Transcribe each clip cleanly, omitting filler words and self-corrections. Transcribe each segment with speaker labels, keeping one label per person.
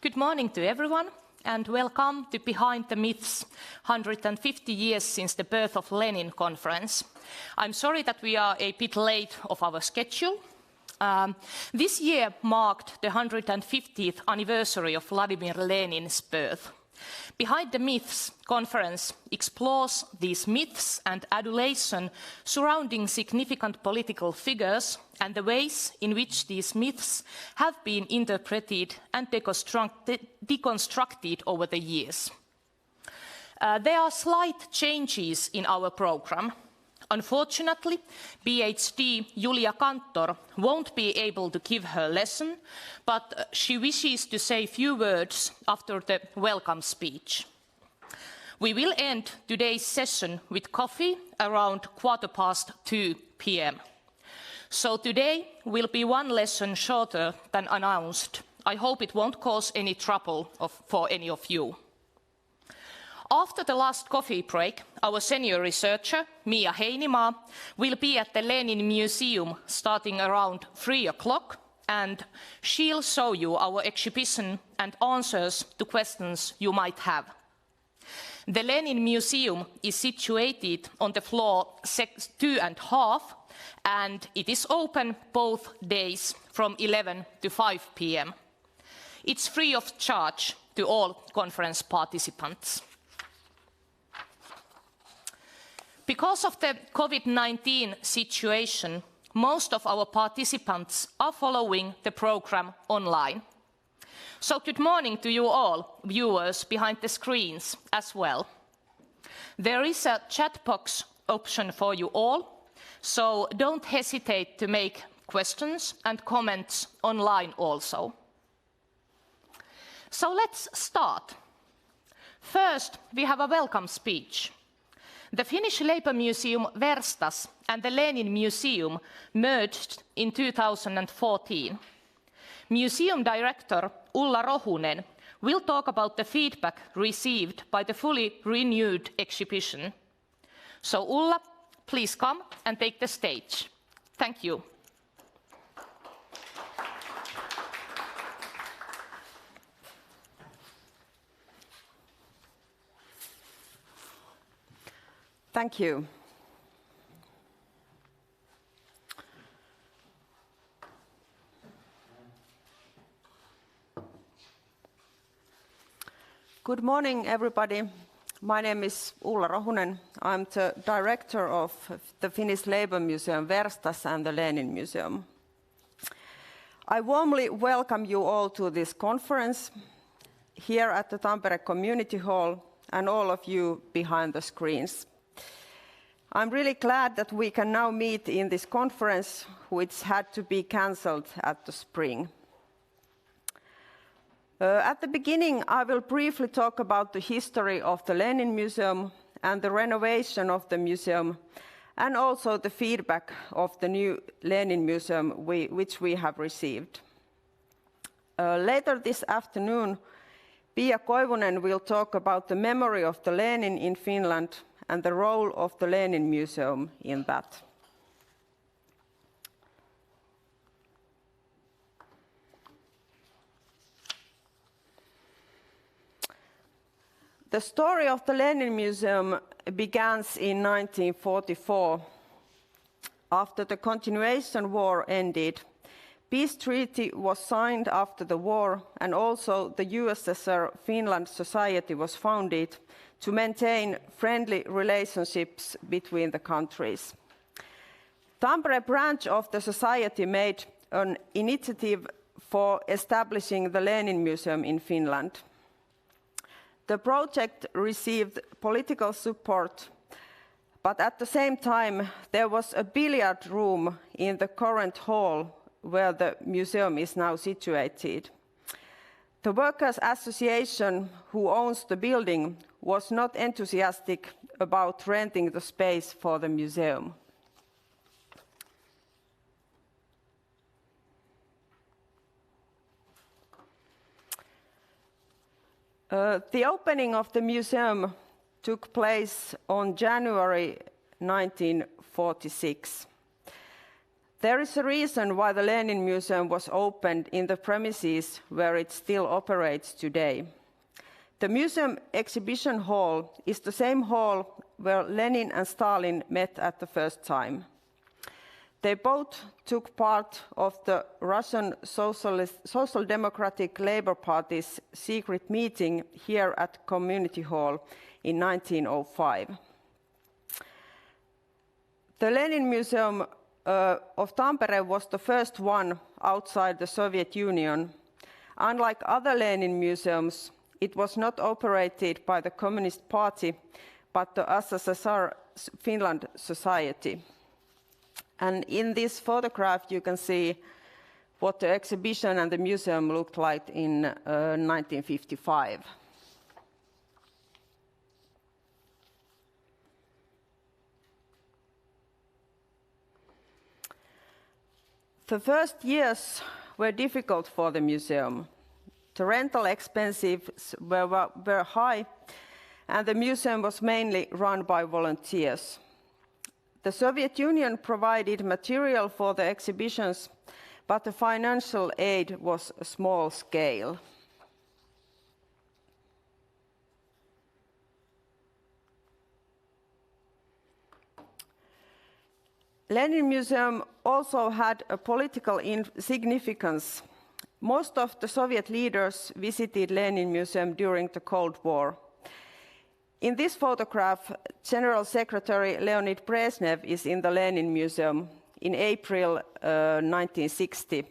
Speaker 1: Good morning to everyone, and welcome to Behind the Myths, 150 years since the birth of Lenin conference. I'm sorry that we are a bit late of our schedule. This year marked the 150th anniversary of Vladimir Lenin's birth. Behind the Myths conference explores these myths and adulation surrounding significant political figures and the ways in which these myths have been interpreted and deconstructed over the years. There are slight changes in our program. Unfortunately, PhD Julia Kantor won't be able to give her lesson, but she wishes to say a few words after the welcome speech. We will end today's session with coffee around 2:15 p.m. So today will be one lesson shorter than announced. I hope it won't cause any trouble for any of you. After the last coffee break, our senior researcher, Mia Heinimaa, will be at the Lenin Museum starting around 3 o'clock, and she'll show you our exhibition and answers to questions you might have. The Lenin Museum is situated on the floor 2.5, and it is open both days from 11 to 5 p.m. It's free of charge to all conference participants. Because of the COVID-19 situation, most of our participants are following the program online. So good morning to you all, viewers behind the screens as well. There is a chat box option for you all, so don't hesitate to make questions and comments online also. So let's start. First, we have a welcome speech. The Finnish Labour Museum Werstas and the Lenin Museum merged in 2014. Museum Director Ulla Rohunen will talk about the feedback received by the fully renewed exhibition. So Ulla, please come and take the stage. Thank you.
Speaker 2: Thank you. Good morning, everybody. My name is Ulla Rohunen. I'm the director of the Finnish Labour Museum Werstas and the Lenin Museum. I warmly welcome you all to this conference here at the Tampere Community Hall and all of you behind the screens. I'm really glad that we can now meet in this conference, which had to be cancelled at the spring. At the beginning, I will briefly talk about the history of the Lenin Museum and the renovation of the museum, and also the feedback of the new Lenin Museum which we have received. Later this afternoon, Pia Koivunen will talk about the memory of the Lenin in Finland and the role of the Lenin Museum in that. The story of the Lenin Museum begins in 1944. After the continuation war ended, peace treaty was signed after the war, and also the USSR Finland Society was founded to maintain friendly relationships between the countries. Tampere branch of the society made an initiative for establishing the Lenin Museum in Finland. The project received political support, but at the same time there was a billiard room in the current hall where the museum is now situated. The Workers' Association, who owns the building, was not enthusiastic about renting the space for the museum. The opening of the museum took place on January 1946. There is a reason why the Lenin Museum was opened in the premises where it still operates today. The museum exhibition hall is the same hall where Lenin and Stalin met at the first time. They both took part of the Russian Social Democratic Labour Party's secret meeting here at Community Hall in 1905. The Lenin Museum of Tampere was the first one outside the Soviet Union. Unlike other Lenin museums, it was not operated by the Communist Party, but the SSSR Finland Society. And in this photograph, you can see what the exhibition and the museum looked like in 1955. The first years were difficult for the museum. The rental expenses were high, and the museum was mainly run by volunteers. The Soviet Union provided material for the exhibitions, but the financial aid was small scale. Lenin Museum also had a political significance. Most of the Soviet leaders visited Lenin Museum during the Cold War. In this photograph, General Secretary Leonid Brezhnev is in the Lenin Museum in April 1960.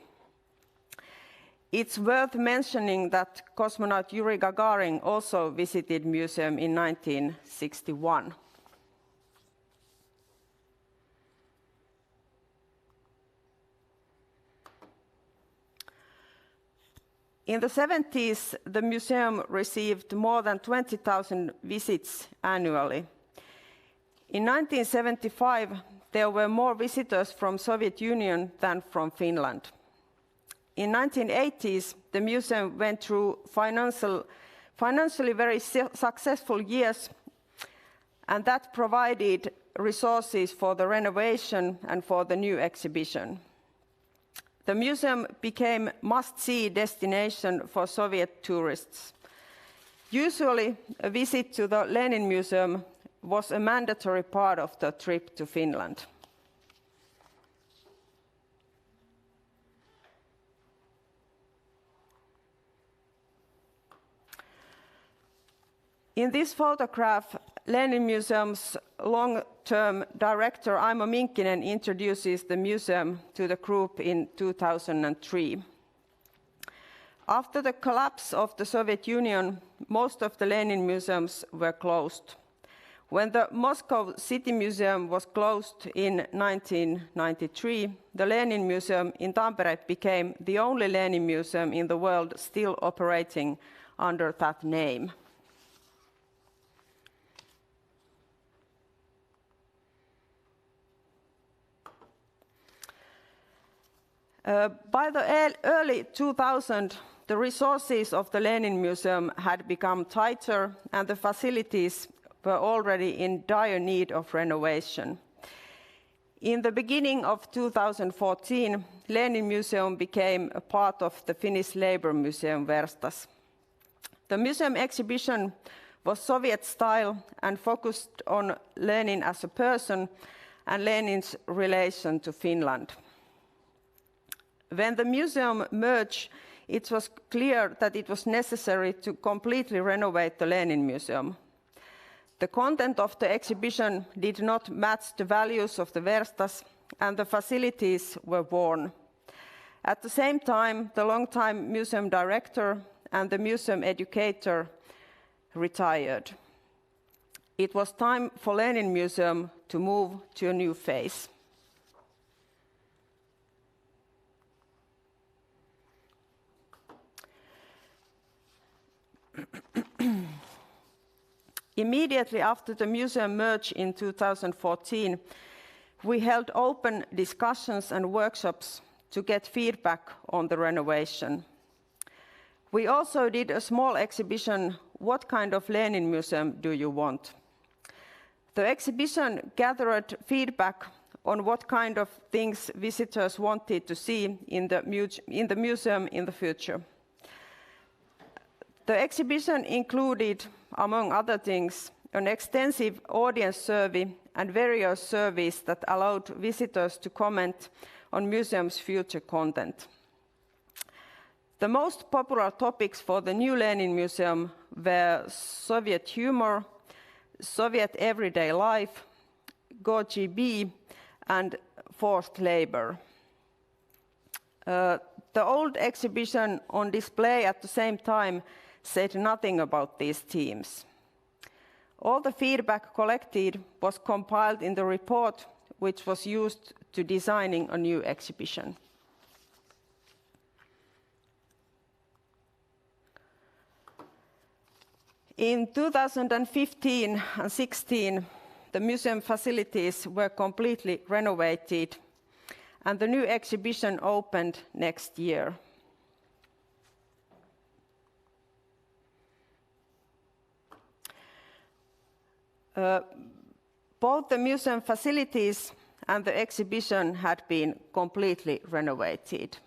Speaker 2: It's worth mentioning that cosmonaut Yuri Gagarin also visited the museum in 1961. In the 70s, the museum received more than 20,000 visits annually. In 1975, there were more visitors from the Soviet Union than from Finland. In the 1980s, the museum went through financially very successful years, and that provided resources for the renovation and for the new exhibition. The museum became a must-see destination for Soviet tourists. Usually, a visit to the Lenin Museum was a mandatory part of the trip to Finland. In this photograph, Lenin Museum's long-term director Aimo Minkkinen introduces the museum to the group in 2003. After the collapse of the Soviet Union, most of the Lenin museums were closed. When the Moscow City Museum was closed in 1993, the Lenin Museum in Tampere became the only Lenin museum in the world still operating under that name. By the early 2000s, the resources of the Lenin Museum had become tighter, and the facilities were already in dire need of renovation. In the beginning of 2014, Lenin Museum became a part of the Finnish Labour Museum Werstas. The museum exhibition was Soviet style and focused on Lenin as a person and Lenin's relation to Finland. When the museum merged, it was clear that it was necessary to completely renovate the Lenin Museum. The content of the exhibition did not match the values of the Werstas, and the facilities were worn. At the same time, the long-time museum director and the museum educator retired. It was time for Lenin Museum to move to a new phase. Immediately after the museum merged in 2014, we held open discussions and workshops to get feedback on the renovation. We also did a small exhibition, What kind of Lenin Museum do you want? The exhibition gathered feedback on what kind of things visitors wanted to see in the museum in the future. The exhibition included, among other things, an extensive audience survey and various surveys that allowed visitors to comment on museum's future content. The most popular topics for the new Lenin Museum were Soviet humor, Soviet everyday life, KGB, and forced labor. The old exhibition on display at the same time said nothing about these themes. All the feedback collected was compiled in the report, which was used to designing a new exhibition. In 2015 and 16, the museum facilities were completely renovated, and the new exhibition opened next year. Both the museum facilities and the exhibition had been completely renovated.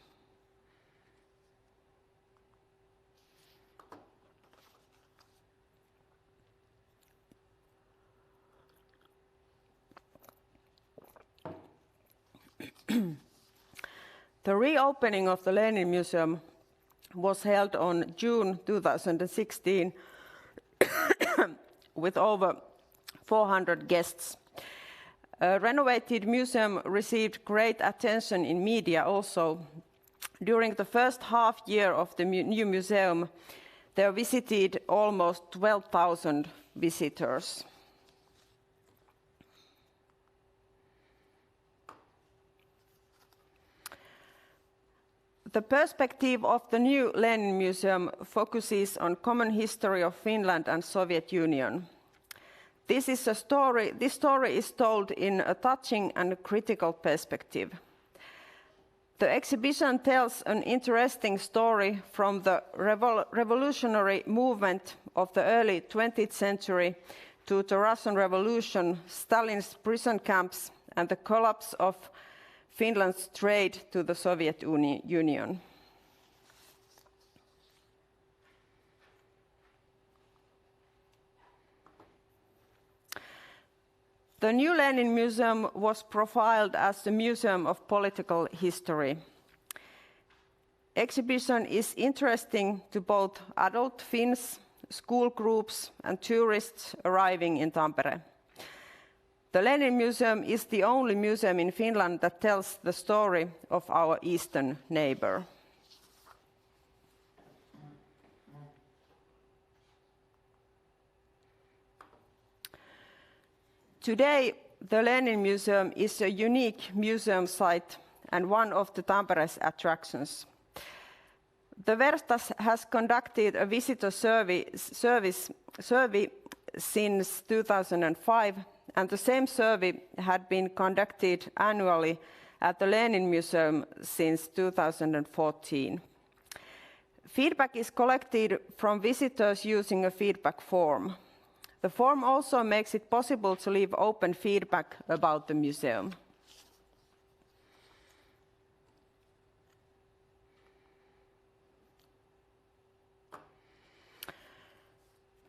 Speaker 2: The reopening of the Lenin Museum was held on June 2016 with over 400 guests. A renovated museum received great attention in media also. During the first half year of the new museum, there visited almost 12,000 visitors. The perspective of the new Lenin Museum focuses on common history of Finland and Soviet Union. This story is told in a touching and critical perspective. The exhibition tells an interesting story from the revolutionary movement of the early 20th century to the Russian Revolution, Stalin's prison camps, and the collapse of Finland's trade to the Soviet Union. The new Lenin Museum was profiled as a museum of political history. Exhibition is interesting to both adult Finns, school groups, and tourists arriving in Tampere. The Lenin Museum is the only museum in Finland that tells the story of our eastern neighbor. Today, the Lenin Museum is a unique museum site and one of the Tampere's attractions. The Werstas has conducted a visitor survey since 2005, and the same survey had been conducted annually at the Lenin Museum since 2014. Feedback is collected from visitors using a feedback form. The form also makes it possible to leave open feedback about the museum.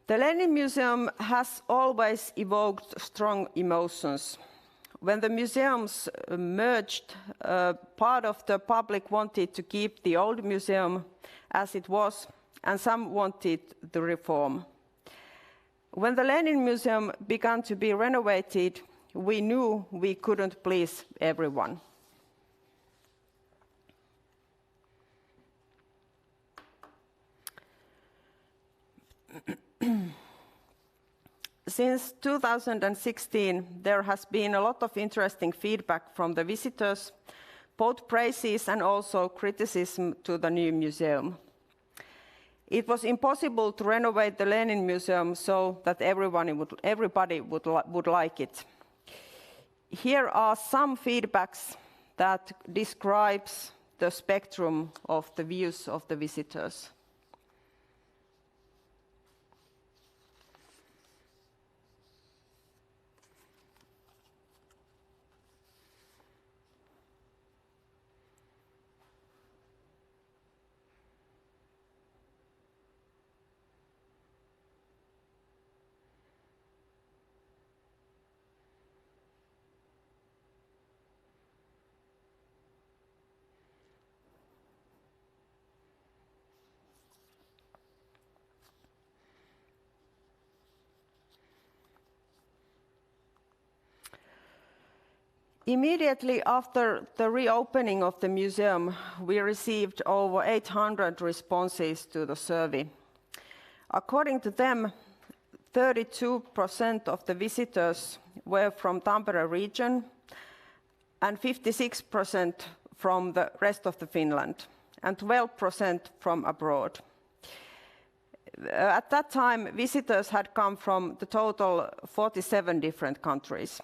Speaker 2: The Lenin Museum has always evoked strong emotions. When the museums merged, part of the public wanted to keep the old museum as it was, and some wanted the reform. When the Lenin Museum began to be renovated, we knew we couldn't please everyone. Since 2016, there has been a lot of interesting feedback from the visitors, both praises and also criticism to the new museum. It was impossible to renovate the Lenin Museum so that everybody would like it. Here are some feedbacks that describes the spectrum of the views of the visitors. Immediately after the reopening of the museum, we received over 800 responses to the survey. According to them, 32% of the visitors were from Tampere region and 56% from the rest of the Finland and 12% from abroad. At that time, visitors had come from the total 47 different countries.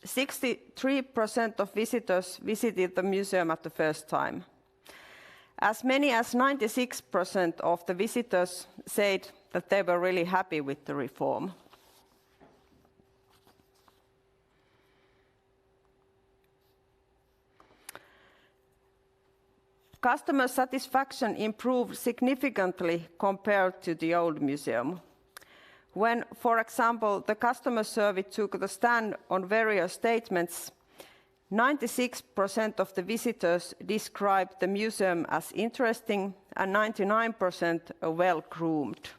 Speaker 2: 63% of visitors visited the museum at the first time. As many as 96% of the visitors said that they were really happy with the reform. Customer satisfaction improved significantly compared to the old museum. When, for example, the customer survey took the stand on various statements, 96% of the visitors described the museum as interesting and 99% well-groomed.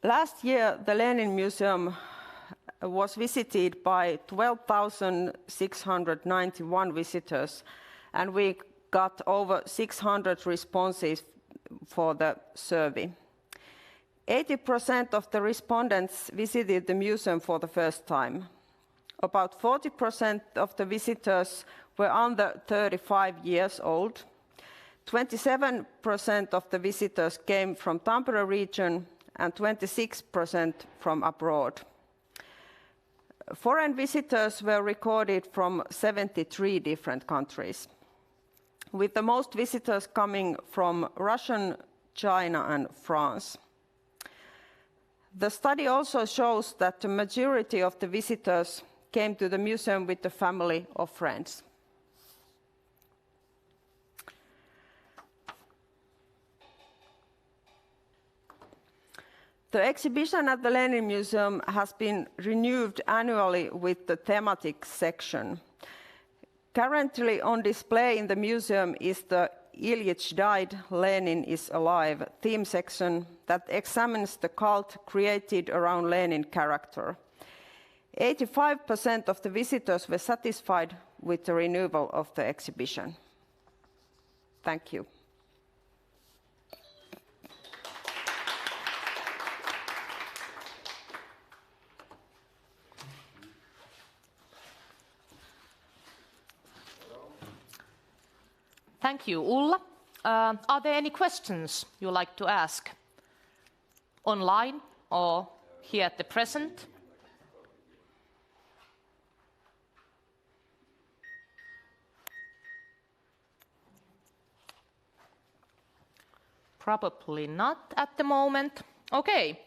Speaker 2: Last year, the Lenin Museum was visited by 12,691 visitors, and we got over 600 responses for the survey. 80% of the respondents visited the museum for the first time. About 40% of the visitors were under 35 years old. 27% of the visitors came from Tampere region and 26% from abroad. Foreign visitors were recorded from 73 different countries, with the most visitors coming from Russia, China, and France. The study also shows that the majority of the visitors came to the museum with the family or friends. The exhibition at the Lenin Museum has been renewed annually with the thematic section. Currently on display in the museum is the Ilyich died, Lenin is alive theme section that examines the cult created around Lenin character. 85% of the visitors were satisfied with the renewal of the exhibition. Thank you.
Speaker 1: Thank you, Ulla. Are there any questions you'd like to ask online or here at the present? Probably not at the moment. Okay,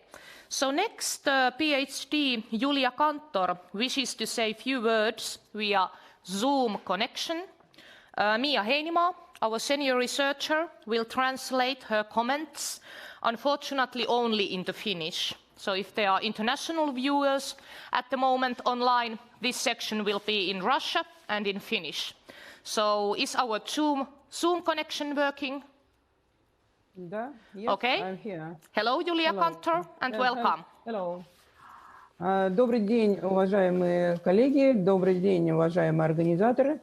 Speaker 1: so next PhD Julia Kantor wishes to say a few words via Zoom connection. Mia Heinimaa, our senior researcher, will translate her comments, unfortunately only into Finnish. So if there are international viewers at the moment online, this section will be in Russia and in Finnish. So is our Zoom connection working?
Speaker 3: Yes,
Speaker 1: okay.
Speaker 3: I'm here.
Speaker 1: Hello, Julia Kantor, and welcome.
Speaker 3: Hello. Добрый день, уважаемые коллеги, добрый день, уважаемые организаторы.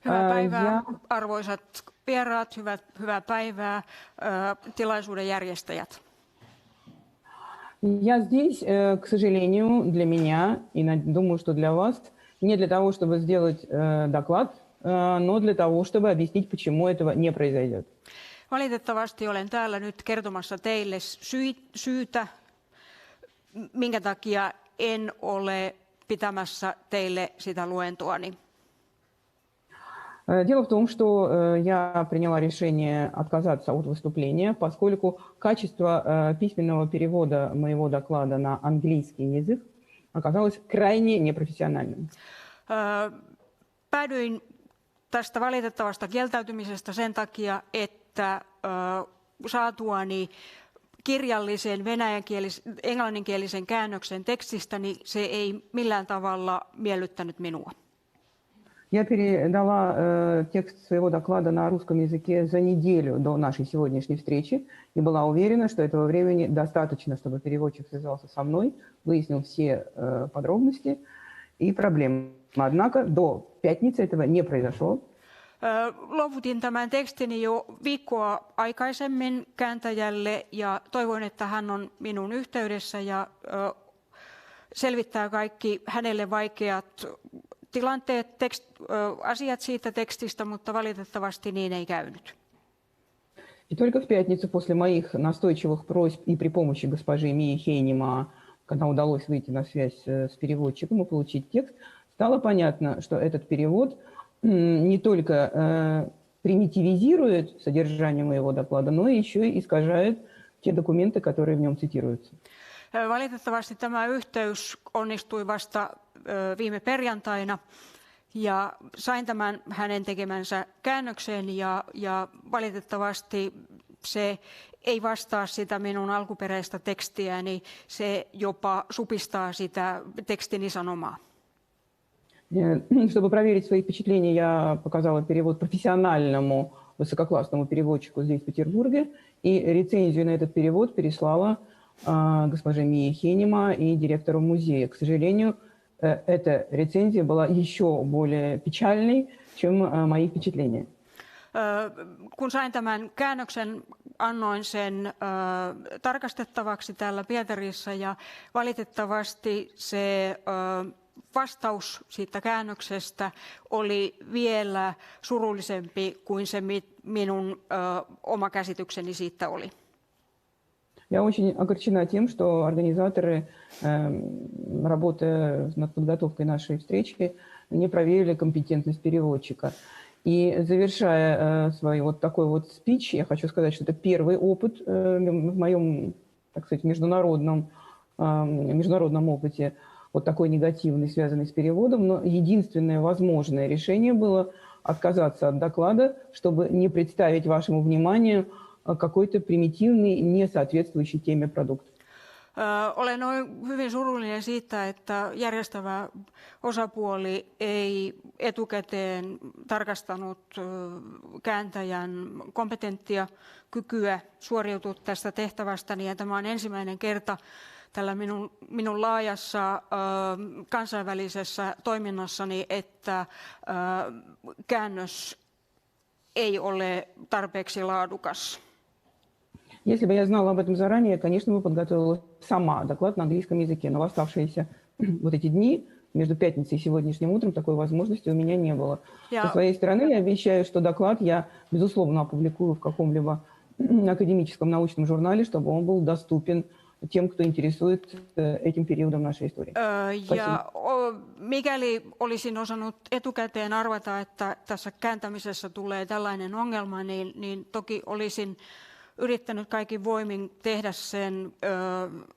Speaker 4: Hyvää päivää, arvoisat vieraat, hyvää päivää, tilaisuuden järjestäjät.
Speaker 3: Я здесь, к сожалению, для меня, и думаю, что для вас, не для того, чтобы сделать доклад, но для того, чтобы объяснить, почему этого не произойдет.
Speaker 4: Valitettavasti olen täällä nyt kertomassa teille syytä, minkä takia en ole pitämässä teille sitä luentoani.
Speaker 3: Дело в том, что я приняла решение отказаться от выступления, поскольку качество письменного перевода моего доклада на английский язык оказалось крайне непрофессиональным.
Speaker 4: Päädyin tästä valitettavasta kieltäytymisestä sen takia, että saatuani kirjallisen englanninkielisen käännöksen tekstistä, niin se ei millään tavalla miellyttänyt minua.
Speaker 3: Я передала текст своего доклада на русском языке за неделю до нашей сегодняшней встречи и была уверена, что этого времени достаточно, чтобы переводчик связался со мной, выяснил все подробности и проблемы. Однако до пятницы этого не произошло.
Speaker 4: Luovutin tämän tekstini jo viikkoa aikaisemmin kääntäjälle ja toivon, että hän on minun yhteydessä ja selvittää kaikki hänelle vaikeat tilanteet, asiat siitä tekstistä, mutta valitettavasti niin ei käynyt.
Speaker 3: И только в пятницу после моих настойчивых просьб и при помощи госпожи Мии Хейнима, когда удалось выйти на связь с переводчиком и получить текст, стало понятно, что этот перевод не только примитивизирует содержание моего доклада, но еще и искажает те документы, которые в нем цитируются.
Speaker 4: Valitettavasti tämä yhteys onnistui vasta viime perjantaina ja sain tämän hänen tekemänsä käännöksen ja valitettavasti se ei vastaa sitä minun alkuperäistä tekstiäni, se jopa supistaa sitä tekstini sanomaa.
Speaker 3: Чтобы проверить свои впечатления, я показала перевод профессиональному высококлассному переводчику здесь, в Петербурге, и рецензию на этот перевод переслала госпоже Мии Хейнима и директору музея. К сожалению, эта рецензия была еще более печальной, чем мои впечатления.
Speaker 4: Kun sain tämän käännöksen, annoin sen tarkastettavaksi täällä Pietarissa ja valitettavasti se vastaus siitä käännöksestä oli vielä surullisempi kuin se minun oma käsitykseni siitä oli.
Speaker 3: Я очень огорчена тем, что организаторы, работая над подготовкой нашей встречи, не проверили компетентность переводчика. И завершая свой вот такой вот спич, я хочу сказать, что это первый опыт в моем, так сказать, международном опыте, вот такой негативный, связанный с переводом, но единственное возможное решение было отказаться от доклада, чтобы не представить вашему вниманию какой-то примитивный, не соответствующий теме продукт.
Speaker 4: Olen hyvin surullinen siitä, että järjestävä osapuoli ei etukäteen tarkastanut kääntäjän kompetenttia, kykyä suoriutua tästä tehtävästäni. Ja tämä on ensimmäinen kerta tällä minun laajassa kansainvälisessä toiminnassani, että käännös ei ole tarpeeksi laadukas.
Speaker 3: Если бы я знала об этом заранее, конечно, бы подготовила сама доклад на английском языке. Но в оставшиеся вот эти дни, между пятницей и сегодняшним утром, такой возможности у меня не было. Со своей стороны я обещаю, что доклад я, безусловно, опубликую в каком-либо академическом научном журнале, чтобы он был доступен тем, кто интересует этим периодом нашей истории.
Speaker 4: Ja mikäli olisin osannut etukäteen arvata, että tässä kääntämisessä tulee tällainen ongelma, niin toki olisin yrittänyt kaikin voimin tehdä sen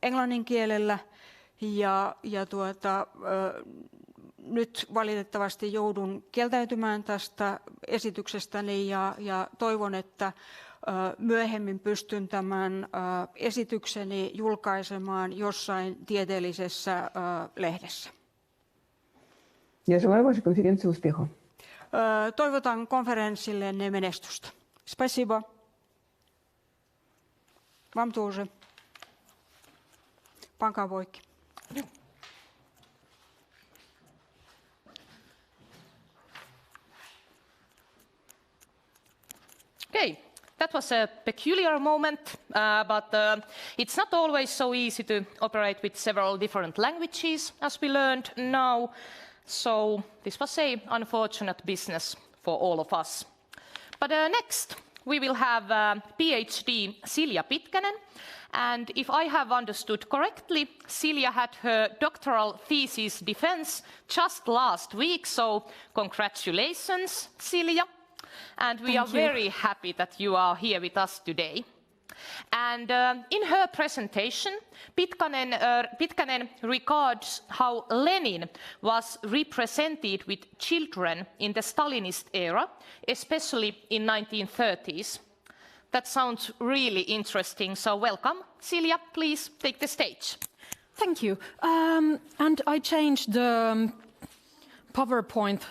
Speaker 4: englannin kielellä nyt valitettavasti joudun kieltäytymään tästä esityksestäni ja toivon, että myöhemmin pystyn tämän esitykseni julkaisemaan jossain tieteellisessä lehdessä.
Speaker 3: Я желаю вашей конференции успеха.
Speaker 4: Toivotan konferenssillenne menestystä. Спасибо. Вам тоже. Пока, Войки.
Speaker 1: Okay, that was a peculiar moment, but it's not always so easy to operate with several different languages, as we learned now. So this was an unfortunate business for all of us. But next, we will have PhD Silja Pitkänen. And if I have understood correctly, Silja had her doctoral thesis defense just last week, so congratulations, Silja. And we are very happy that you are here with us today. And in her presentation, Pitkänen regards how Lenin was represented with children in the Stalinist era, especially in 1930s. That sounds really interesting, so welcome. Silja, please take the stage.
Speaker 5: Thank you. And I changed the PowerPoint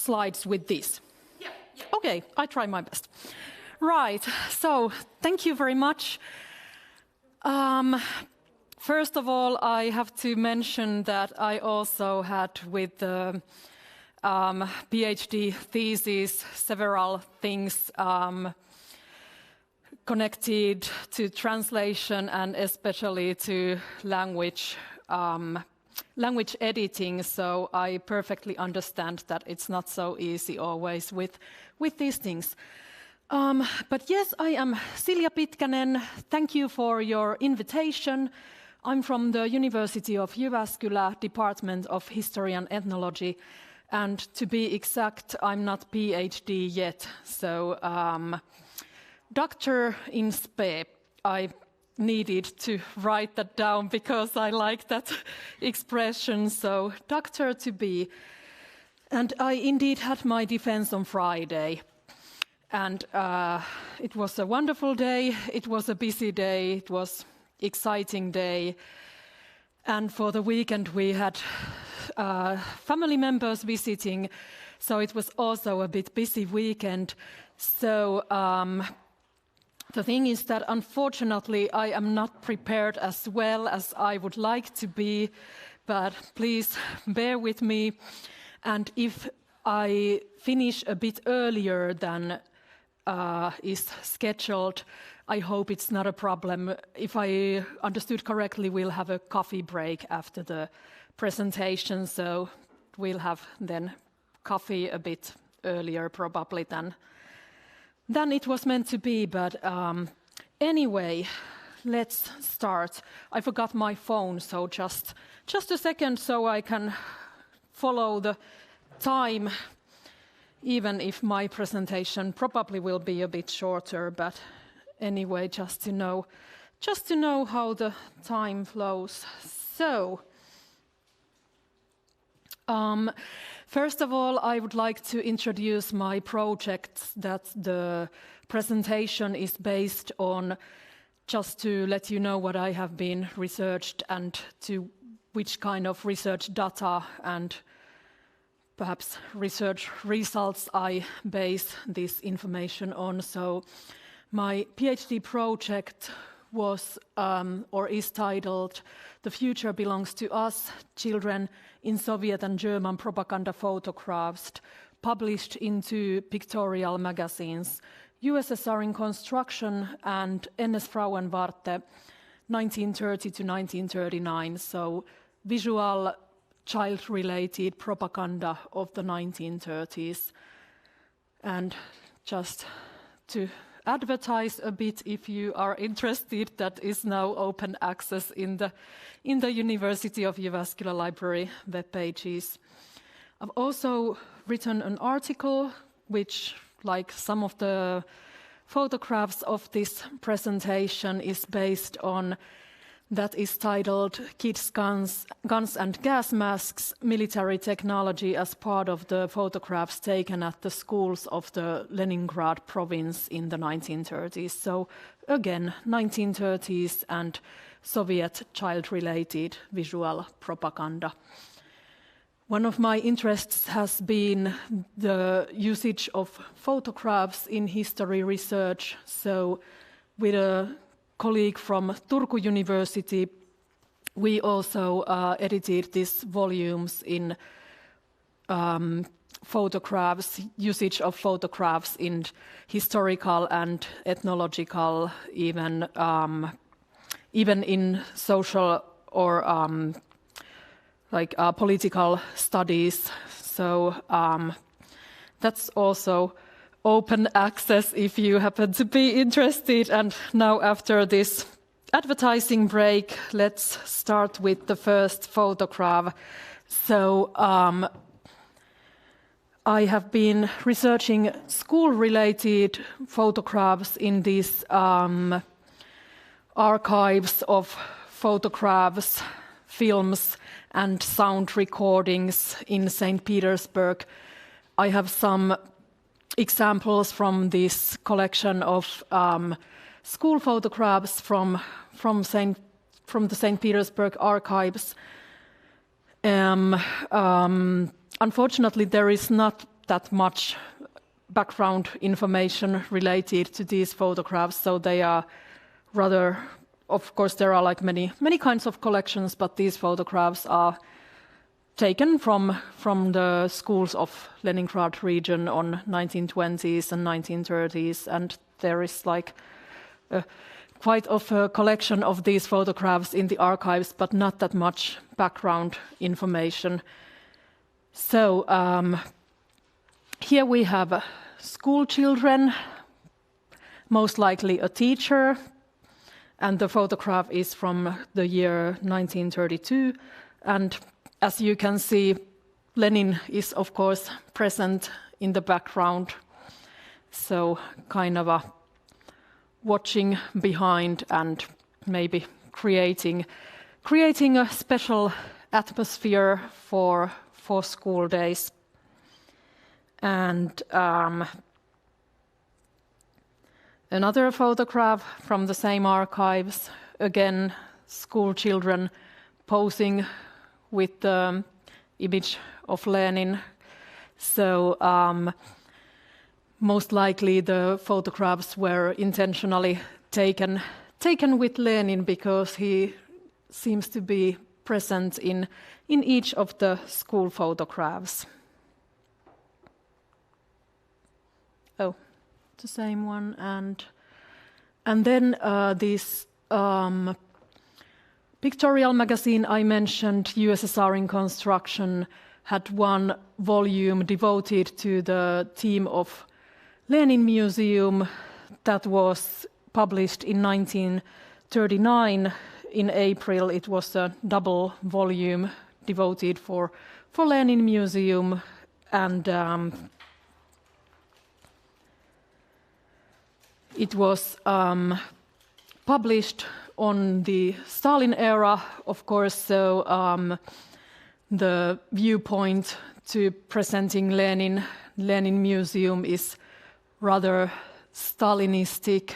Speaker 5: slides with this? Yeah. Okay, I try my best. Right, so thank you very much. First of all, I have to mention that I also had with the PhD thesis several things connected to translation and especially to language editing, so I perfectly understand that it's not so easy always with these things. But yes, I am Silja Pitkänen. Thank you for your invitation. I'm from the University of Jyväskylä, Department of History and Ethnology, and to be exact, I'm not PhD yet, so Doctor in Spe. I needed to write that down because I like that expression, so doctor to be. And I indeed had my defense on Friday. And it was a wonderful day, it was a busy day, it was exciting day. And for the weekend we had family members visiting, so it was also a bit busy weekend. So the thing is that unfortunately I am not prepared as well as I would like to be, but please bear with me. And if I finish a bit earlier than is scheduled, I hope it's not a problem. If I understood correctly, we'll have a coffee break after the presentation, so we'll have then coffee a bit earlier probably than it was meant to be. But anyway, let's start. I forgot my phone, so just a second so I can follow the time, even if my presentation probably will be a bit shorter, but anyway, just to know how the time flows. So, first of all, I would like to introduce my project that the presentation is based on, just to let you know what I have been researched and to which kind of research data and perhaps research results I base this information on. So my PhD project was or is titled "The Future Belongs to Us, Children in Soviet and German Propaganda Photographs," published into pictorial magazines USSR in Construction and NS Frauenwarte 1930 to 1939, so visual child-related propaganda of the 1930s. And just to advertise a bit, if you are interested, that is now open access in the University of Jyväskylä library web pages. I've also written an article which, like some of the photographs of this presentation, is based on, that is titled "Kids, Guns and Gas Masks, Military Technology as Part of the Photographs Taken at the Schools of the Leningrad Province in the 1930s. So again, 1930s and Soviet child-related visual propaganda. One of my interests has been the usage of photographs in history research. So with a colleague from Turku University, we also edited these volumes in photographs, usage of photographs in historical and ethnological, even in social or political studies. So that's also open access if you happen to be interested. And now, after this advertising break, let's start with the first photograph. So I have been researching school-related photographs in these archives of photographs, films, and sound recordings in St. Petersburg. I have some examples from this collection of school photographs from the St. Petersburg archives. Unfortunately, there is not that much background information related to these photographs, so they are rather, of course there are like many kinds of collections, but these photographs are taken from the schools of Leningrad region on 1920s and 1930s, and there is like quite of a collection of these photographs in the archives, but not that much background information. So here we have school children, most likely a teacher, and the photograph is from the year 1932. And as you can see, Lenin is of course present in the background, so kind of a watching behind and maybe creating a special atmosphere for school days. And another photograph from the same archives, again school children posing with the image of Lenin. So most likely the photographs were intentionally taken with Lenin because he seems to be present in each of the school photographs. Oh, the same one. And then this pictorial magazine I mentioned, USSR in Construction, had one volume devoted to the theme of Lenin Museum that was published in 1939. In April, it was a double volume devoted for Lenin Museum, and it was published on the Stalin era, of course, so the viewpoint to presenting Lenin Museum is rather Stalinistic,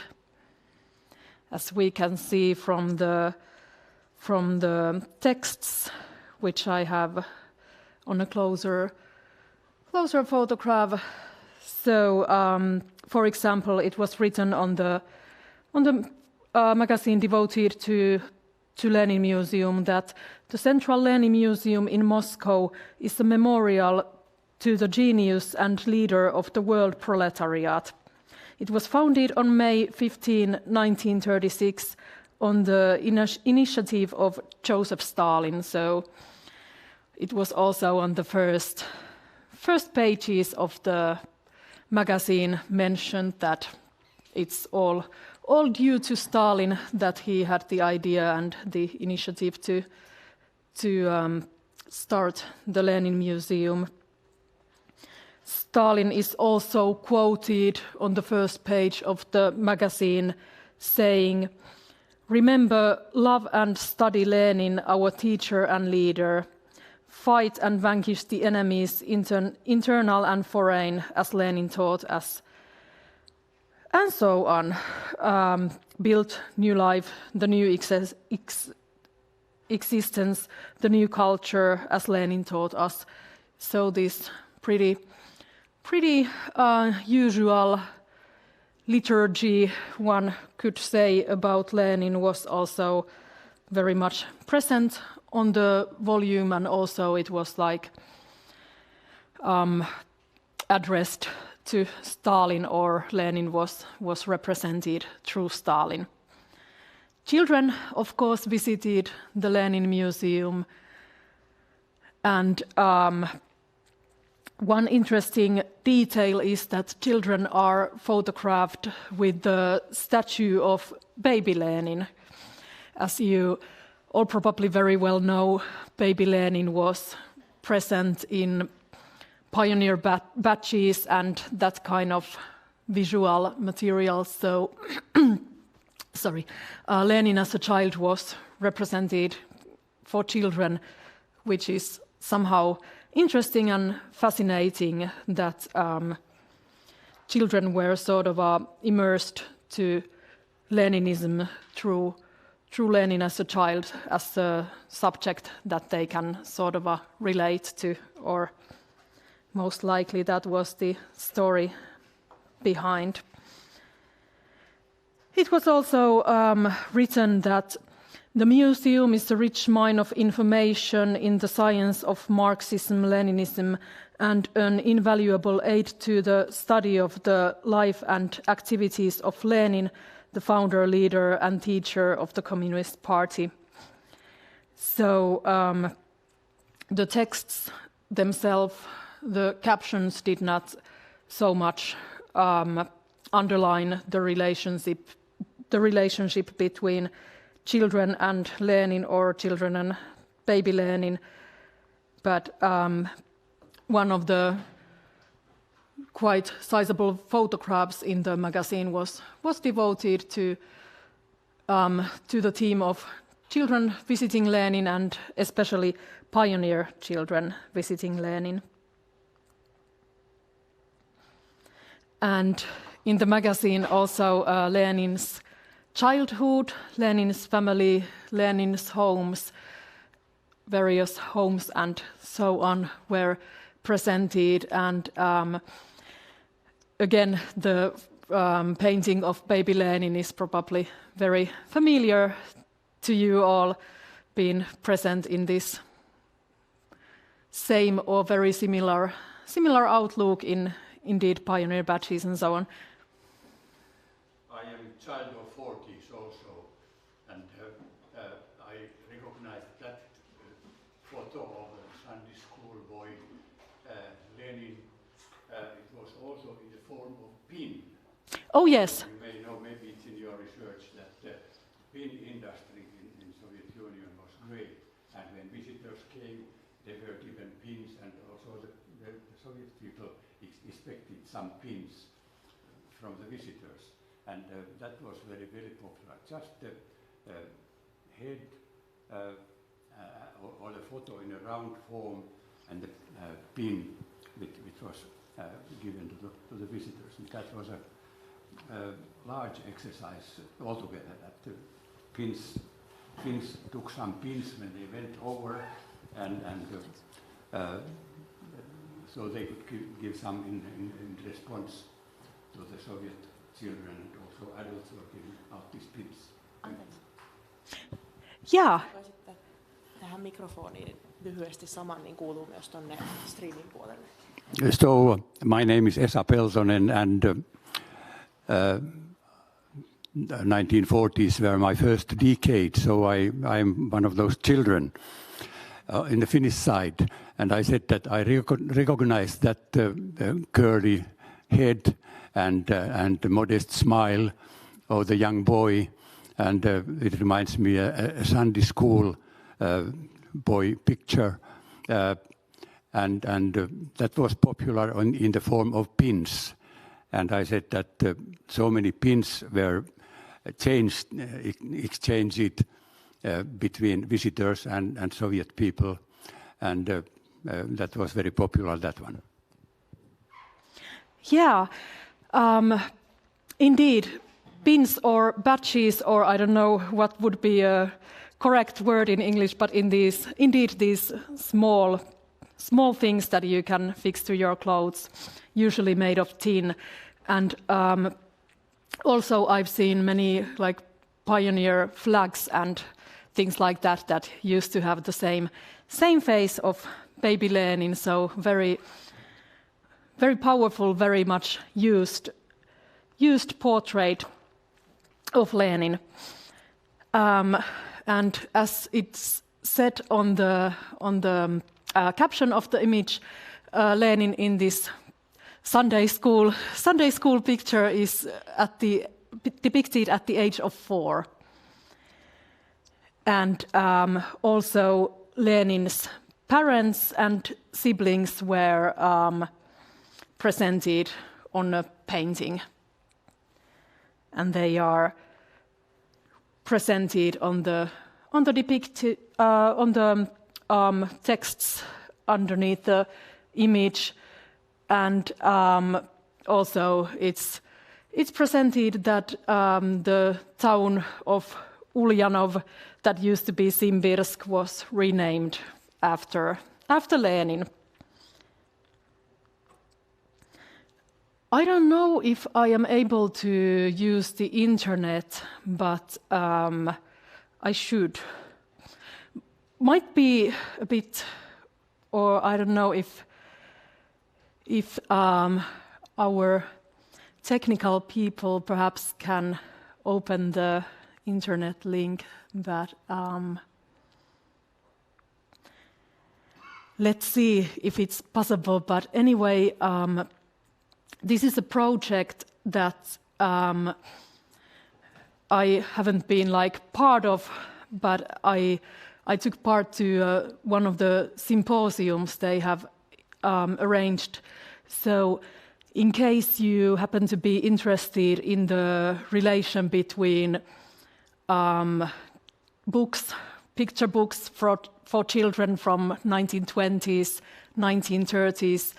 Speaker 5: as we can see from the texts, which I have on a closer photograph. So, for example, it was written on the magazine devoted to Lenin Museum that the Central Lenin Museum in Moscow is a memorial to the genius and leader of the world proletariat. It was founded on May 15, 1936, on the initiative of Joseph Stalin. So it was also on the first pages of the magazine mentioned that it's all due to Stalin that he had the idea and the initiative to start the Lenin Museum. Stalin is also quoted on the first page of the magazine saying, "Remember, love and study Lenin, our teacher and leader. Fight and vanquish the enemies, internal and foreign, as Lenin taught us." And so on. Build new life, the new existence, the new culture, as Lenin taught us. So this pretty usual liturgy, one could say, about Lenin was also very much present on the volume, and also it was like addressed to Stalin, or Lenin was represented through Stalin. Children, of course, visited the Lenin Museum, and one interesting detail is that children are photographed with the statue of baby Lenin. As you all probably very well know, baby Lenin was present in pioneer badges and that kind of visual material. So, Lenin as a child was represented for children, which is somehow interesting and fascinating that children were sort of immersed to Leninism through Lenin as a child, as a subject that they can sort of relate to or Most likely that was the story behind. It was also written that the museum is a rich mine of information in the science of Marxism-Leninism and an invaluable aid to the study of the life and activities of Lenin, the founder, leader, and teacher of the Communist Party. So the texts themselves, the captions did not so much underline the relationship between children and Lenin or children and baby Lenin, but one of the quite sizable photographs in the magazine was devoted to the theme of children visiting Lenin and especially pioneer children visiting Lenin. And in the magazine also Lenin's childhood, Lenin's family, Lenin's homes, various homes and so on were presented, and again the painting of baby Lenin is probably very familiar to you all, being present in this same or very similar outlook in indeed pioneer badges and so on.
Speaker 6: I am a child of 40s also, and I recognize that photo of a Sunday school boy Lenin. It was also in the form of pin.
Speaker 5: Oh yes.
Speaker 6: You may know, maybe it's in your research, that the pin industry in Soviet Union was great, and when visitors came, they were given pins, and also the Soviet people expected some pins from the visitors, and that was very, very popular. Just the head or the photo in a round form, and the pin which was given to the visitors. And that was a large exercise altogether. That the Finns took some pins when they went over, and so they could give some in response to the Soviet children, and also adults were giving out these pins.
Speaker 5: Yeah.
Speaker 7: Voisitte tähän mikrofoniin lyhyesti saman, niin kuuluu myös tonne streamin puolelle.
Speaker 6: So my name is Esa Peltonen, and 1940s were my first decade, so I'm one of those children in the Finnish side. And I said that I recognize that curly head and the modest smile of the young boy, and it reminds me a Sunday school boy picture, and that was popular in the form of pins. And I said that so many pins were exchanged between visitors and Soviet people, and that was very popular, that one.
Speaker 5: Yeah, indeed, pins or badges, or I don't know what would be a correct word in English, but these small things that you can fix to your clothes, usually made of tin. And also I've seen many like pioneer flags and things like that used to have the same face of baby Lenin, so very, very powerful, very much used portrait of Lenin. And as it's said on the caption of the image, Lenin in this Sunday school picture is depicted at the age of 4. And also Lenin's parents and siblings were presented on a painting, and they are presented on the texts underneath the image, and also it's presented that the town of Ulyanov, that used to be Simbirsk, was renamed after Lenin. I don't know if I am able to use the internet, but I should. Might be a bit, or I don't know if our technical people perhaps can open the internet link, but let's see if it's possible. But anyway, this is a project that I haven't been part of, but I took part to one of the symposiums they have arranged. So in case you happen to be interested in the relation between books, picture books for children from 1920s, 1930s,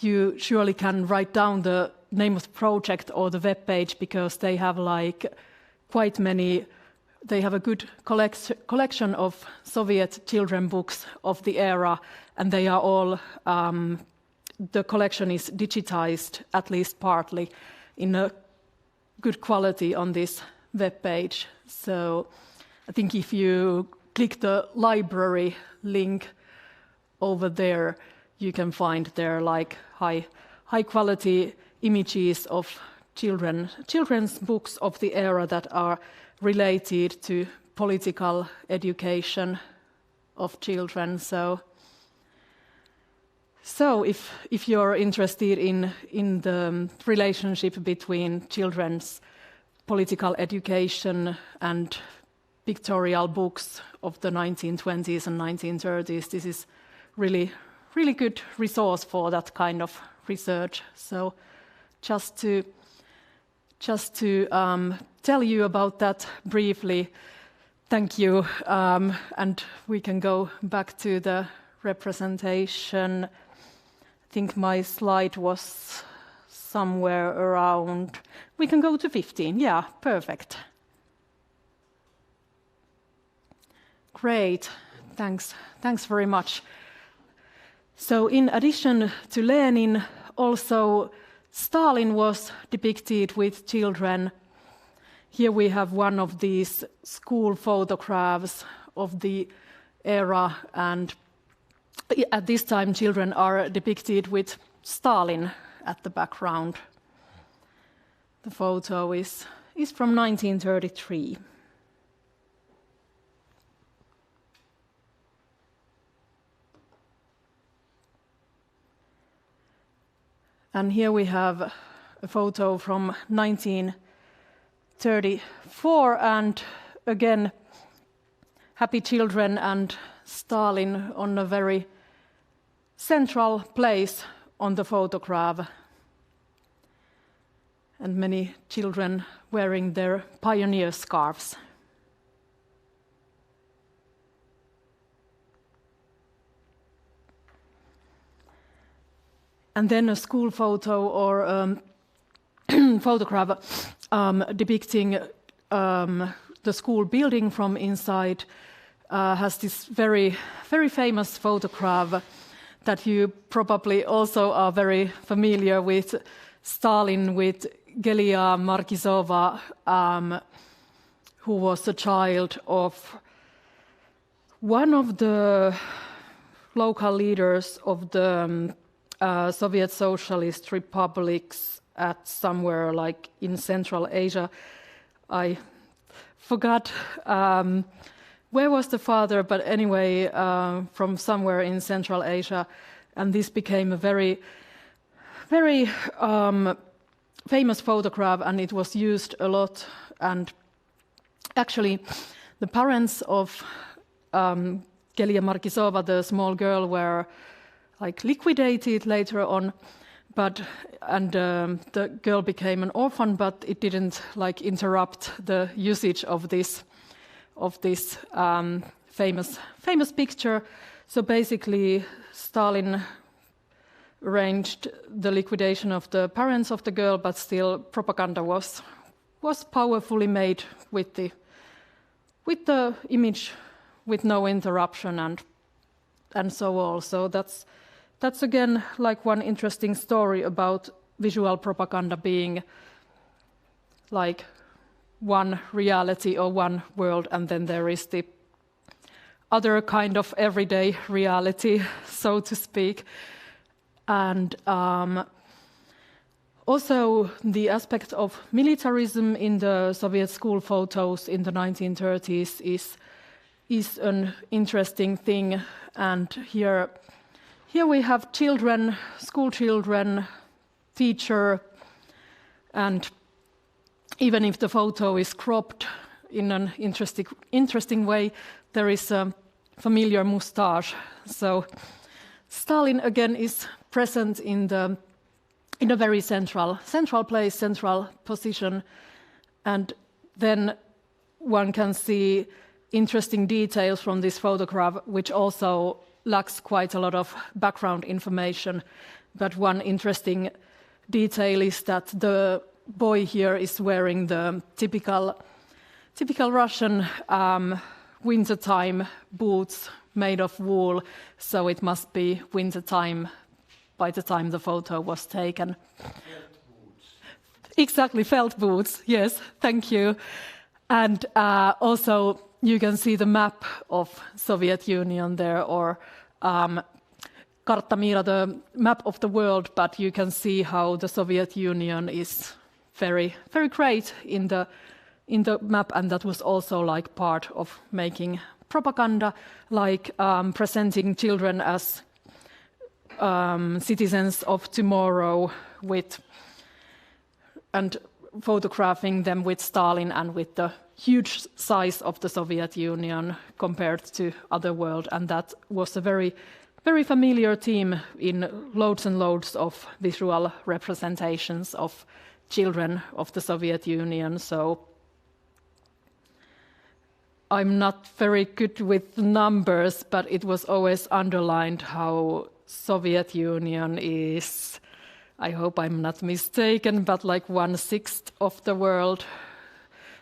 Speaker 5: you surely can write down the name of the project or the web page, because they have quite many. They have a good collection of Soviet children books of the era, and they are all. The collection is digitized, at least partly, in a good quality on this web page. So I think if you click the library link over there, you can find there high quality images of children's books of the era that are related to political education of children. So if you're interested in the relationship between children's political education and pictorial books of the 1920s and 1930s, this is really good resource for that kind of research. So just to tell you about that briefly, thank you, and we can go back to the representation. I think my slide was somewhere around. We can go to 15. Yeah, perfect. Great. Thanks very much. So in addition to Lenin, also Stalin was depicted with children. Here we have one of these school photographs of the era, and at this time children are depicted with Stalin at the background. The photo is from 1933. And here we have a photo from 1934, and again, happy children and Stalin on a very central place on the photograph, and many children wearing their pioneer scarves. And then a school photo or photograph depicting the school building from inside has this very, very famous photograph that you probably also are very familiar with, Stalin with Gelia Markizova, who was a child of one of the local leaders of the Soviet Socialist republics at somewhere in Central Asia. I forgot where was the father, but anyway, from somewhere in Central Asia. And this became a very, very famous photograph, and it was used a lot. And actually, the parents of Gelia Markizova, the small girl, were liquidated later on, and the girl became an orphan, but it didn't interrupt the usage of this famous picture. So basically, Stalin arranged the liquidation of the parents of the girl, but still propaganda was powerfully made with the image, with no interruption and so on. So that's that's again like one interesting story about visual propaganda being like one reality or one world, and then there is the other kind of everyday reality, so to speak. And also the aspect of militarism in the Soviet school photos in the 1930s is an interesting thing. And here we have children, school children, teacher, and even if the photo is cropped in an interesting way, there is a familiar moustache. So Stalin again is present in a very central place, central position, and then one can see interesting details from this photograph, which also lacks quite a lot of background information. But one interesting detail is that the boy here is wearing the typical Russian wintertime boots made of wool, so it must be wintertime by the time the photo was taken.
Speaker 6: Felt boots.
Speaker 5: Exactly, felt boots, yes, thank you. And also you can see the map of Soviet Union there, or Kartta Mira, the map of the world, but you can see how the Soviet Union is very, very great in the map, and that was also like part of making propaganda, like presenting children as citizens of tomorrow, and photographing them with Stalin and with the huge size of the Soviet Union compared to other world, and that was a very, very familiar theme in loads and loads of visual representations of children of the Soviet Union. So I'm not very good with numbers, but it was always underlined how Soviet Union is, I hope I'm not mistaken, but like 1/6 of the world.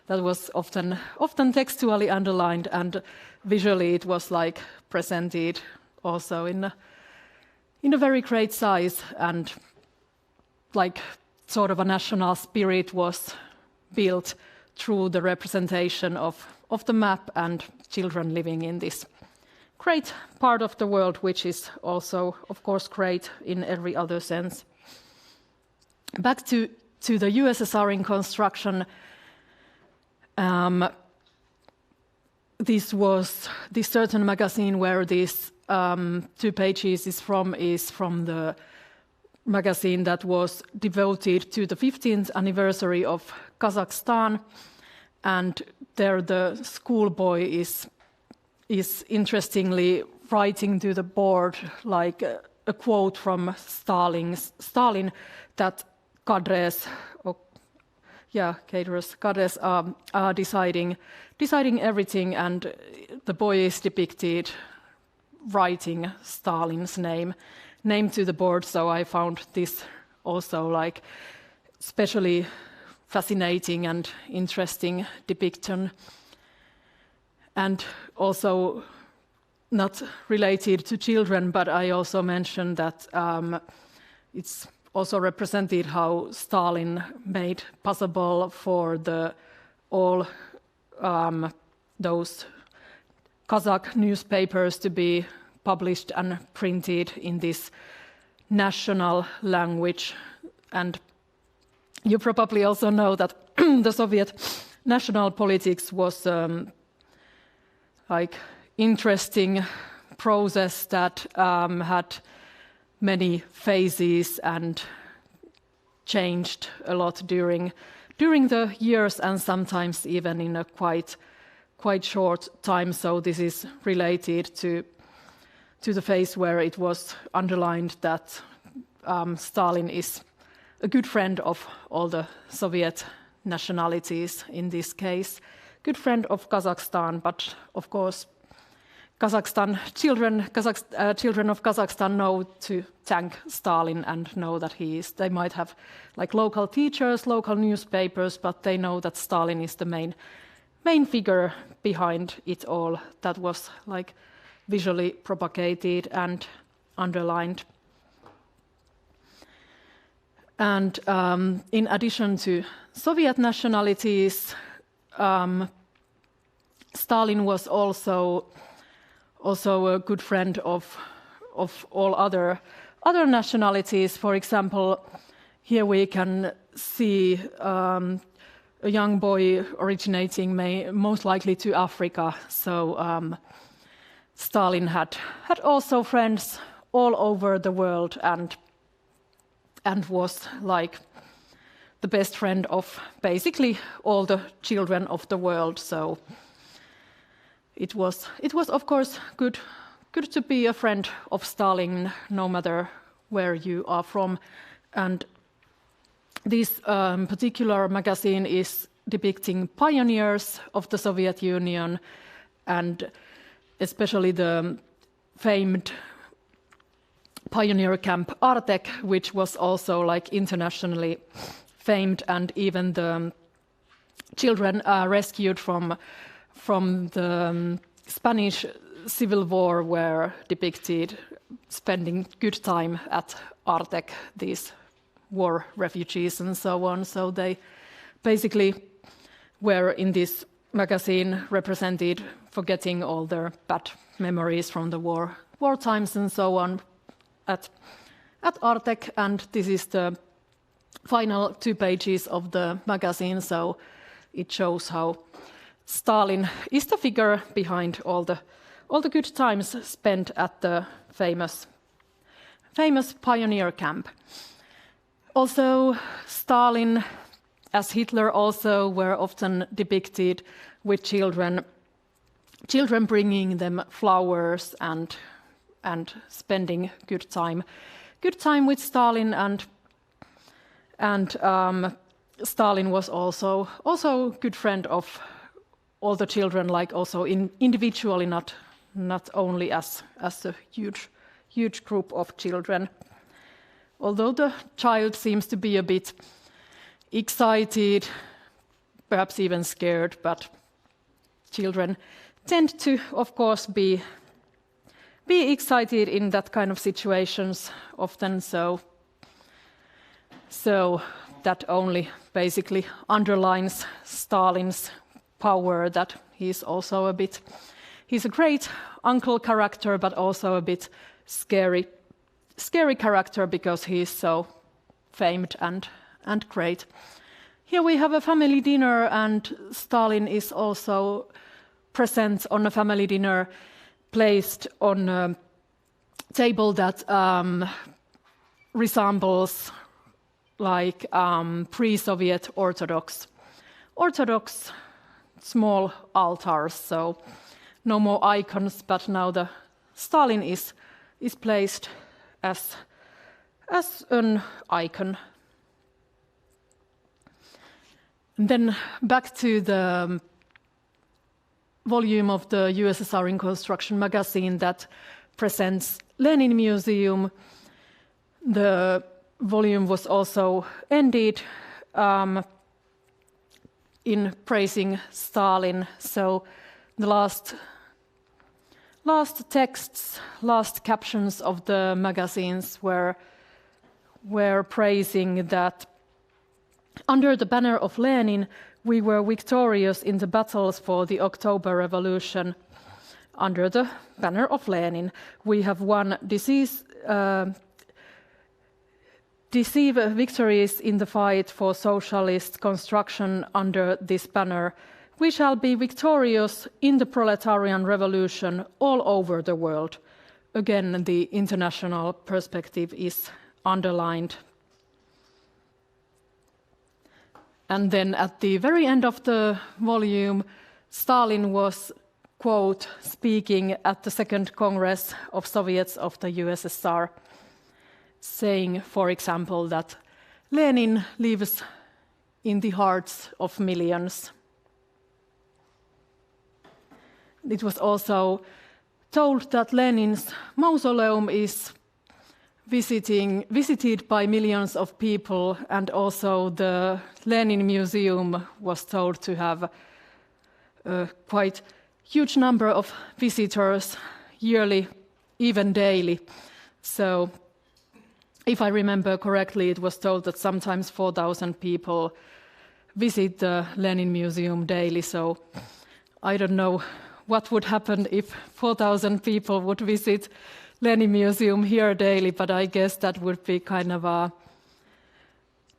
Speaker 5: That was often textually underlined, and visually it was like presented also in a very great size, and like sort of a national spirit was built through the representation of the map and children living in this great part of the world, which is also, of course, great in every other sense. Back to the USSR in construction, this certain magazine where these 2 pages is from the magazine that was devoted to the 15th anniversary of Kazakhstan, and there the schoolboy is interestingly writing to the board like a quote from Stalin that cadres are deciding everything, and the boy is depicted writing Stalin's name to the board. So I found this also like especially fascinating and interesting depiction, and also not related to children, but I also mentioned that it's also represented how Stalin made possible for all those Kazakh newspapers to be published and printed in this national language. And you probably also know that the Soviet national politics was like interesting process that had many phases and changed a lot during the years, and sometimes even in a quite short time. So this is related to the phase where it was underlined that Stalin is a good friend of all the Soviet nationalities in this case, good friend of Kazakhstan, but of course children of Kazakhstan know to thank Stalin and know that they might have like local teachers, local newspapers, but they know that Stalin is the main figure behind it all, that was like visually propagated and underlined. And in addition to Soviet nationalities, Stalin was also a good friend of all other nationalities. For example, here we can see a young boy originating most likely to Africa. So Stalin had also friends all over the world and was like the best friend of basically all the children of the world. So it was of course good to be a friend of Stalin, no matter where you are from. And this particular magazine is depicting pioneers of the Soviet Union, and especially the famed pioneer camp Artek, which was also like internationally famed, and even the children rescued from the Spanish Civil War were depicted spending good time at Artek, these war refugees and so on. So they basically were in this magazine represented, forgetting all their bad memories from the war times and so on at Artek. And this is the final 2 pages of the magazine, so it shows how Stalin is the figure behind all the good times spent at the famous pioneer camp. Also, Stalin, as Hitler also, were often depicted with children bringing them flowers and spending good time with Stalin, and Stalin was also a good friend of all the children, like also individually, not only as a huge group of children. Although the child seems to be a bit excited, perhaps even scared, but children tend to, of course, be excited in that kind of situations often. So that only basically underlines Stalin's power, that he's also he's a great uncle character, but also a bit scary character because he's so famed and great. Here we have a family dinner, and Stalin is also present on a family dinner placed on a table that resembles like pre-Soviet Orthodox small altars. So no more icons, but now the Stalin is placed as an icon. And then back to the volume of the USSR in Construction magazine that presents Lenin Museum. The volume was also ended in praising Stalin. So the last texts, last captions of the magazines were praising that under the banner of Lenin, we were victorious in the battles for the October Revolution. Under the banner of Lenin, we have won decisive victories in the fight for socialist construction under this banner. We shall be victorious in the proletarian revolution all over the world. Again, the international perspective is underlined. And then at the very end of the volume, Stalin was, quote, speaking at the Second Congress of Soviets of the USSR, saying, for example, that Lenin lives in the hearts of millions. It was also told that Lenin's mausoleum is visited by millions of people, and also the Lenin Museum was told to have a quite huge number of visitors yearly, even daily. So if I remember correctly, it was told that sometimes 4,000 people visit the Lenin Museum daily. So I don't know what would happen if 4,000 people would visit Lenin Museum here daily, but I guess that would be kind of a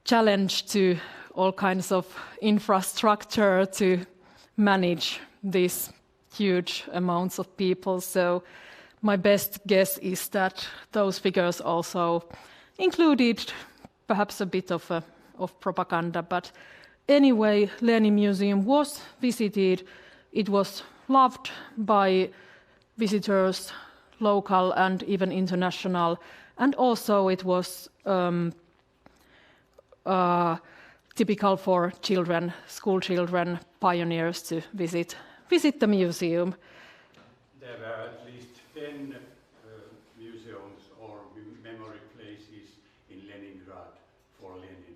Speaker 5: challenge to all kinds of infrastructure to manage these huge amounts of people. So my best guess is that those figures also included perhaps a bit of propaganda. But anyway, Lenin Museum was visited. It was loved by visitors, local and even international. And also it was typical for children, school children, pioneers to visit the museum.
Speaker 6: There were at least 10 museums or memory places in Leningrad for Lenin.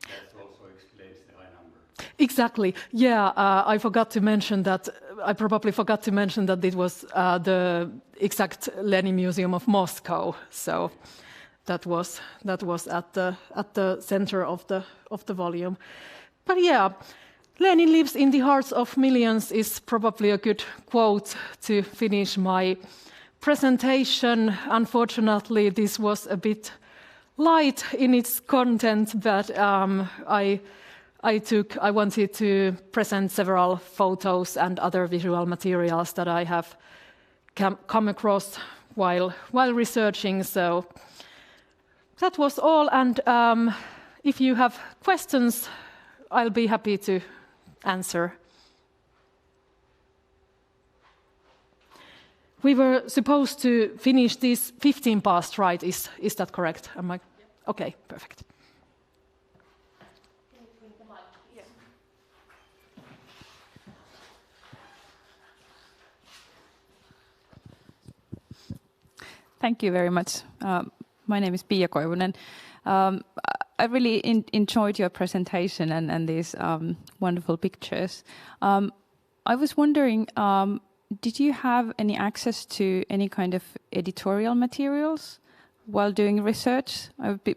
Speaker 6: That also explains the high number.
Speaker 5: Exactly. Yeah, I forgot to mention that. I probably forgot to mention that it was the exact Lenin Museum of Moscow. So that was at the center of the volume. But yeah, Lenin lives in the hearts of millions is probably a good quote to finish my presentation. Unfortunately, this was a bit light in its content, but I wanted to present several photos and other visual materials that I have come across while researching. So that was all, and if you have questions, I'll be happy to answer. We were supposed to finish this 15 past, right? Is that correct? Am I? Okay, perfect.
Speaker 8: Thank you very much. My name is Koivunen. I really enjoyed your presentation and these wonderful pictures. I was wondering, did you have any access to any kind of editorial materials while doing research? I would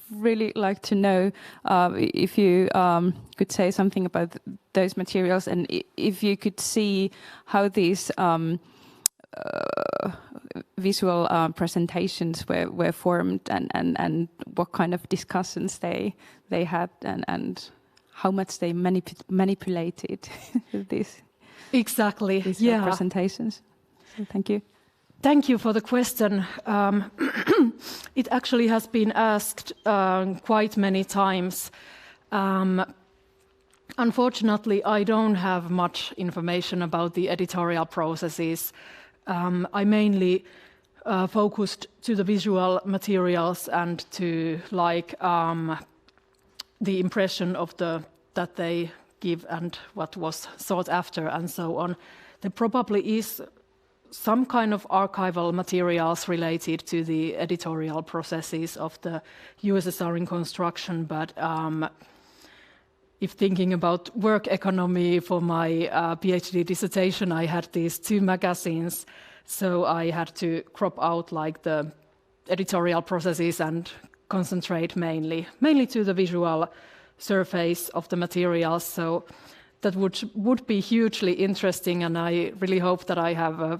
Speaker 8: really like to know if you could say something about those materials, and if you could see how these visual presentations were formed, and what kind of discussions they had, and how much they manipulated these presentations. So thank you.
Speaker 5: Thank you for the question. It actually has been asked quite many times. Unfortunately, I don't have much information about the editorial processes. I mainly focused to the visual materials and to the impression of that they give and what was sought after and so on. There probably is some kind of archival materials related to the editorial processes of the USSR in construction, but if thinking about work economy for my PhD dissertation, I had these 2 magazines, so I had to crop out the editorial processes and concentrate mainly to the visual surface of the materials. So that would be hugely interesting, and I really hope that I have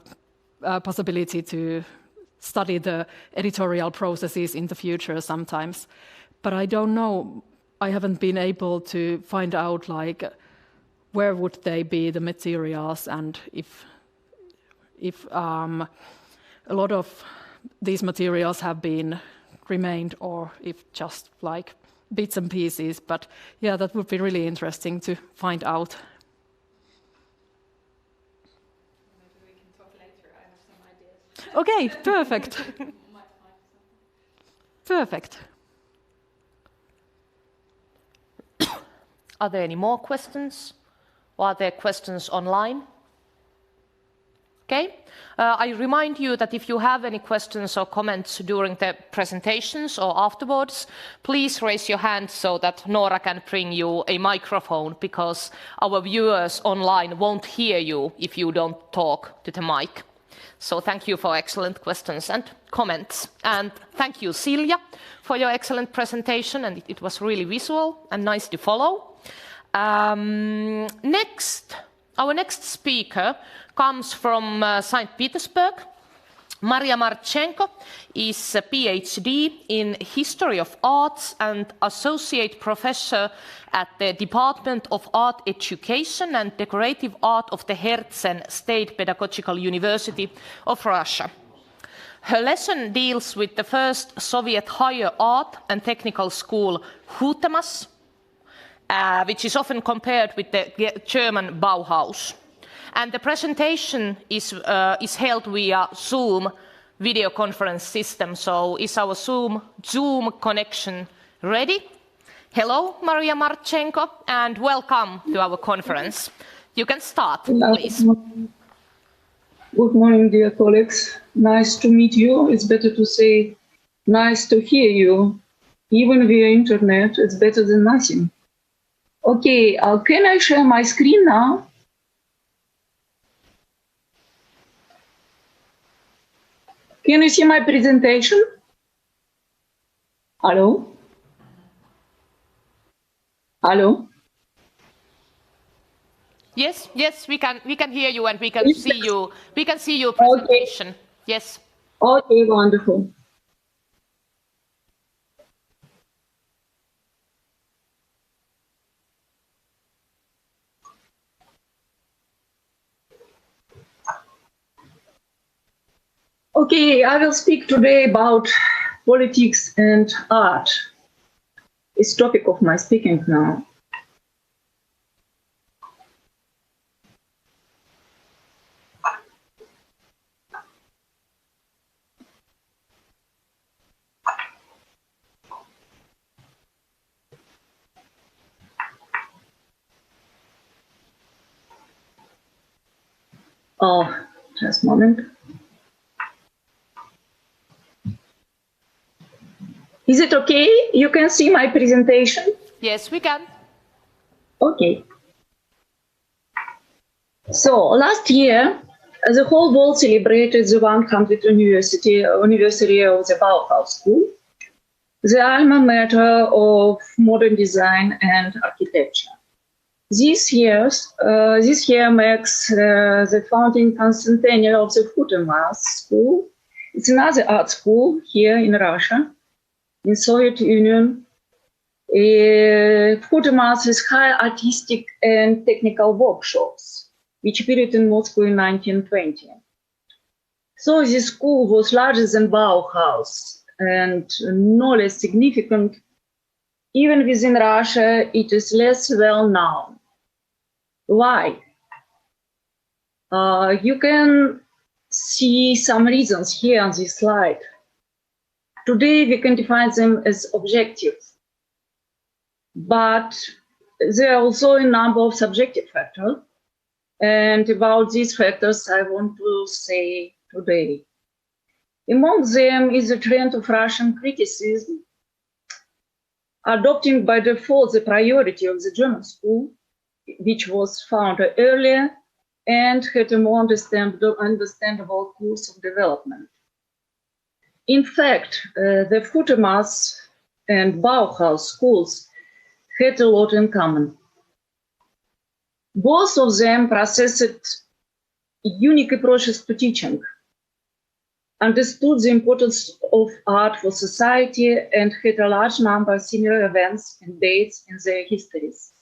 Speaker 5: a possibility to study the editorial processes in the future sometimes. But I don't know. I haven't been able to find out where would they be the materials, and if a lot of these materials have been remained, or if just bits and pieces. But yeah, that would be really interesting to find out.
Speaker 8: Maybe we can talk later. I have some ideas.
Speaker 5: Okay, perfect. Perfect.
Speaker 1: Are there any more questions? Or are there questions online? Okay. I remind you that if you have any questions or comments during the presentations or afterwards, please raise your hand so that Nora can bring you a microphone, because our viewers online won't hear you if you don't talk to the mic. So thank you for excellent questions and comments. And thank you, Silja, for your excellent presentation, and it was really visual and nice to follow. Our next speaker comes from St. Petersburg. Maria Marchenko is a PhD in History of Arts and Associate Professor at the Department of Art Education and Decorative Art of the Herzen State Pedagogical University of Russia. Her lesson deals with the first Soviet higher art and technical school, VKhUTEMAS, which is often compared with the German Bauhaus. And the presentation is held via Zoom video conference system. So is our Zoom connection ready? Hello, Maria Marchenko, and welcome to our conference. You can start, please.
Speaker 9: Good morning, dear colleagues. Nice to meet you. It's better to say nice to hear you. Even via internet, it's better than nothing. Okay, can I share my screen now? Can you see my presentation? Hello? Hello?
Speaker 1: Yes, we can hear you and we can see you. We can see your presentation. Okay. Yes.
Speaker 9: Okay, wonderful. Okay, I will speak today about politics and art. It's the topic of my speaking now. Oh, just a moment. Is it okay? You can see my presentation?
Speaker 1: Yes, we can.
Speaker 9: Okay. So last year, the whole world celebrated the 100th anniversary of the Bauhaus School, the alma mater of modern design and architecture. This year marks the founding centennial of the VKhUTEMAS School. It's another art school here in Russia. In Soviet Union, VKhUTEMAS has high artistic and technical workshops, which appeared in Moscow in 1920. So this school was larger than Bauhaus and no less significant. Even within Russia, it is less well known. Why? You can see some reasons here on this slide. Today, we can define them as objective, but there are also a number of subjective factors, and about these factors I want to say today. Among them is the trend of Russian criticism, adopting by default the priority of the German school, which was founded earlier and had a more understandable course of development. In fact, the VKhUTEMAS and Bauhaus schools had a lot in common. Both of them possessed unique approaches to teaching, understood the importance of art for society, and had a large number of similar events and dates in their histories,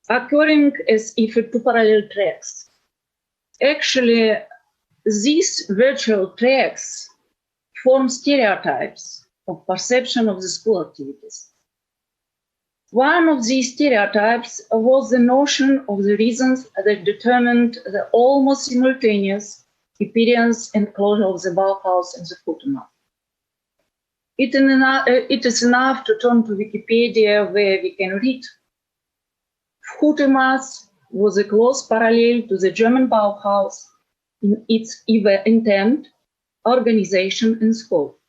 Speaker 9: occurring as if two parallel tracks. Actually, these virtual tracks form stereotypes of perception of the school activities. One of these stereotypes was the notion of the reasons that determined the almost simultaneous appearance and closure of the Bauhaus and the VKhUTEMAS. It is enough to turn to Wikipedia, where we can read: VKhUTEMAS was a close parallel to the German Bauhaus in its intent, organization, and scope.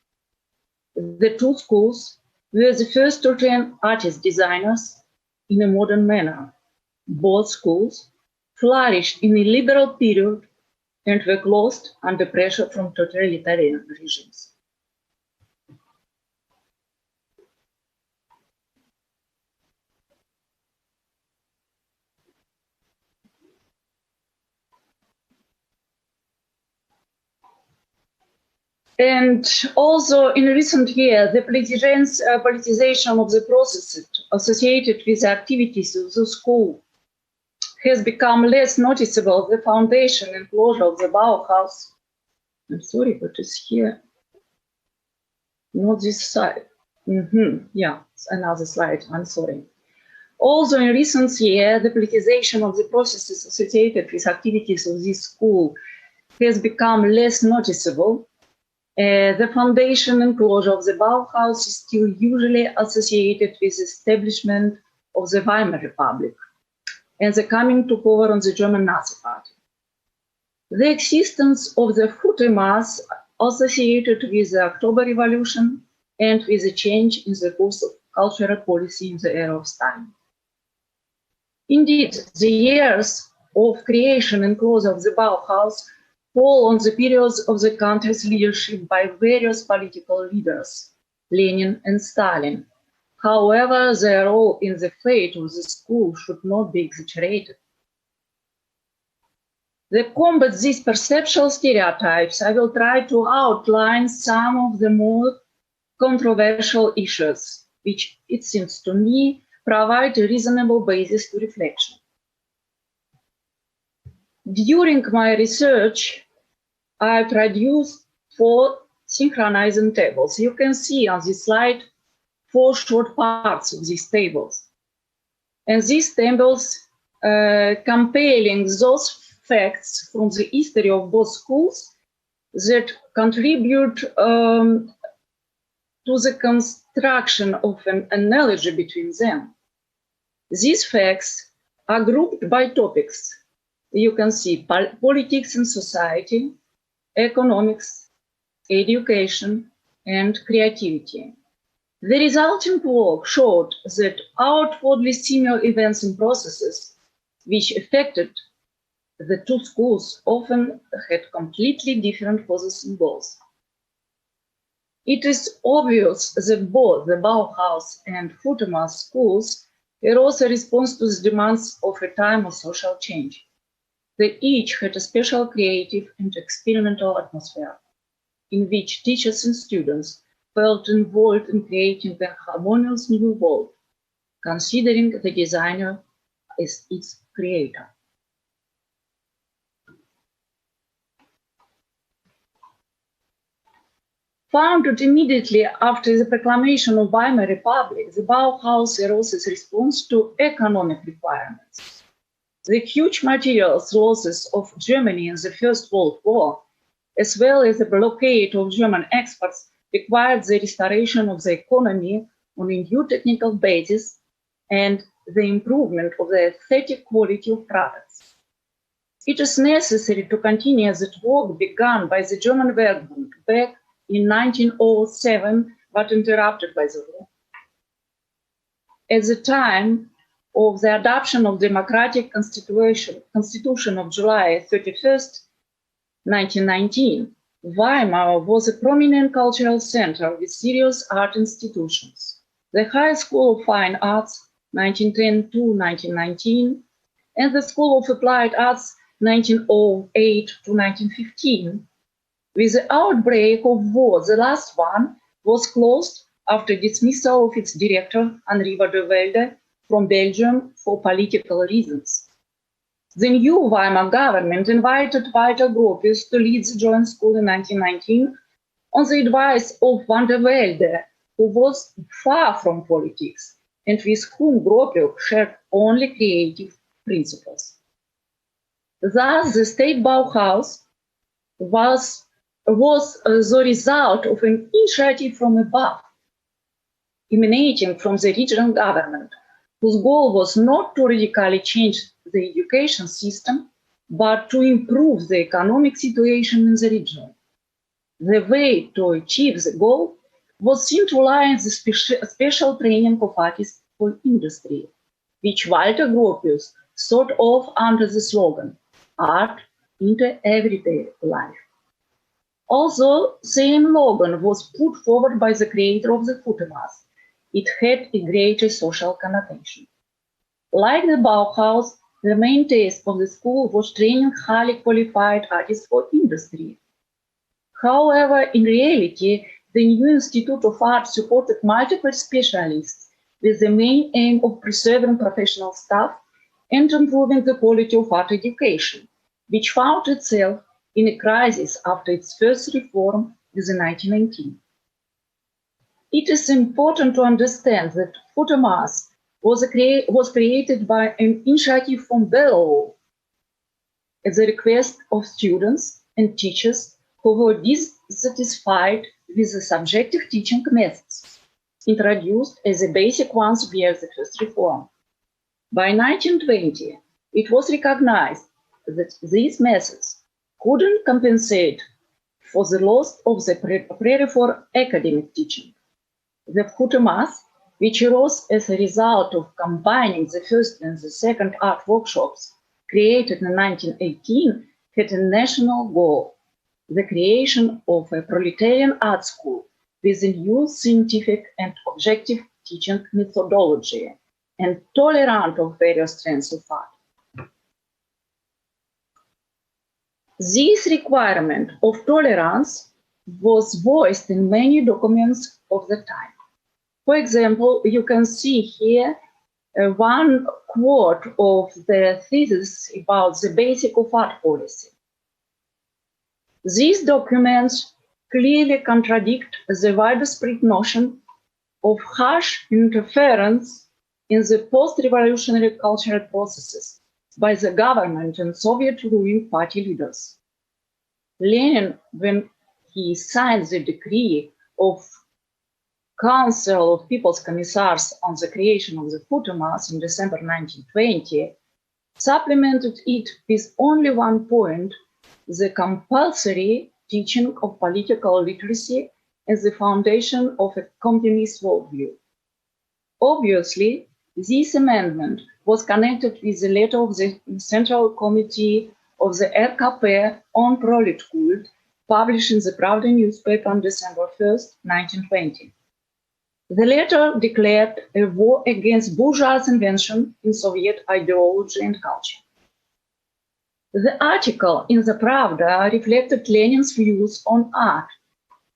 Speaker 9: The two schools were the first to train artist designers in a modern manner. Both schools flourished in a liberal period and were closed under pressure from totalitarian regimes. And also in recent years, the politicization of the processes associated with the activities of the school has become less noticeable. The foundation and closure of the Bauhaus. I'm sorry, but it's here. Not this side. Yeah, it's another slide. I'm sorry. Also, in recent years, the politicization of the processes associated with activities of this school has become less noticeable. The foundation and closure of the Bauhaus is still usually associated with the establishment of the Weimar Republic and the coming to power on the German Nazi Party. The existence of the VKhUTEMAS associated with the October Revolution and with the change in the course of cultural policy in the era of Stalin. Indeed, the years of creation and closure of the Bauhaus fall on the periods of the country's leadership by various political leaders, Lenin and Stalin. However, their role in the fate of the school should not be exaggerated. To combat these perceptual stereotypes, I will try to outline some of the more controversial issues, which, it seems to me, provide a reasonable basis to reflection. During my research, I produced 4 synchronizing tables. You can see on this slide 4 short parts of these tables. And these tables comparing those facts from the history of both schools that contribute to the construction of an analogy between them. These facts are grouped by topics. You can see politics and society, economics, education, and creativity. The resulting work showed that outwardly similar events and processes which affected the 2 schools often had completely different causes and goals. It is obvious that both the Bauhaus and VKhUTEMAS schools were also a response to the demands of a time of social change. They each had a special creative and experimental atmosphere in which teachers and students felt involved in creating a harmonious new world, considering the designer as its creator. Founded immediately after the proclamation of Weimar Republic, the Bauhaus arose as a response to economic requirements. The huge materials losses of Germany in the First World War, as well as the blockade of German exports, required the restoration of the economy on a new technical basis and the improvement of the aesthetic quality of products. It is necessary to continue that work begun by the German Werkbund back in 1907, but interrupted by the war. At the time of the adoption of democratic Constitution of July 31st, 1919, Weimar was a prominent cultural center with serious art institutions. The High School of Fine Arts, 1910 to 1919, and the School of Applied Arts, 1908 to 1915. With the outbreak of war, the last one was closed after dismissal of its director, Henri van der Velde, from Belgium for political reasons. The new Weimar government invited Walter Gropius to lead the joint school in 1919 on the advice of van der Velde, who was far from politics and with whom Gropius shared only creative principles. Thus, the state Bauhaus was the result of an initiative from above, emanating from the regional government, whose goal was not to radically change the education system, but to improve the economic situation in the region. The way to achieve the goal was centralizing the special training of artists for industry, which Walter Gropius thought of under the slogan, "Art into everyday life. Although same slogan was put forward by the creator of the VKhUTEMAS, it had a greater social connotation. Like the Bauhaus, the main task of the school was training highly qualified artists for industry. However, in reality, the new Institute of Art supported multiple specialists with the main aim of preserving professional staff and improving the quality of art education, which found itself in a crisis after its first reform in 1919. It is important to understand that VKhUTEMAS was created by an initiative from Belarus at the request of students and teachers who were dissatisfied with the subjective teaching methods introduced as the basic ones via the first reform. By 1920, it was recognized that these methods couldn't compensate for the loss of the pre-reform academic teaching. The VKhUTEMAS, which arose as a result of combining the first and the second art workshops created in 1918, had a national goal: the creation of a proletarian art school with a new scientific and objective teaching methodology and tolerant of various strands of art. This requirement of tolerance was voiced in many documents of the time. For example, you can see here one quote of the thesis about the basic of art policy. These documents clearly contradict the widespread notion of harsh interference in the post-revolutionary cultural processes by the government and Soviet ruling party leaders. Lenin, when he signed the decree of Council of People's Commissars on the creation of the VKhUTEMAS in December 1920, supplemented it with only one point: the compulsory teaching of political literacy as the foundation of a communist worldview. Obviously, this amendment was connected with the letter of the Central Committee of the RKP on prolet cult, published in the Pravda newspaper on December 1st, 1920. The letter declared a war against bourgeois invention in Soviet ideology and culture. The article in the Pravda reflected Lenin's views on art.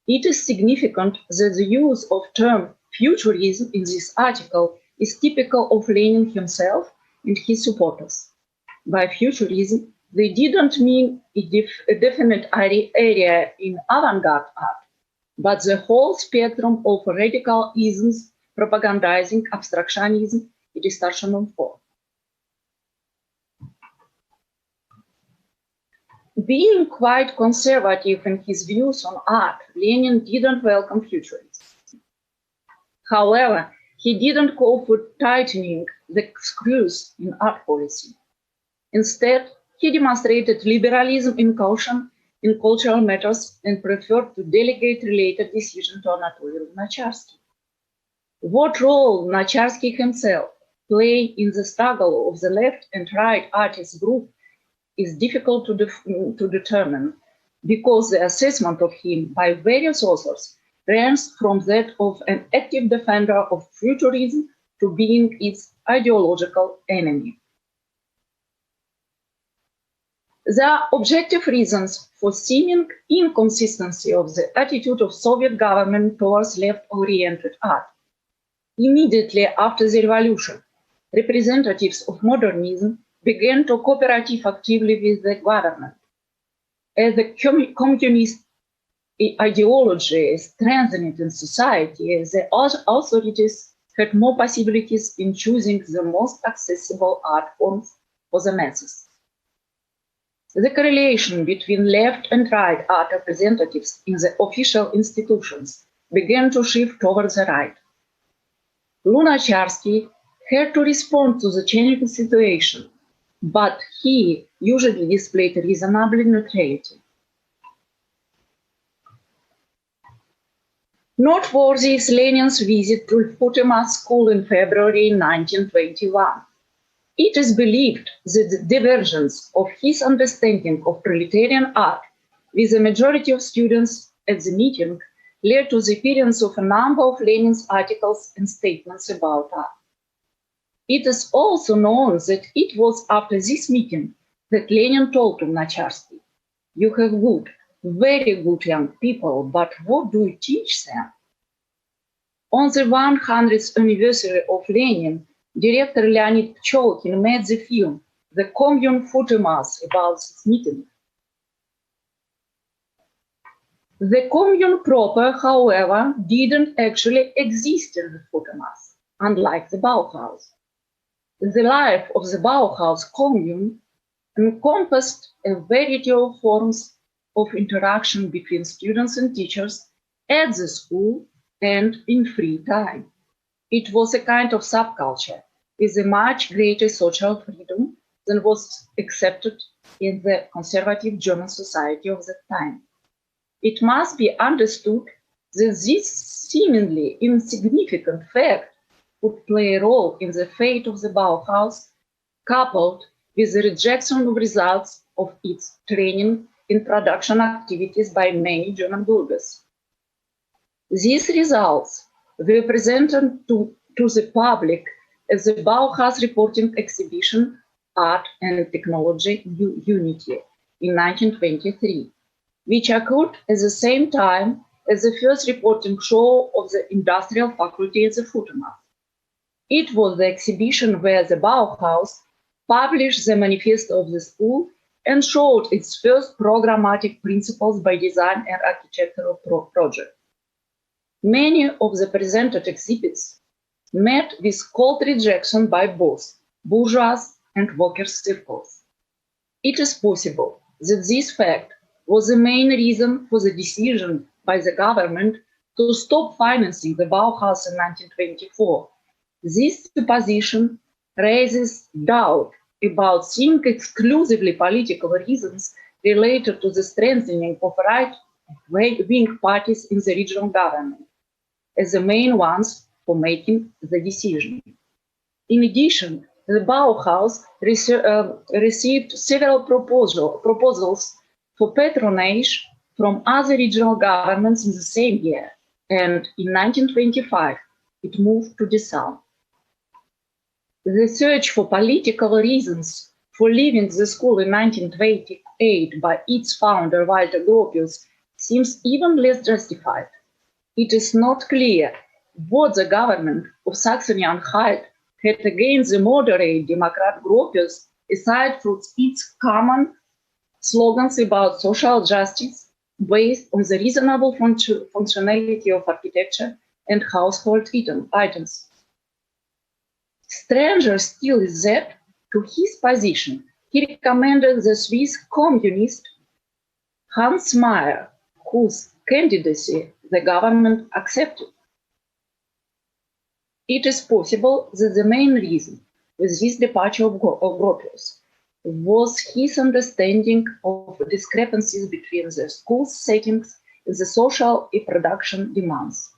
Speaker 9: It is significant that the use of term futurism in this article is typical of Lenin himself and his supporters. By futurism, they didn't mean a definite area in avant-garde art, but the whole spectrum of radical isms propagandizing abstractionism and distortion of form. Being quite conservative in his views on art, Lenin didn't welcome futurism. However, he didn't call for tightening the screws in art policy. Instead, he demonstrated liberalism in caution in cultural matters and preferred to delegate related decisions to Anatoly Lunacharsky. What role Lunacharsky himself played in the struggle of the left and right artist group is difficult to determine, because the assessment of him by various authors ranges from that of an active defender of futurism to being its ideological enemy. There are objective reasons for seeming inconsistency of the attitude of Soviet government towards left-oriented art. Immediately after the revolution, representatives of modernism began to cooperate actively with the government. As the communist ideology strengthened in society, the authorities had more possibilities in choosing the most accessible art forms for the masses. The correlation between left and right art representatives in the official institutions began to shift towards the right. Lunacharsky had to respond to the changing situation, but he usually displayed reasonable neutrality. Noteworthy is Lenin's visit to VKhUTEMAS school in February 1921. It is believed that the divergence of his understanding of proletarian art with the majority of students at the meeting led to the appearance of a number of Lenin's articles and statements about art. It is also known that it was after this meeting that Lenin told to Lunacharsky, "You have good, very good young people, but what do you teach them?" On the 100th anniversary of Lenin, Director Leonid Pcholkin made the film The VKhUTEMAS about this meeting. The commune proper, however, didn't actually exist in the VKhUTEMAS, unlike the Bauhaus. The life of the Bauhaus commune encompassed a variety of forms of interaction between students and teachers at the school and in free time. It was a kind of subculture with a much greater social freedom than was accepted in the conservative German society of that time. It must be understood that this seemingly insignificant fact would play a role in the fate of the Bauhaus, coupled with the rejection of results of its training in production activities by many German burghers. These results were presented to the public as the Bauhaus reporting exhibition Art and Technology Unity in 1923, which occurred at the same time as the first reporting show of the industrial faculty at the VKhUTEMAS. It was the exhibition where the Bauhaus published the manifesto of the school and showed its first programmatic principles by design and architectural project. Many of the presented exhibits met with cold rejection by both bourgeois and workers' circles. It is possible that this fact was the main reason for the decision by the government to stop financing the Bauhaus in 1924. This supposition raises doubt about seeing exclusively political reasons related to the strengthening of right-wing parties in the regional government as the main ones for making the decision. In addition, the Bauhaus received several proposals for patronage from other regional governments in the same year, and in 1925, it moved to Dessau. The search for political reasons for leaving the school in 1928 by its founder, Walter Gropius, seems even less justified. It is not clear what the government of Saxony-Anhalt had against the moderate Democrat Gropius, aside from its common slogans about social justice based on the reasonable functionality of architecture and household items. Stranger still is that, to his position, he recommended the Swiss communist Hans Mayer, whose candidacy the government accepted. It is possible that the main reason with this departure of Gropius was his understanding of discrepancies between the school's settings and the social reproduction demands.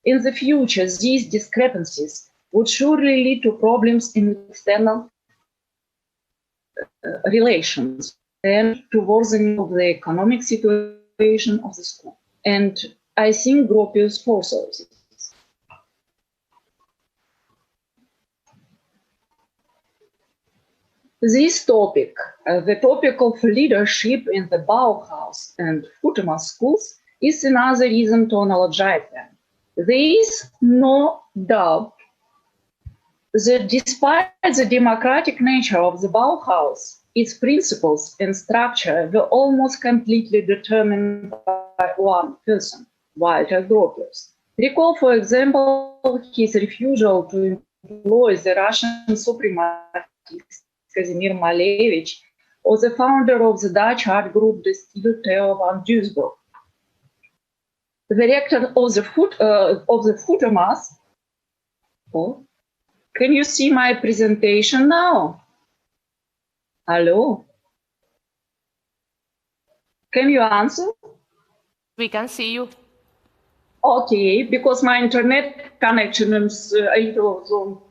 Speaker 9: In the future, these discrepancies would surely lead to problems in external relations and to worsening of the economic situation of the school. And I think Gropius foresaw this. This topic, the topic of leadership in the Bauhaus and VKhUTEMAS schools, is another reason to analogize them. There is no doubt that despite the democratic nature of the Bauhaus, its principles and structure were almost completely determined by one person, Walter Gropius. Recall, for example, his refusal to employ the Russian suprematist Kazimir Malevich, or the founder of the Dutch art group, the Stil Theo van Duisburg. The director of the VKhUTEMAS. Oh, can you see my presentation now? Hello? Can you answer?
Speaker 1: We can see you.
Speaker 9: Okay, because my internet connection is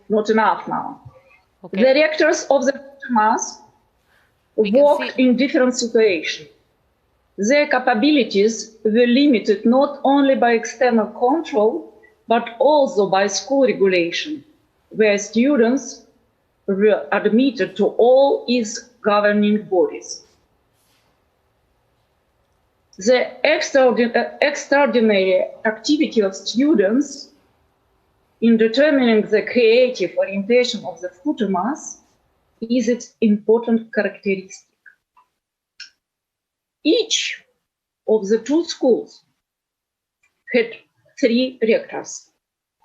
Speaker 9: not enough now.
Speaker 1: Okay.
Speaker 9: The rectors of the FUTEMAS worked in different situations. Their capabilities were limited not only by external control, but also by school regulation, where students were admitted to all its governing bodies. The extraordinary activity of students in determining the creative orientation of the FUTEMAS is its important characteristic. Each of the two schools had 3 rectors,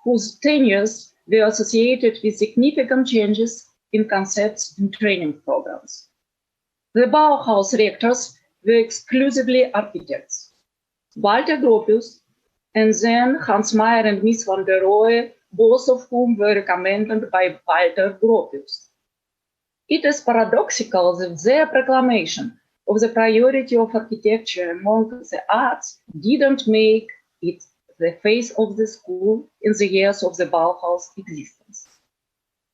Speaker 9: whose tenures were associated with significant changes in concepts and training programs. The Bauhaus rectors were exclusively architects. Walter Gropius and then Hans Meyer and Miss van der Rohe, both of whom were recommended by Walter Gropius. It is paradoxical that their proclamation of the priority of architecture among the arts didn't make it the face of the school in the years of the Bauhaus existence.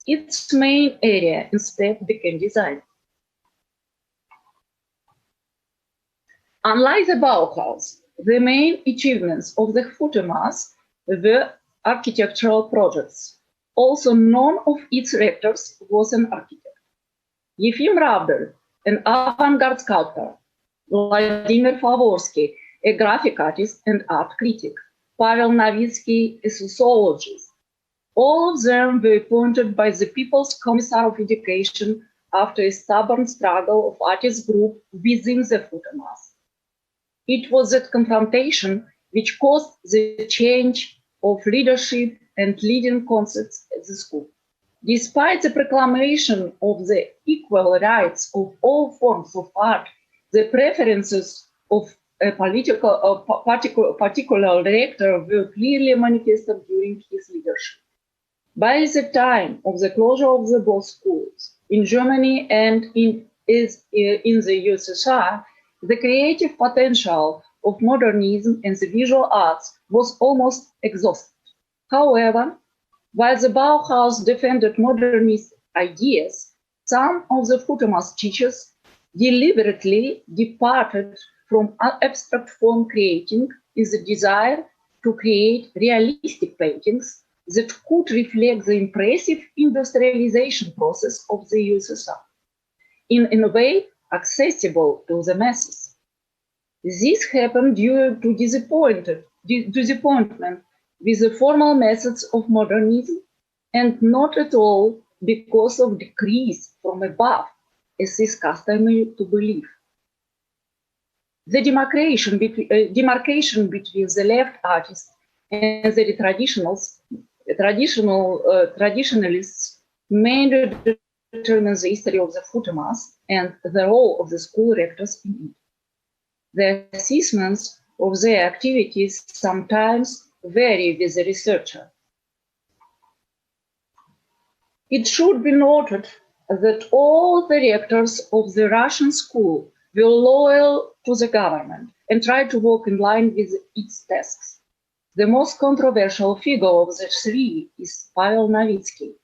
Speaker 9: Its main area instead became design. Unlike the Bauhaus, the main achievements of the FUTEMAS were architectural projects. Also, none of its rectors was an architect. Yefim Rabder, an avant-garde sculptor, Vladimir Favorsky, a graphic artist and art critic, Pavel Novitsky, a sociologist. All of them were appointed by the People's Commissar of Education after a stubborn struggle of artist group within the FUTEMAS. It was that confrontation which caused the change of leadership and leading concepts at the school. Despite the proclamation of the equal rights of all forms of art, the preferences of a particular director were clearly manifested during his leadership. By the time of the closure of the both schools in Germany and in the USSR, the creative potential of modernism and the visual arts was almost exhausted. However, while the Bauhaus defended modernist ideas, some of the FUTEMAS teachers deliberately departed from abstract form creating in the desire to create realistic paintings that could reflect the impressive industrialization process of the USSR in a way accessible to the masses. This happened due to disappointment with the formal methods of modernism, and not at all because of decrees from above, as is customary to believe. The demarcation between the left artists and the traditionalists mainly determines the history of the FUTEMAS and the role of the school rectors in it. The assessments of their activities sometimes vary with the researcher. It should be noted that all the rectors of the Russian school were loyal to the government and tried to work in line with its tasks. The most controversial figure of the 3 is Pavel Novitsky,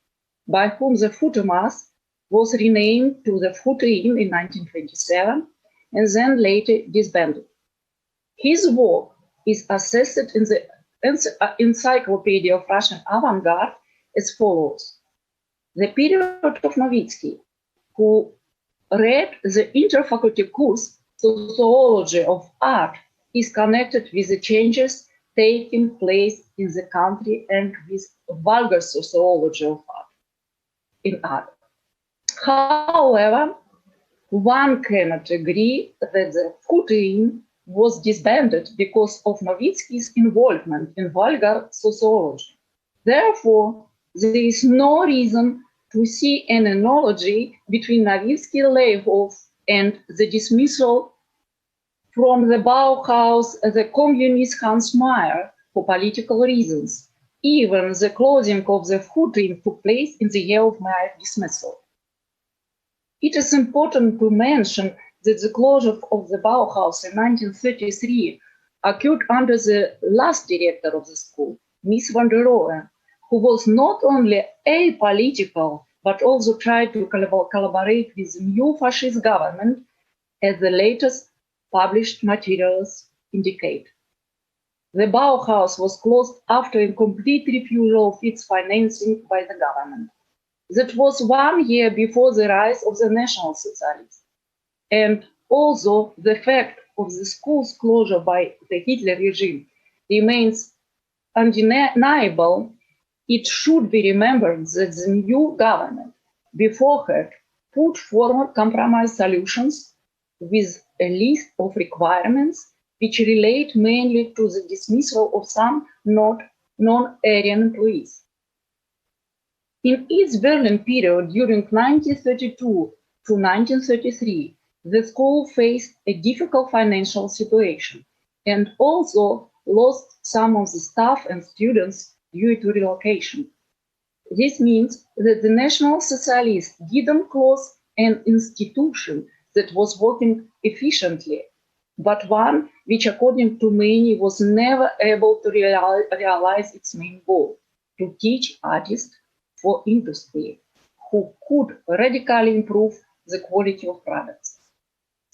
Speaker 9: by whom the FUTEMAS was renamed to the FUTEIN in 1927 and then later disbanded. His work is assessed in the Encyclopedia of Russian Avant-Garde as follows. The period of Novitsky, who read the interfaculty course Sociology of Art, is connected with the changes taking place in the country and with vulgar sociology of art in art. However, one cannot agree that the FUTEIN was disbanded because of Novitsky's involvement in vulgar sociology. Therefore, there is no reason to see an analogy between Novitsky's layoff and the dismissal from the Bauhaus as the communist Hans Meyer for political reasons. Even the closing of the FUTEIN took place in the year of Meyer's dismissal. It is important to mention that the closure of the Bauhaus in 1933 occurred under the last director of the school, Miss van der Rohe, who was not only apolitical but also tried to collaborate with the new fascist government, as the latest published materials indicate. The Bauhaus was closed after a complete refusal of its financing by the government. That was 1 year before the rise of the National Socialists. And also the fact of the school's closure by the Hitler regime remains undeniable. It should be remembered that the new government beforehand put forward compromise solutions with a list of requirements which relate mainly to the dismissal of some non-Aryan employees. In its Berlin period during 1932 to 1933, the school faced a difficult financial situation and also lost some of the staff and students due to relocation. This means that the National Socialists didn't close an institution that was working efficiently, but one which, according to many, was never able to realize its main goal, to teach artists for industry who could radically improve the quality of products.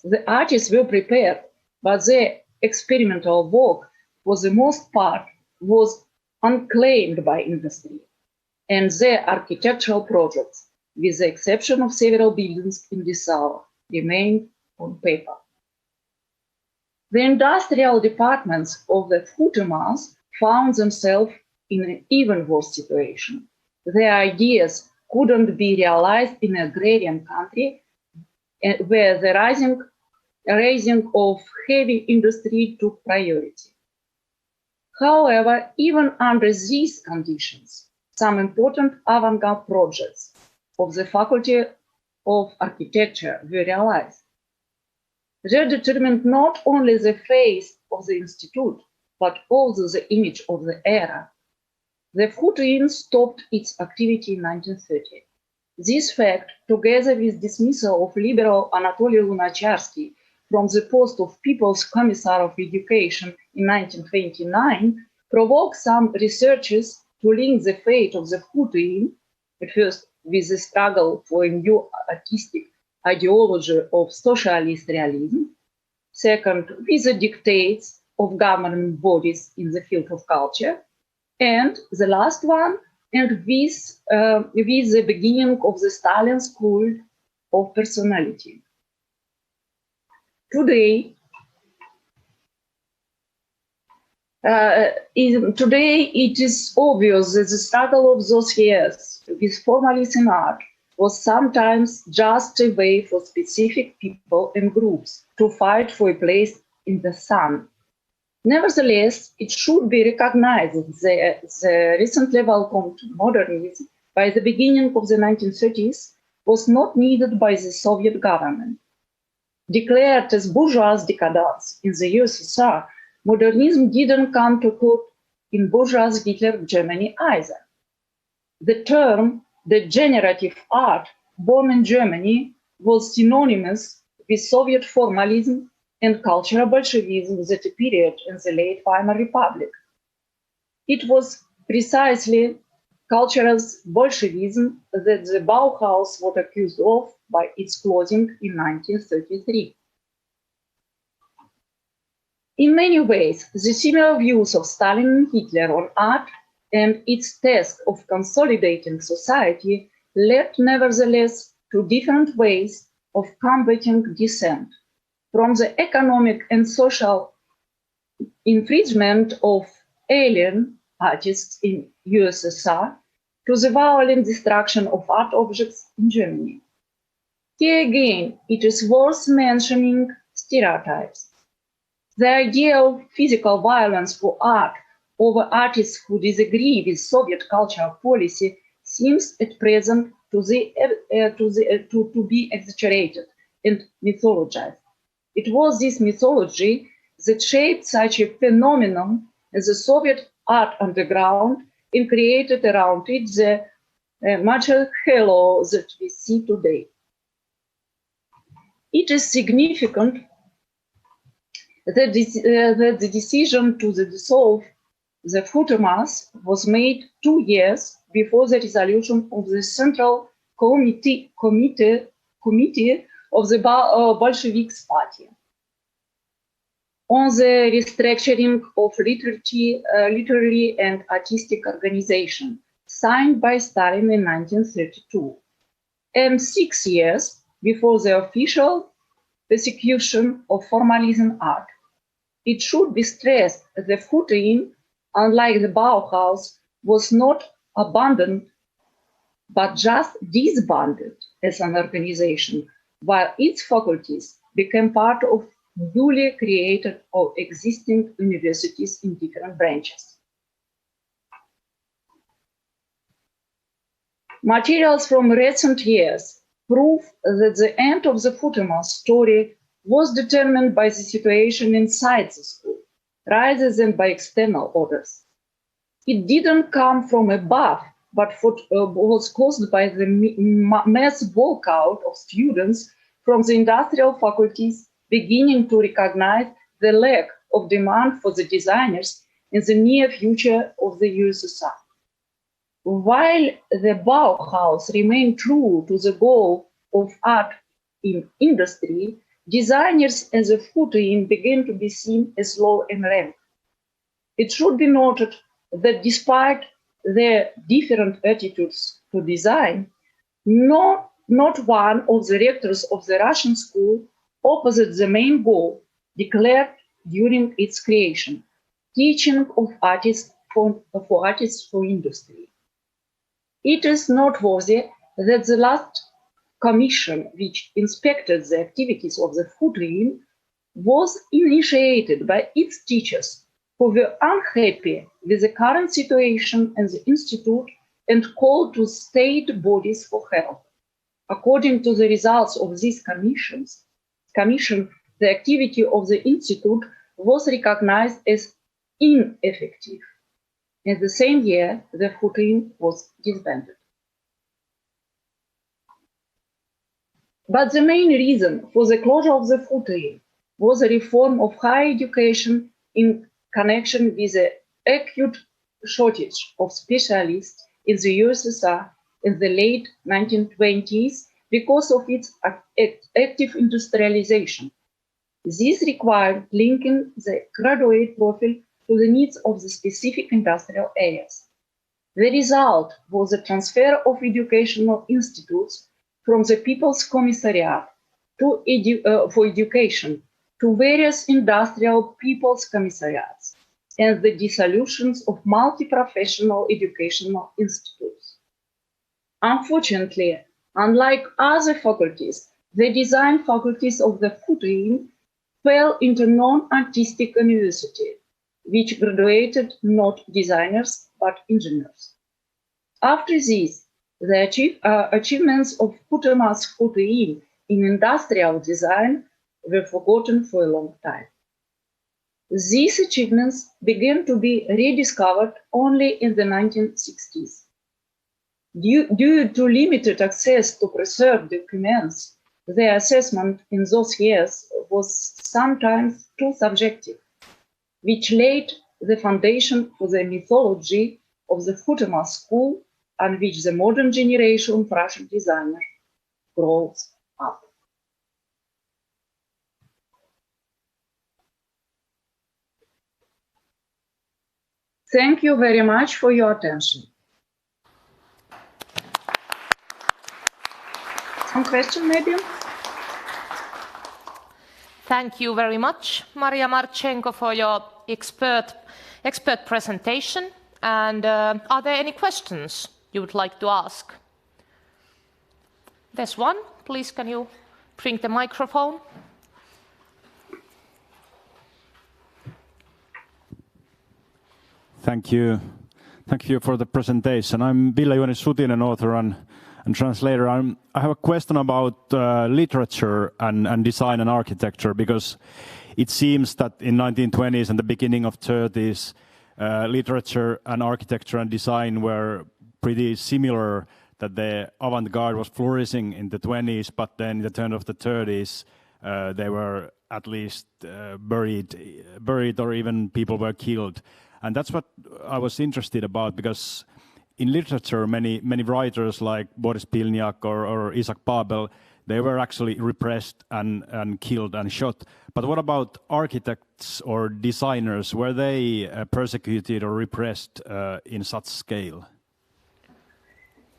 Speaker 9: The artists were prepared, but their experimental work, for the most part, was unclaimed by industry, and their architectural projects, with the exception of several buildings in Dessau, remained on paper. The industrial departments of the VKhUTEMAS found themselves in an even worse situation. Their ideas couldn't be realized in an agrarian country where the raising of heavy industry took priority. However, even under these conditions, some important avant-garde projects of the Faculty of Architecture were realized. They determined not only the face of the institute, but also the image of the era. The VKhUTEMAS stopped its activity in 1930. This fact, together with dismissal of liberal Anatoly Lunacharsky from the post of People's Commissar of Education in 1929, provoked some researchers to link the fate of the VKhUTEMAS, at first with the struggle for a new artistic ideology of socialist realism, second, with the dictates of government bodies in the field of culture, and the last one, and with the beginning of the Stalin School of Personality. Today, it is obvious that the struggle of those years with formalism in art was sometimes just a way for specific people and groups to fight for a place in the sun. Nevertheless, it should be recognized that the recently welcomed modernism by the beginning of the 1930s was not needed by the Soviet government. Declared as bourgeois decadence in the USSR, modernism didn't come to court in bourgeois Hitler Germany either. The term degenerative art, born in Germany, was synonymous with Soviet formalism and cultural Bolshevism that appeared in the late Weimar Republic. It was precisely cultural Bolshevism that the Bauhaus was accused of by its closing in 1933. In many ways, the similar views of Stalin and Hitler on art and its task of consolidating society led nevertheless to different ways of combating dissent, from the economic and social infringement of alien artists in USSR to the violent destruction of art objects in Germany. Here again, it is worth mentioning stereotypes. The idea of physical violence for art over artists who disagree with Soviet cultural policy seems at present to be exaggerated and mythologized. It was this mythology that shaped such a phenomenon as the Soviet art underground and created around it the macho halo that we see today. It is significant that the decision to dissolve the VKhUTEMAS was made 2 years before the resolution of the Central committee of the Bolshevik Party on the restructuring of literary and artistic organization, signed by Stalin in 1932, and 6 years before the official persecution of formalism art. It should be stressed that the VKhUTEMAS, unlike the Bauhaus, was not abandoned, but just disbanded as an organization, while its faculties became part of newly created or existing universities in different branches. Materials from recent years prove that the end of the VKhUTEMAS story was determined by the situation inside the school, rather than by external orders. It didn't come from above, but was caused by the mass walkout of students from the industrial faculties, beginning to recognize the lack of demand for the designers in the near future of the USSR. While the Bauhaus remained true to the goal of art in industry, designers as a VKhUTEMAS began to be seen as low in rank. It should be noted that despite their different attitudes to design, not one of the rectors of the Russian school opposed the main goal declared during its creation, teaching of artists for industry. It is noteworthy that the last commission which inspected the activities of the VKhUTEMAS was initiated by its teachers who were unhappy with the current situation in the institute and called to state bodies for help. According to the results of these commissions, the activity of the institute was recognized as ineffective. In the same year, the VKhUTEMAS was disbanded. But the main reason for the closure of the VKhUTEMAS was a reform of higher education in connection with the acute shortage of specialists in the USSR in the late 1920s because of its active industrialization. This required linking the graduate profile to the needs of the specific industrial areas. The result was the transfer of educational institutes from the People's Commissariat for Education to various industrial People's Commissariats and the dissolutions of multi-professional educational institutes. Unfortunately, unlike other faculties, the design faculties of the VKhUTEMAS fell into non-artistic university, which graduated not designers but engineers. After this, the achievements of VKhUTEMAS in industrial design were forgotten for a long time. These achievements began to be rediscovered only in the 1960s. Due to limited access to preserved documents, the assessment in those years was sometimes too subjective, which laid the foundation for the mythology of the VKhUTEMAS school on which the modern generation of Russian designers grows up. Thank you very much for your attention. Some question maybe?
Speaker 1: Thank you very much, Maria Marchenko, for your expert presentation. And are there any questions you would like to ask? There's one. Please, can you bring the microphone?
Speaker 10: Thank you. Thank you for the presentation. I'm Ville-Juhani Sutinen, author and translator. I have a question about literature and design and architecture, because it seems that in 1920s and the beginning of 30s, literature and architecture and design were pretty similar, that the avant-garde was flourishing in the 20s, but then in the turn of the 30s, they were at least buried or even people were killed. And that's what I was interested about, because in literature, many writers like Boris Pilniak or Isaac Babel, they were actually repressed and killed and shot. But what about architects or designers? Were they persecuted or repressed in such scale?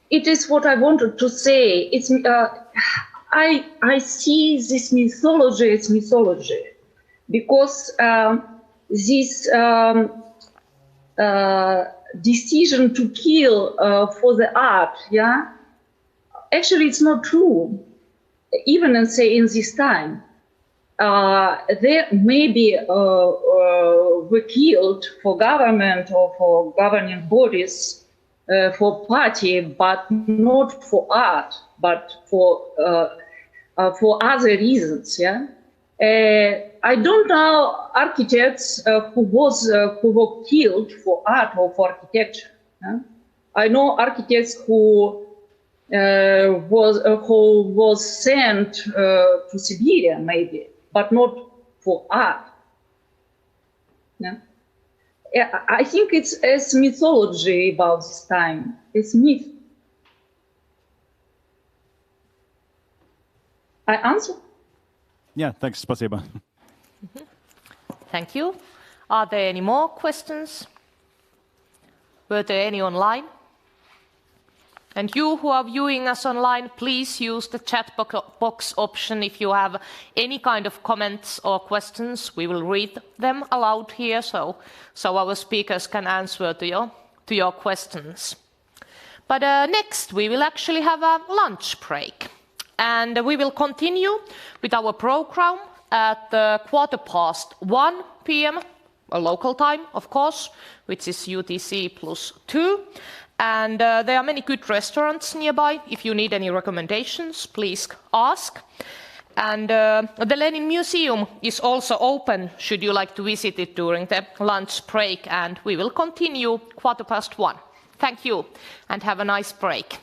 Speaker 9: It is what I wanted to say. It's I see this mythology as mythology because this decision to kill for the art, yeah, actually it's not true. Even in this time, there maybe were killed for government or for governing bodies, for party, but not for art, but for other reasons. Yeah, I don't know architects who were killed for art or for architecture. Yeah? I know architects who was sent to Siberia, maybe, but not for art. Yeah? I think it's as mythology about this time. It's myth. I answer?
Speaker 10: Yeah, thanks, спасибо.
Speaker 1: Thank you. Are there any more questions? Were there any online? And you who are viewing us online, please use the chat box option if you have any kind of comments or questions. We will read them aloud here so our speakers can answer to your questions. But next we will actually have a lunch break. And we will continue with our program at 1:15 p.m. Local time, of course, which is UTC +2. And there are many good restaurants nearby. If you need any recommendations, please ask. And the Lenin Museum is also open, should you like to visit it during the lunch break. And we will continue 1:15. Thank you, and have a nice break.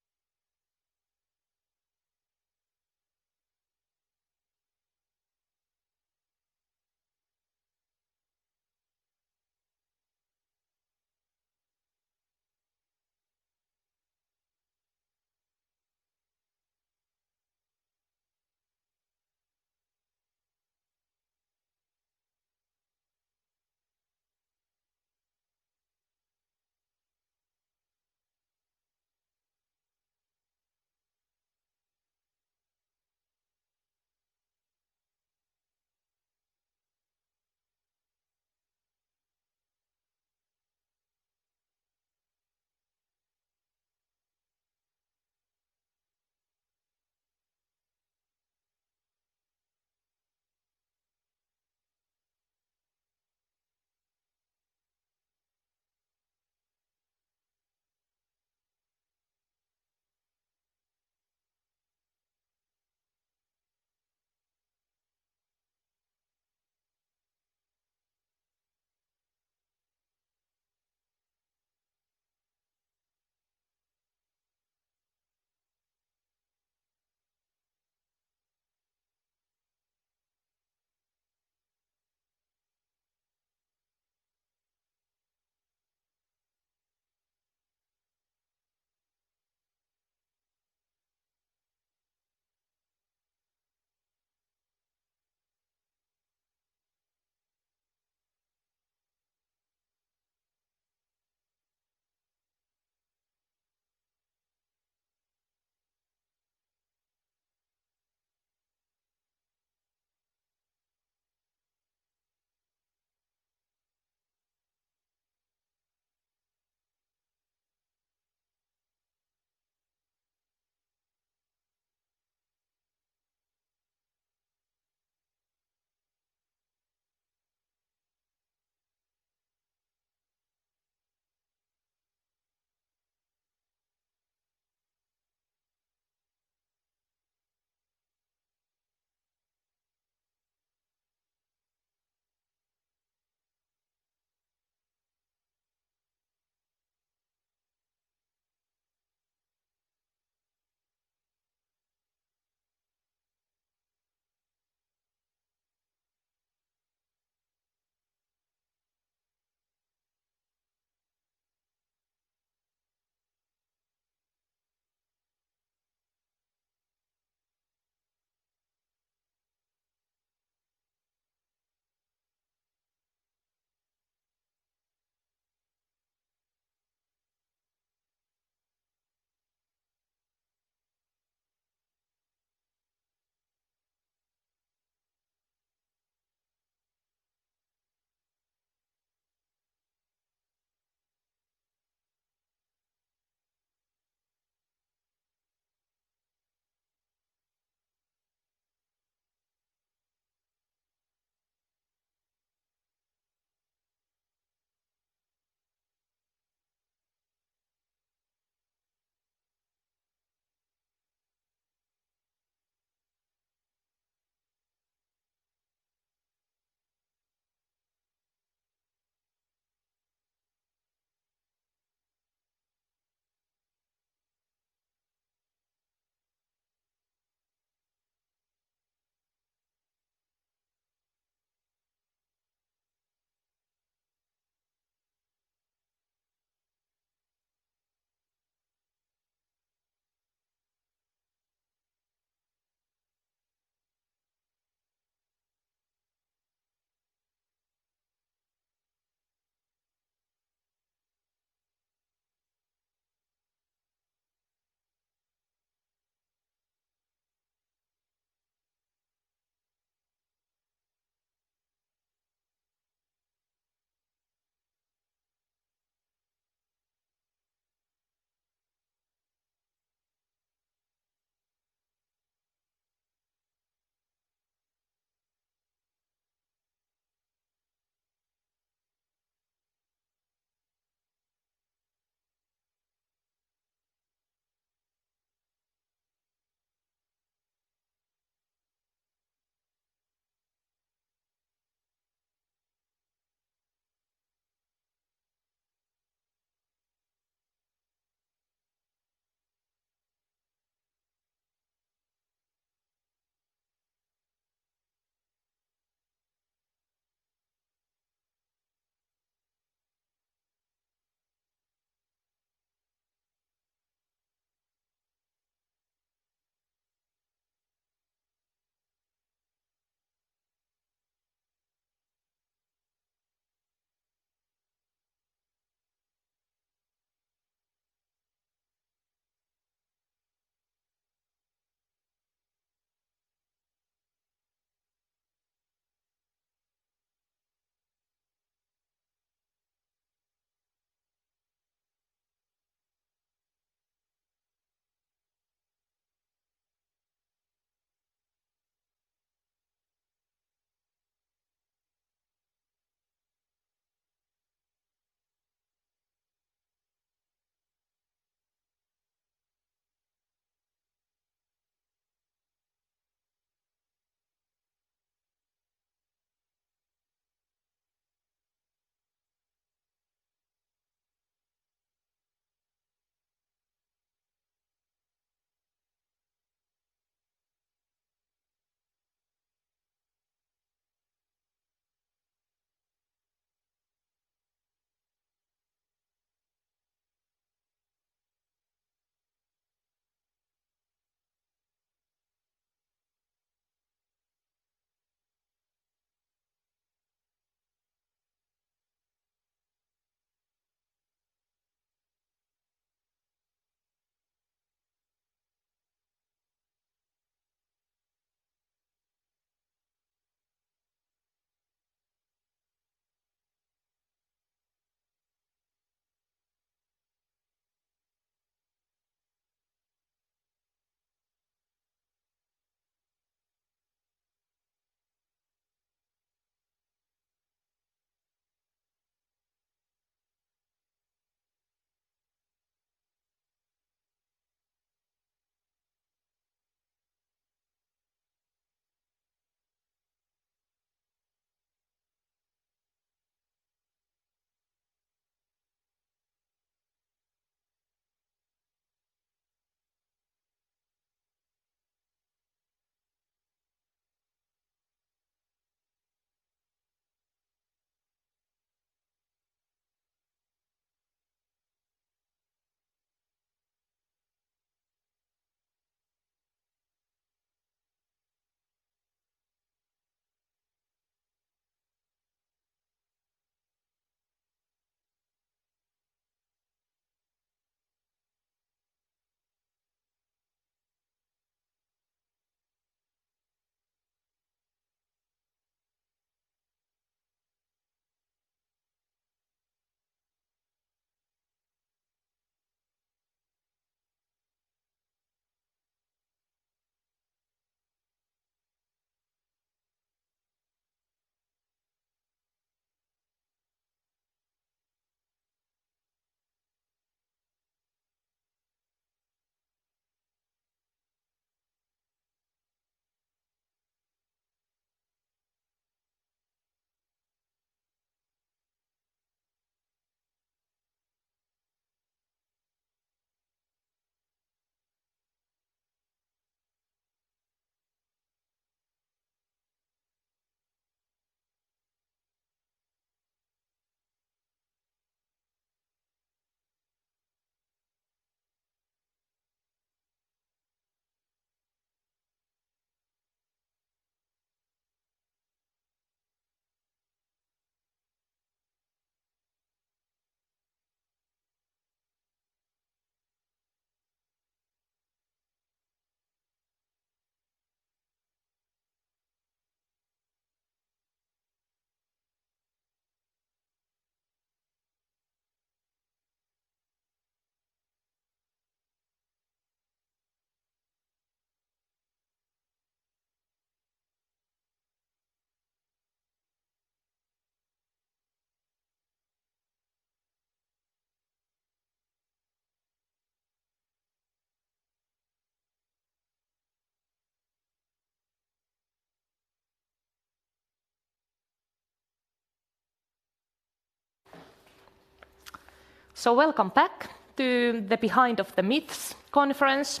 Speaker 1: So welcome back to the Behind of the Myths conference.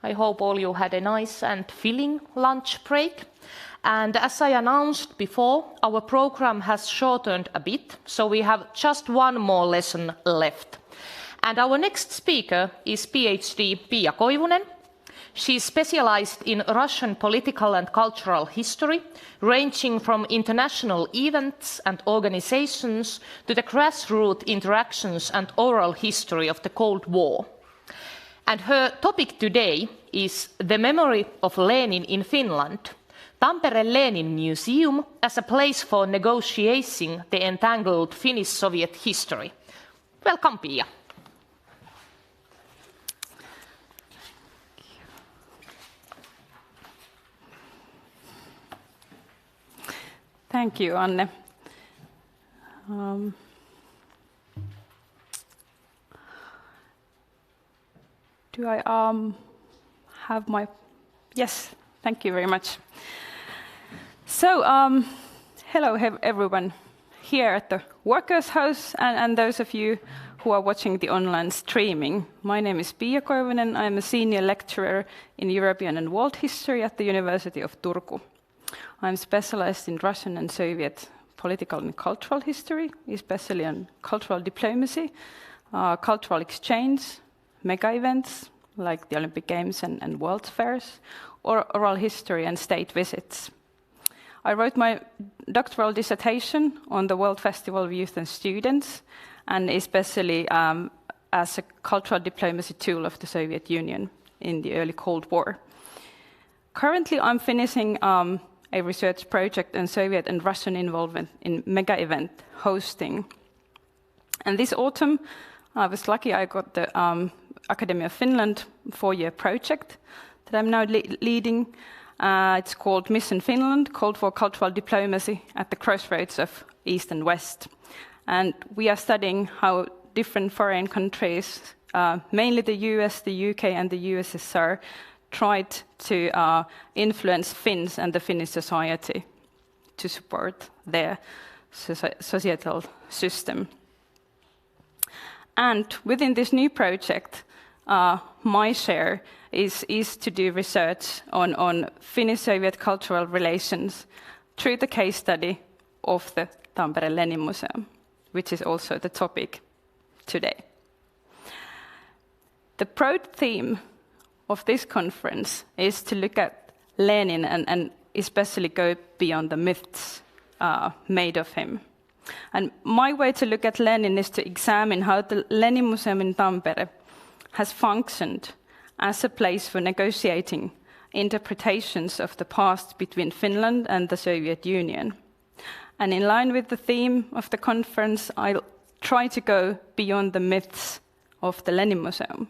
Speaker 1: I hope all you had a nice and filling lunch break. And as I announced before, our program has shortened a bit, so we have just one more lesson left. And our next speaker is PhD Pia Koivunen. She specialized in Russian political and cultural history, ranging from international events and organizations to the grassroots interactions and oral history of the Cold War. And her topic today is the memory of Lenin in Finland, Tampere Lenin Museum as a place for negotiating the entangled Finnish-Soviet history. Welcome, Pia.
Speaker 8: Thank you, Anne. Do I have my... Yes, thank you very much. So, hello everyone here at the Workers' House and those of you who are watching the online streaming. My name is Pia Koivunen. I'm a senior lecturer in European and World History at the University of Turku. I'm specialized in Russian and Soviet political and cultural history, especially on cultural diplomacy, cultural exchange, mega events like the Olympic Games and World Fairs, or oral history and state visits. I wrote my doctoral dissertation on the World Festival of Youth and Students, and especially as a cultural diplomacy tool of the Soviet Union in the early Cold War. Currently, I'm finishing a research project on Soviet and Russian involvement in mega event hosting. And this autumn, I was lucky I got the Academy of Finland 4-year project that I'm now leading. It's called Mission Finland, called for cultural diplomacy at the crossroads of East and West. And we are studying how different foreign countries, mainly the US, the UK and the USSR, tried to influence Finns and the Finnish society to support their societal system. And within this new project, my share is to do research on Finnish-Soviet cultural relations through the case study of the Tampere Lenin Museum, which is also the topic today. The broad theme of this conference is to look at Lenin and especially go beyond the myths made of him. And my way to look at Lenin is to examine how the Lenin Museum in Tampere has functioned as a place for negotiating interpretations of the past between Finland and the Soviet Union. And in line with the theme of the conference, I'll try to go beyond the myths of the Lenin Museum.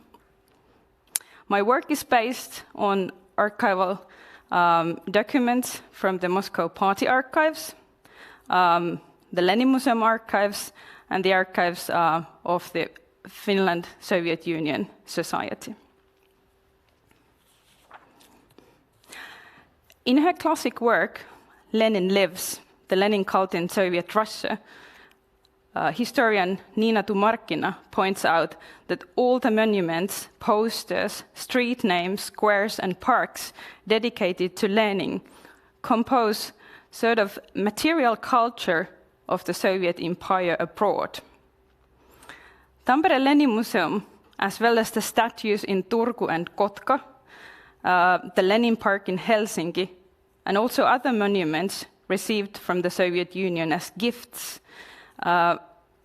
Speaker 8: My work is based on archival documents from the Moscow Party archives, the Lenin Museum archives, and the archives of the Finland-Soviet Union Society. In her classic work, Lenin Lives, The Lenin Cult in Soviet Russia, historian Nina Tumarkina points out that all the monuments, posters, street names, squares and parks dedicated to Lenin compose sort of material culture of the Soviet Empire abroad. Tampere Lenin Museum, as well as the statues in Turku and Kotka, the Lenin Park in Helsinki, and also other monuments received from the Soviet Union as gifts,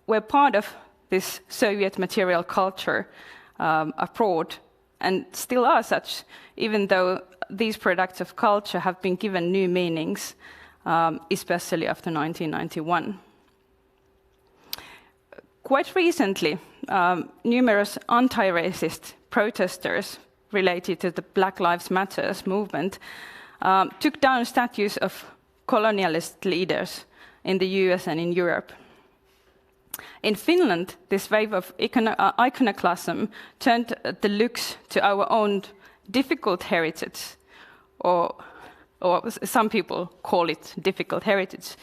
Speaker 8: were part of this Soviet material culture abroad, and still are such, even though these products of culture have been given new meanings, especially after 1991. Quite recently, numerous anti-racist protesters related to the Black Lives Matter movement took down statues of colonialist leaders in the US and in Europe. In Finland, this wave of iconoclasm turned the looks to our own difficult heritage, or some people call it difficult heritage,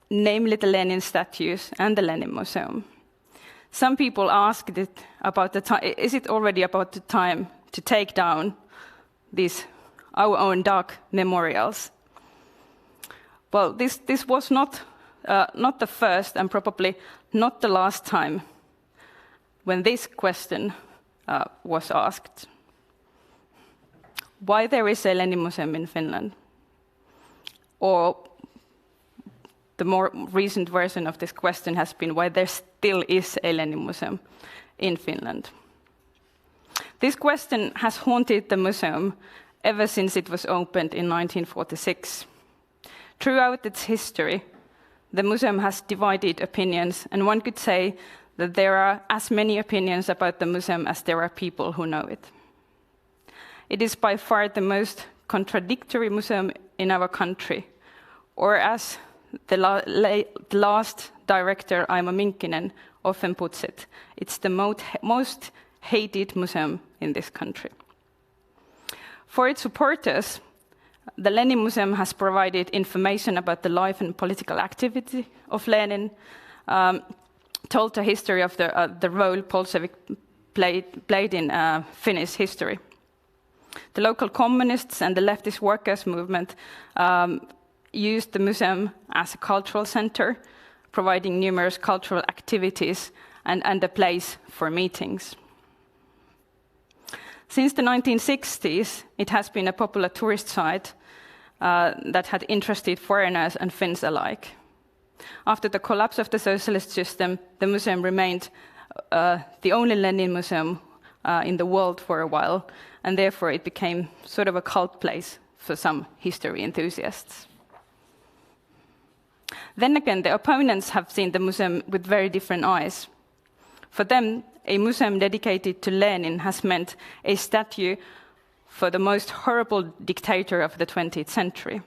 Speaker 8: namely the Lenin statues and the Lenin Museum. Some people asked it about the time, is it already about the time to take down these our own dark memorials? Well, this was not the first and probably not the last time when this question was asked. Why there is a Lenin Museum in Finland? Or the more recent version of this question has been why there still is a Lenin Museum in Finland. This question has haunted the museum ever since it was opened in 1946. Throughout its history, the museum has divided opinions, and one could say that there are as many opinions about the museum as there are people who know it. It is by far the most contradictory museum in our country, or as the last director, Aimo Minkkinen, often puts it, it's the most hated museum in this country. For its supporters, the Lenin Museum has provided information about the life and political activity of Lenin, told the history of the role Bolshevik played in Finnish history. The local communists and the leftist workers' movement used the museum as a cultural center, providing numerous cultural activities and a place for meetings. Since the 1960s, it has been a popular tourist site that had interested foreigners and Finns alike. After the collapse of the socialist system, the museum remained the only Lenin museum in the world for a while, and therefore it became sort of a cult place for some history enthusiasts. Then again, the opponents have seen the museum with very different eyes. For them, a museum dedicated to Lenin has meant a statue for the most horrible dictator of the 20th century.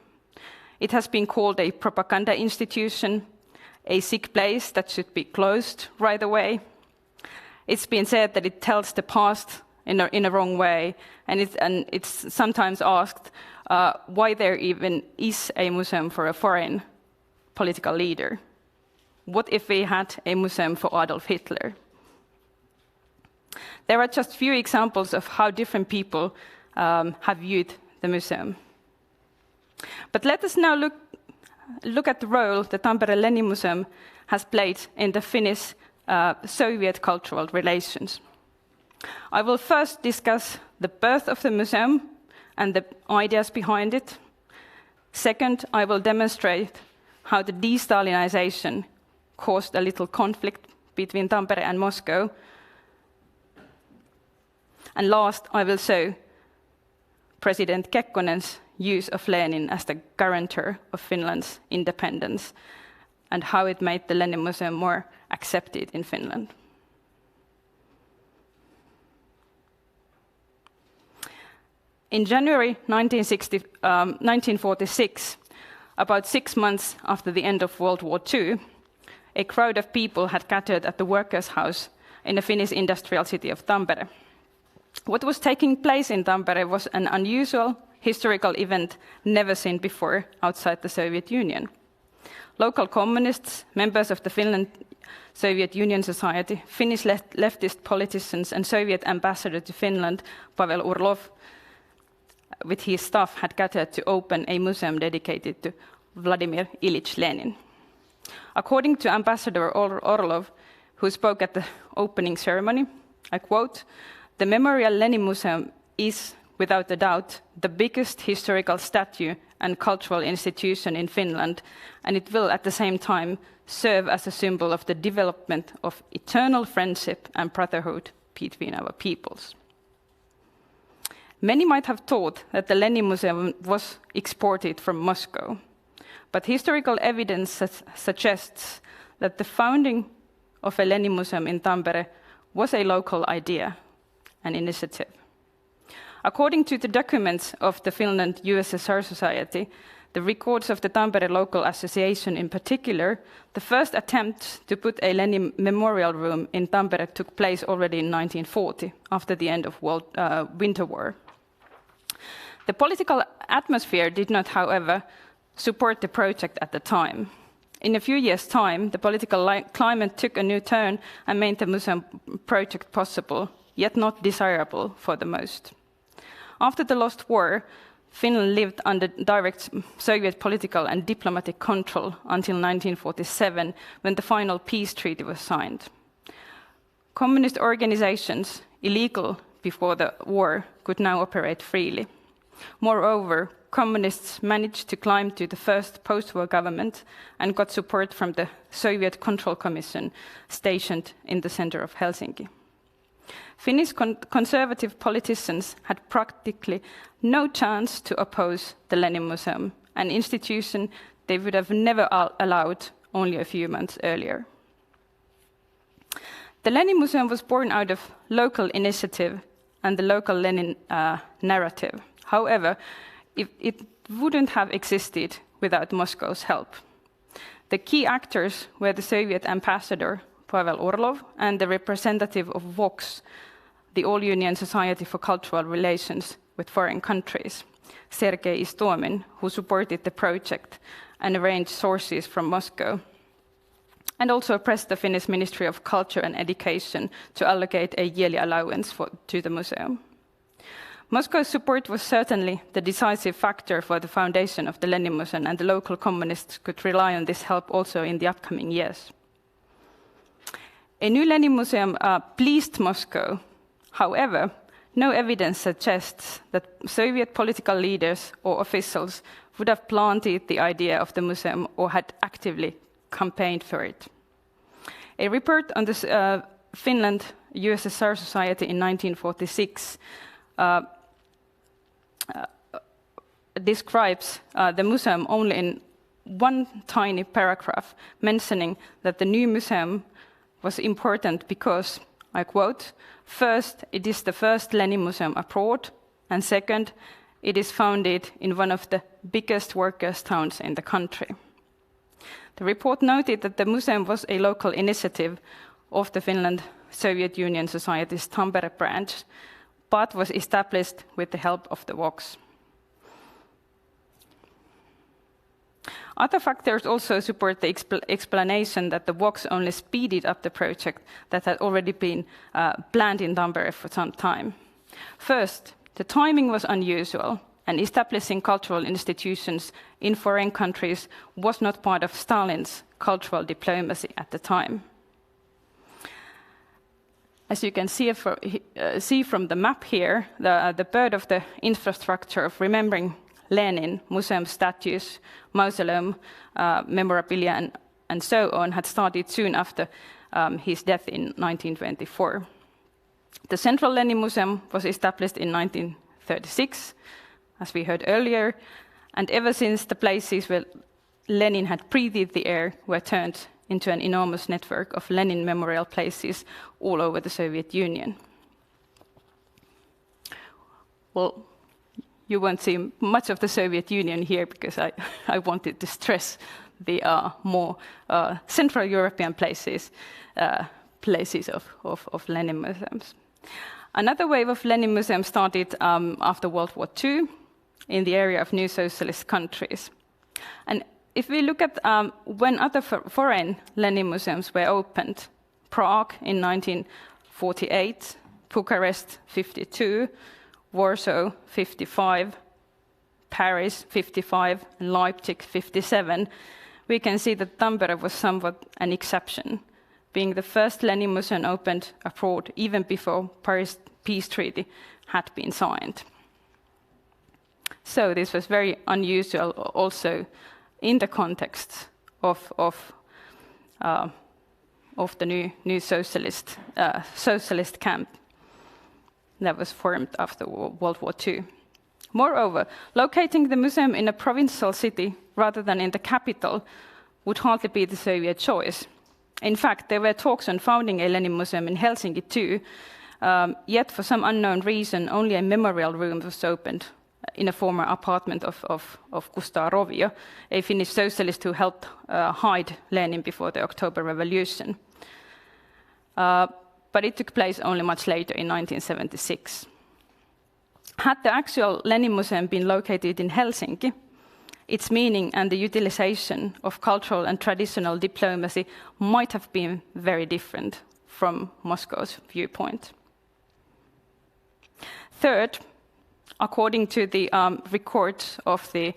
Speaker 8: It has been called a propaganda institution, a sick place that should be closed right away. It's been said that it tells the past in a wrong way, and it's sometimes asked why there even is a museum for a foreign political leader. What if we had a museum for Adolf Hitler? There are just few examples of how different people have viewed the museum. But let us now look at the role the Tampere Lenin Museum has played in the Finnish-Soviet cultural relations. I will first discuss the birth of the museum and the ideas behind it. Second, I will demonstrate how the de-Stalinization caused a little conflict between Tampere and Moscow. And last, I will show President Kekkonen's use of Lenin as the guarantor of Finland's independence and how it made the Lenin Museum more accepted in Finland. In January 1946, about 6 months after the end of World War II, a crowd of people had gathered at the workers' house in the Finnish industrial city of Tampere. What was taking place in Tampere was an unusual historical event never seen before outside the Soviet Union. Local communists, members of the Finland-Soviet Union Society, Finnish leftist politicians and Soviet ambassador to Finland, Pavel Orlov, with his staff had gathered to open a museum dedicated to Vladimir Ilyich Lenin. According to Ambassador Orlov, who spoke at the opening ceremony, I quote, "The Memorial Lenin Museum is, without a doubt, the biggest historical statue and cultural institution in Finland, and it will at the same time serve as a symbol of the development of eternal friendship and brotherhood between our peoples." Many might have thought that the Lenin Museum was exported from Moscow, but historical evidence suggests that the founding of a Lenin Museum in Tampere was a local idea, an initiative. According to the documents of the Finland USSR Society, the records of the Tampere Local Association in particular, the first attempt to put a Lenin memorial room in Tampere took place already in 1940, after the end of Winter War. The political atmosphere did not, however, support the project at the time. in a few years' time, the political climate took a new turn and made the museum project possible, yet not desirable for the most. After the lost war, Finland lived under direct Soviet political and diplomatic control until 1947, when the final peace treaty was signed. Communist organizations, illegal before the war, could now operate freely. Moreover, communists managed to climb to the first post-war government and got support from the Soviet Control Commission stationed in the center of Helsinki. Finnish conservative politicians had practically no chance to oppose the Lenin Museum, an institution they would have never allowed only a few months earlier. The Lenin Museum was born out of local initiative and the local Lenin narrative. However, it wouldn't have existed without Moscow's help. The key actors were the Soviet ambassador, Pavel Orlov, and the representative of VOX, the All-Union Society for Cultural Relations with Foreign Countries, Sergei Istomin, who supported the project and arranged sources from Moscow, and also pressed the Finnish Ministry of Culture and Education to allocate a yearly allowance to the museum. Moscow's support was certainly the decisive factor for the foundation of the Lenin Museum, and the local communists could rely on this help also in the upcoming years. A new Lenin Museum pleased Moscow. However, no evidence suggests that Soviet political leaders or officials would have planted the idea of the museum or had actively campaigned for it. A report on the Finland-USSR Society in 1946 describes the museum only in one tiny paragraph, mentioning that the new museum was important because, I quote, "First, it is the first Lenin Museum abroad, and second, it is founded in one of the biggest workers' towns in the country." The report noted that the museum was a local initiative of the Finland-Soviet Union Society's Tampere branch, but was established with the help of the VOX. Other factors also support the explanation that the VOX only speeded up the project that had already been planned in Tampere for some time. First, the timing was unusual, and establishing cultural institutions in foreign countries was not part of Stalin's cultural diplomacy at the time. As you can see from the map here, the bird of the infrastructure of remembering Lenin, museum statues, mausoleum, memorabilia, and so on had started soon after his death in 1924. The Central Lenin Museum was established in 1936, as we heard earlier, and ever since the places where Lenin had breathed the air were turned into an enormous network of Lenin memorial places all over the Soviet Union. Well, you won't see much of the Soviet Union here because I wanted to stress the more Central European places of Lenin museums. Another wave of Lenin museums started after World War II in the area of new socialist countries. And if we look at when other foreign Lenin museums were opened, Prague in 1948, Bucharest 52, Warsaw 55, Paris 55, and Leipzig 57, we can see that Tampere was somewhat an exception, being the first Lenin Museum opened abroad even before Paris Peace Treaty had been signed. So this was very unusual also in the context of the new socialist camp that was formed after World War II. Moreover, locating the museum in a provincial city rather than in the capital would hardly be the Soviet choice. In fact, there were talks on founding a Lenin Museum in Helsinki too, yet for some unknown reason, only a memorial room was opened in a former apartment of Kustaa Rovio, a Finnish socialist who helped hide Lenin before the October Revolution. But it took place only much later in 1976. Had the actual Lenin Museum been located in Helsinki, its meaning and the utilization of cultural and traditional diplomacy might have been very different from Moscow's viewpoint. Third, according to the records of the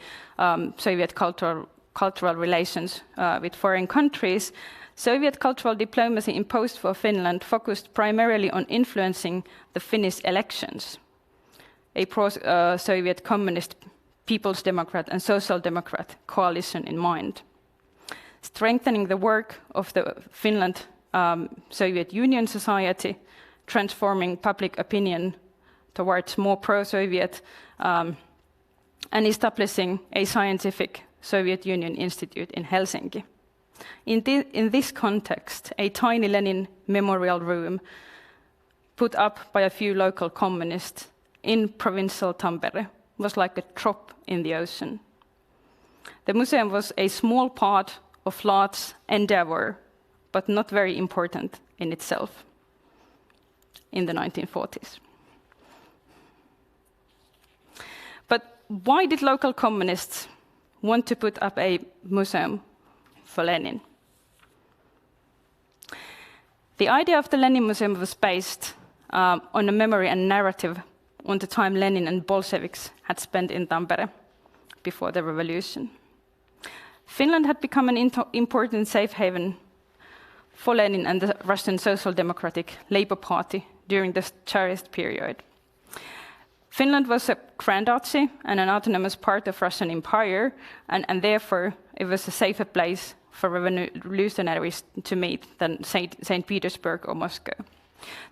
Speaker 8: Soviet cultural relations with foreign countries, Soviet cultural diplomacy imposed for Finland focused primarily on influencing the Finnish elections, a pro-Soviet communist, People's Democrat and Social Democrat coalition in mind, strengthening the work of the Finland Soviet Union society, transforming public opinion towards more pro-Soviet, and establishing a scientific Soviet Union institute in Helsinki. In this context, a tiny Lenin memorial room put up by a few local communists in provincial Tampere was like a drop in the ocean. The museum was a small part of large endeavor, but not very important in itself in the 1940s. But why did local communists want to put up a museum for Lenin? The idea of the Lenin Museum was based on a memory and narrative on the time Lenin and Bolsheviks had spent in Tampere before the revolution. Finland had become an important safe haven for Lenin and the Russian Social Democratic Labour Party during the Tsarist period. Finland was a Grand Duchy and an autonomous part of Russian Empire, and therefore it was a safer place for revolutionaries to meet than St. Petersburg or Moscow.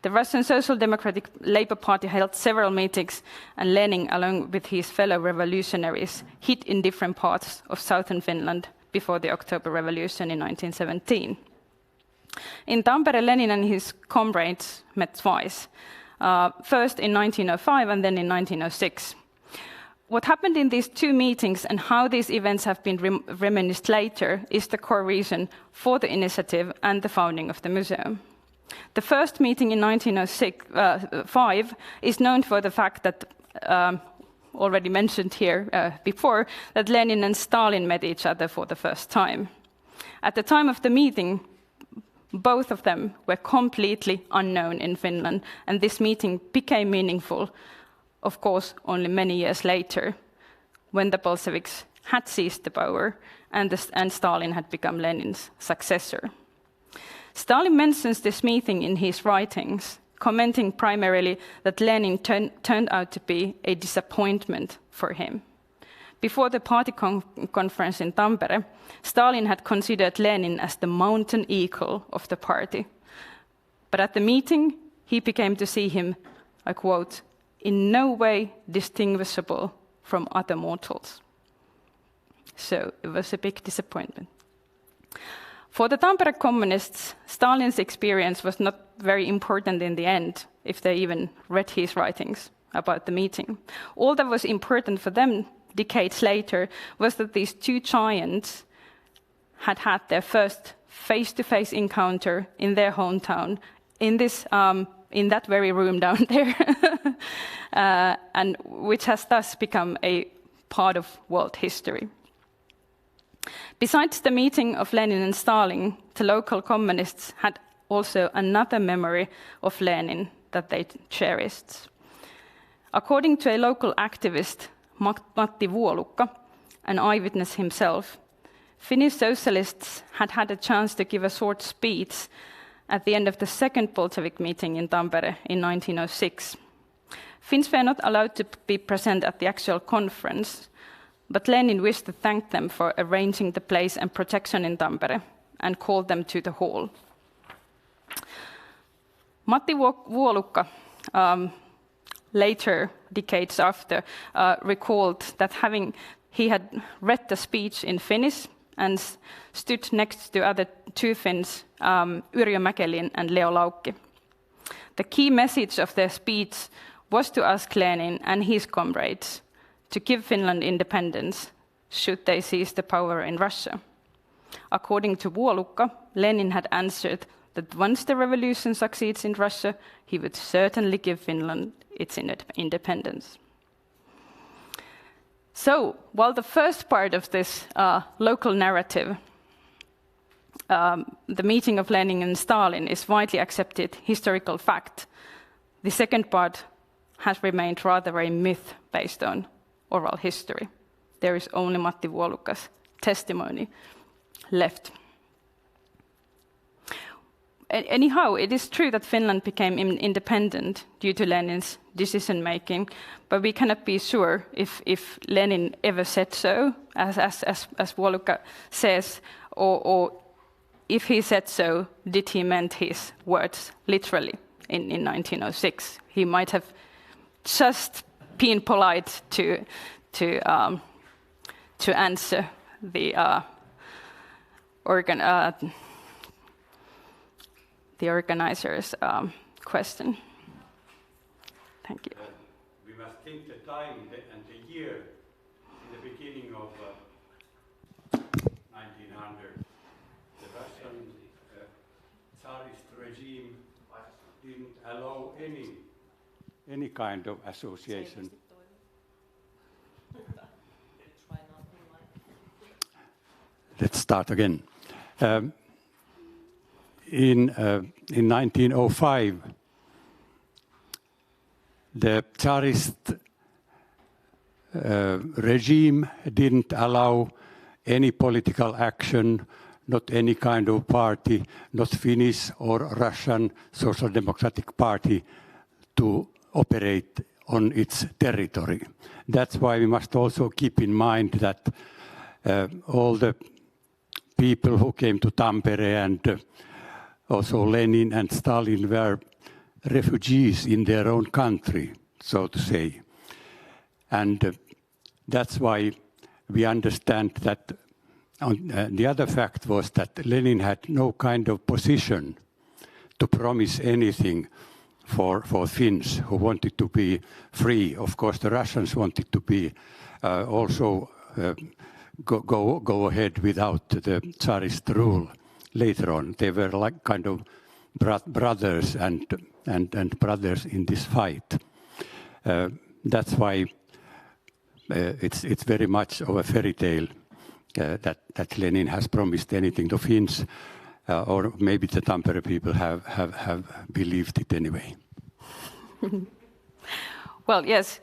Speaker 8: The Russian Social Democratic Labour Party held several meetings, and Lenin, along with his fellow revolutionaries, hid in different parts of southern Finland before the October Revolution in 1917. In Tampere, Lenin and his comrades met twice, first in 1905 and then in 1906. What happened in these two meetings and how these events have been reminisced later is the core reason for the initiative and the founding of the museum. The first meeting in 1905 is known for the fact that, already mentioned here before, that Lenin and Stalin met each other for the first time. At the time of the meeting, both of them were completely unknown in Finland, and this meeting became meaningful, of course, only many years later, when the Bolsheviks had seized the power and Stalin had become Lenin's successor. Stalin mentions this meeting in his writings, commenting primarily that Lenin turned out to be a disappointment for him. Before the party conference in Tampere, Stalin had considered Lenin as the mountain eagle of the party. But at the meeting, he became to see him, I quote, in no way distinguishable from other mortals. So it was a big disappointment. For the Tampere communists, Stalin's experience was not very important in the end, if they even read his writings about the meeting. All that was important for them decades later was that these two giants had had their first face-to-face encounter in their hometown, in that very room down there, and which has thus become a part of world history. Besides the meeting of Lenin and Stalin, the local communists had also another memory of Lenin that they cherished. According to a local activist, Matti Vuolukka, an eyewitness himself, Finnish socialists had had a chance to give a short speech at the end of the second Bolshevik meeting in Tampere in 1906. Finns were not allowed to be present at the actual conference, but Lenin wished to thank them for arranging the place and protection in Tampere and called them to the hall. Matti Vuolukka, later, decades after, recalled that he had read the speech in Finnish and stood next to other two Finns, Yrjö Mäkelin and Leo Laukki. The key message of their speech was to ask Lenin and his comrades to give Finland independence should they seize the power in Russia. According to Vuolukka, Lenin had answered that once the revolution succeeds in Russia, he would certainly give Finland its independence. So, while the first part of this local narrative, the meeting of Lenin and Stalin, is widely accepted historical fact, the second part has remained rather a myth based on oral history. There is only Matti Vuolukas' testimony left. Anyhow, it is true that Finland became independent due to Lenin's decision-making, but we cannot be sure if Lenin ever said so, as Vuoluka says, or if he said so, did he meant his words literally in 1906? He might have just been polite to answer the organizer's question. Thank you.
Speaker 6: We must think the time and the year in the beginning of 1900. The Russian Tsarist regime didn't allow any kind of association. Let's start again. In 1905, the Tsarist regime didn't allow any political action, not any kind of party, not Finnish or Russian Social Democratic Party, to operate on its territory. That's why we must also keep in mind that all the people who came to Tampere and also Lenin and Stalin were refugees in their own country, so to say. And that's why we understand that the other fact was that Lenin had no kind of position to promise anything for Finns who wanted to be free. Of course, the Russians wanted to be also go ahead without the Tsarist rule. Later on, they were like kind of brothers and brothers in this fight. That's why it's very much of a fairy tale that Lenin has promised anything to Finns, or maybe the Tampere people have believed it anyway.
Speaker 8: Well, yes.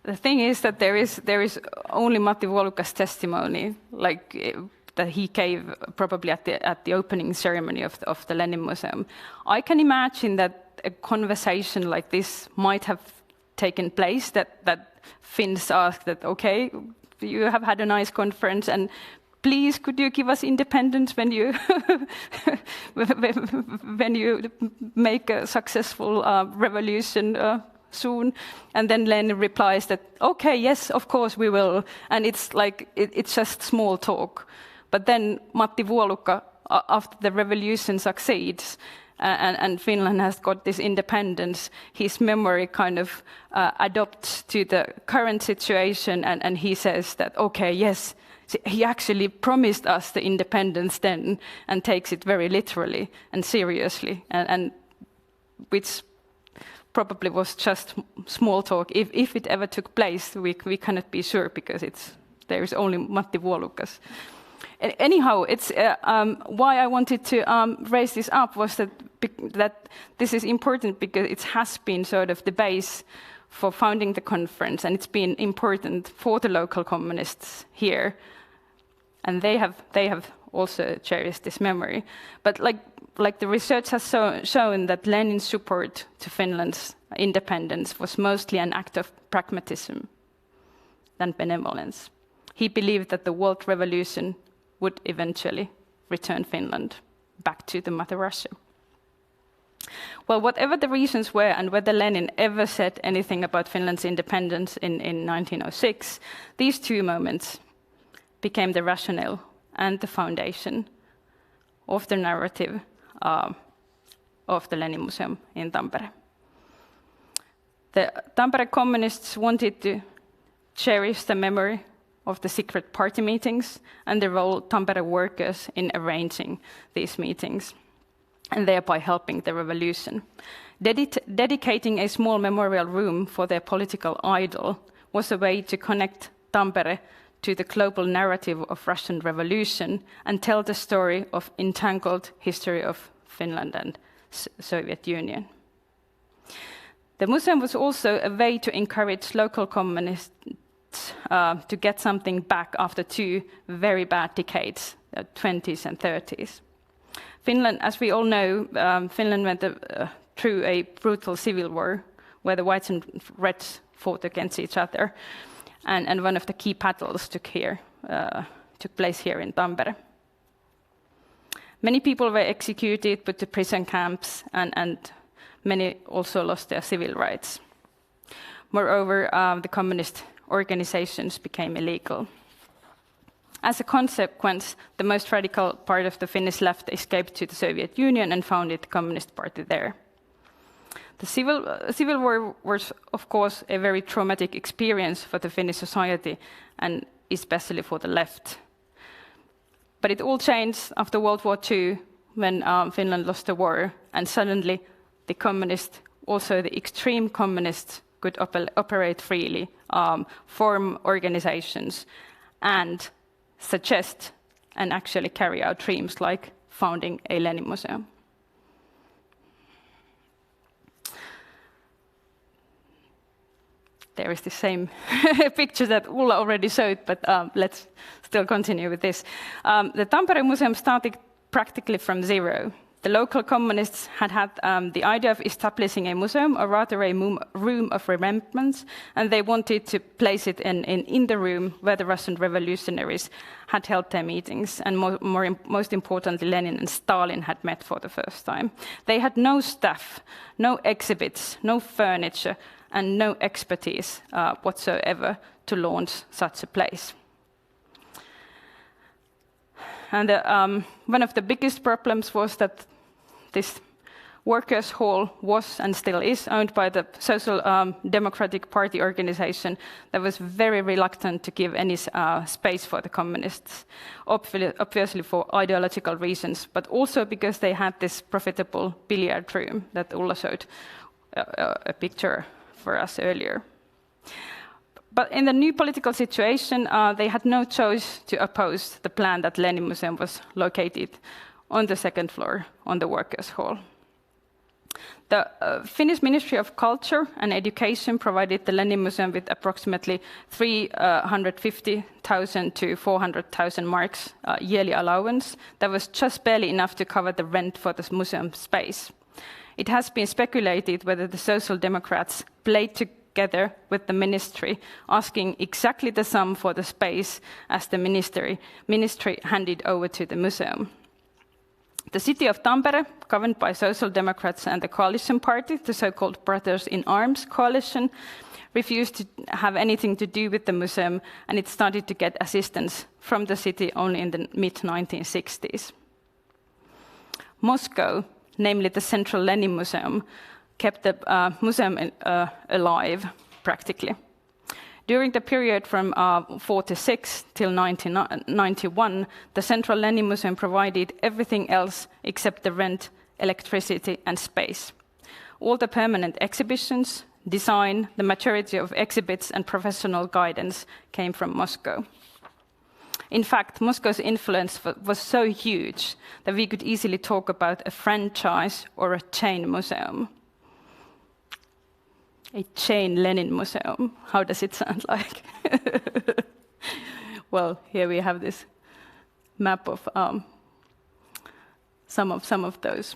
Speaker 8: The thing is that there is only Matti Vuolukas' testimony, like that he gave probably at the opening ceremony of the Lenin Museum. I can imagine that a conversation like this might have taken place, that Finns asked that, okay, you have had a nice conference, and please could you give us independence when you when you make a successful revolution soon? And then Lenin replies that, okay, yes, of course we will. And it's like, it's just small talk. But then Matti Vuoluka, after the revolution succeeds, and Finland has got this independence, his memory kind of adopts to the current situation, and he says that, okay, yes, he actually promised us the independence then, and takes it very literally and seriously, and which probably was just small talk. If it ever took place, we cannot be sure, because there is only Matti Vuolukas. Anyhow, it's why I wanted to raise this up was that this is important, because it has been sort of the base for founding the conference, and it's been important for the local communists here, and they have also cherished this memory. But like the research has shown that Lenin's support to Finland's independence was mostly an act of pragmatism than benevolence. He believed that the world revolution would eventually return Finland back to the Mother Russia. Well, whatever the reasons were, and whether Lenin ever said anything about Finland's independence in 1906, these two moments became the rationale and the foundation of the narrative of the Lenin Museum in Tampere. The Tampere communists wanted to cherish the memory of the secret party meetings and the role of Tampere workers in arranging these meetings, and thereby helping the revolution. Dedicating a small memorial room for their political idol was a way to connect Tampere to the global narrative of Russian Revolution and tell the story of entangled history of Finland and Soviet Union. The museum was also a way to encourage local communists to get something back after 2 very bad decades, 20s and 30s. Finland, as we all know, Finland went through a brutal civil war where the whites and reds fought against each other, and one of the key battles took place here in Tampere. Many people were executed, put to prison camps, and many also lost their civil rights. Moreover, the communist organizations became illegal. As a consequence, the most radical part of the Finnish left escaped to the Soviet Union and founded the Communist Party there. The civil war was, of course, a very traumatic experience for the Finnish society, and especially for the left. But it all changed after World War II, when Finland lost the war, and suddenly the communists, also the extreme communists, could operate freely, form organizations, and suggest and actually carry out dreams like founding a Lenin Museum. There is the same picture that Ulla already showed, but let's still continue with this. The Tampere Museum started practically from zero. The local communists had the idea of establishing a museum, or rather a room of remembrance, and they wanted to place it in the room where the Russian revolutionaries had held their meetings, and most importantly, Lenin and Stalin had met for the first time. They had no staff, no exhibits, no furniture, and no expertise whatsoever to launch such a place. And one of the biggest problems was that this workers' hall was and still is owned by the Social Democratic Party organization that was very reluctant to give any space for the communists, obviously for ideological reasons, but also because they had this profitable billiard room that Ulla showed a picture for us earlier. But in the new political situation, they had no choice to oppose the plan that Lenin Museum was located on the second floor on the workers' hall. The Finnish Ministry of Culture and Education provided the Lenin Museum with approximately 350,000 to 400,000 marks yearly allowance. That was just barely enough to cover the rent for the museum space. It has been speculated whether the Social Democrats played together with the ministry, asking exactly the sum for the space as the ministry handed over to the museum. The city of Tampere, governed by Social Democrats and the coalition party, the so-called Brothers in Arms coalition, refused to have anything to do with the museum, and it started to get assistance from the city only in the mid-1960s. Moscow, namely the Central Lenin Museum, kept the museum alive, practically. During the period from 1946 till 1991, the Central Lenin Museum provided everything else except the rent, electricity, and space. All the permanent exhibitions, design, the majority of exhibits, and professional guidance came from Moscow. In fact, Moscow's influence was so huge that we could easily talk about a franchise or a chain museum. A chain Lenin Museum. How does it sound like? Well, here we have this map of some of those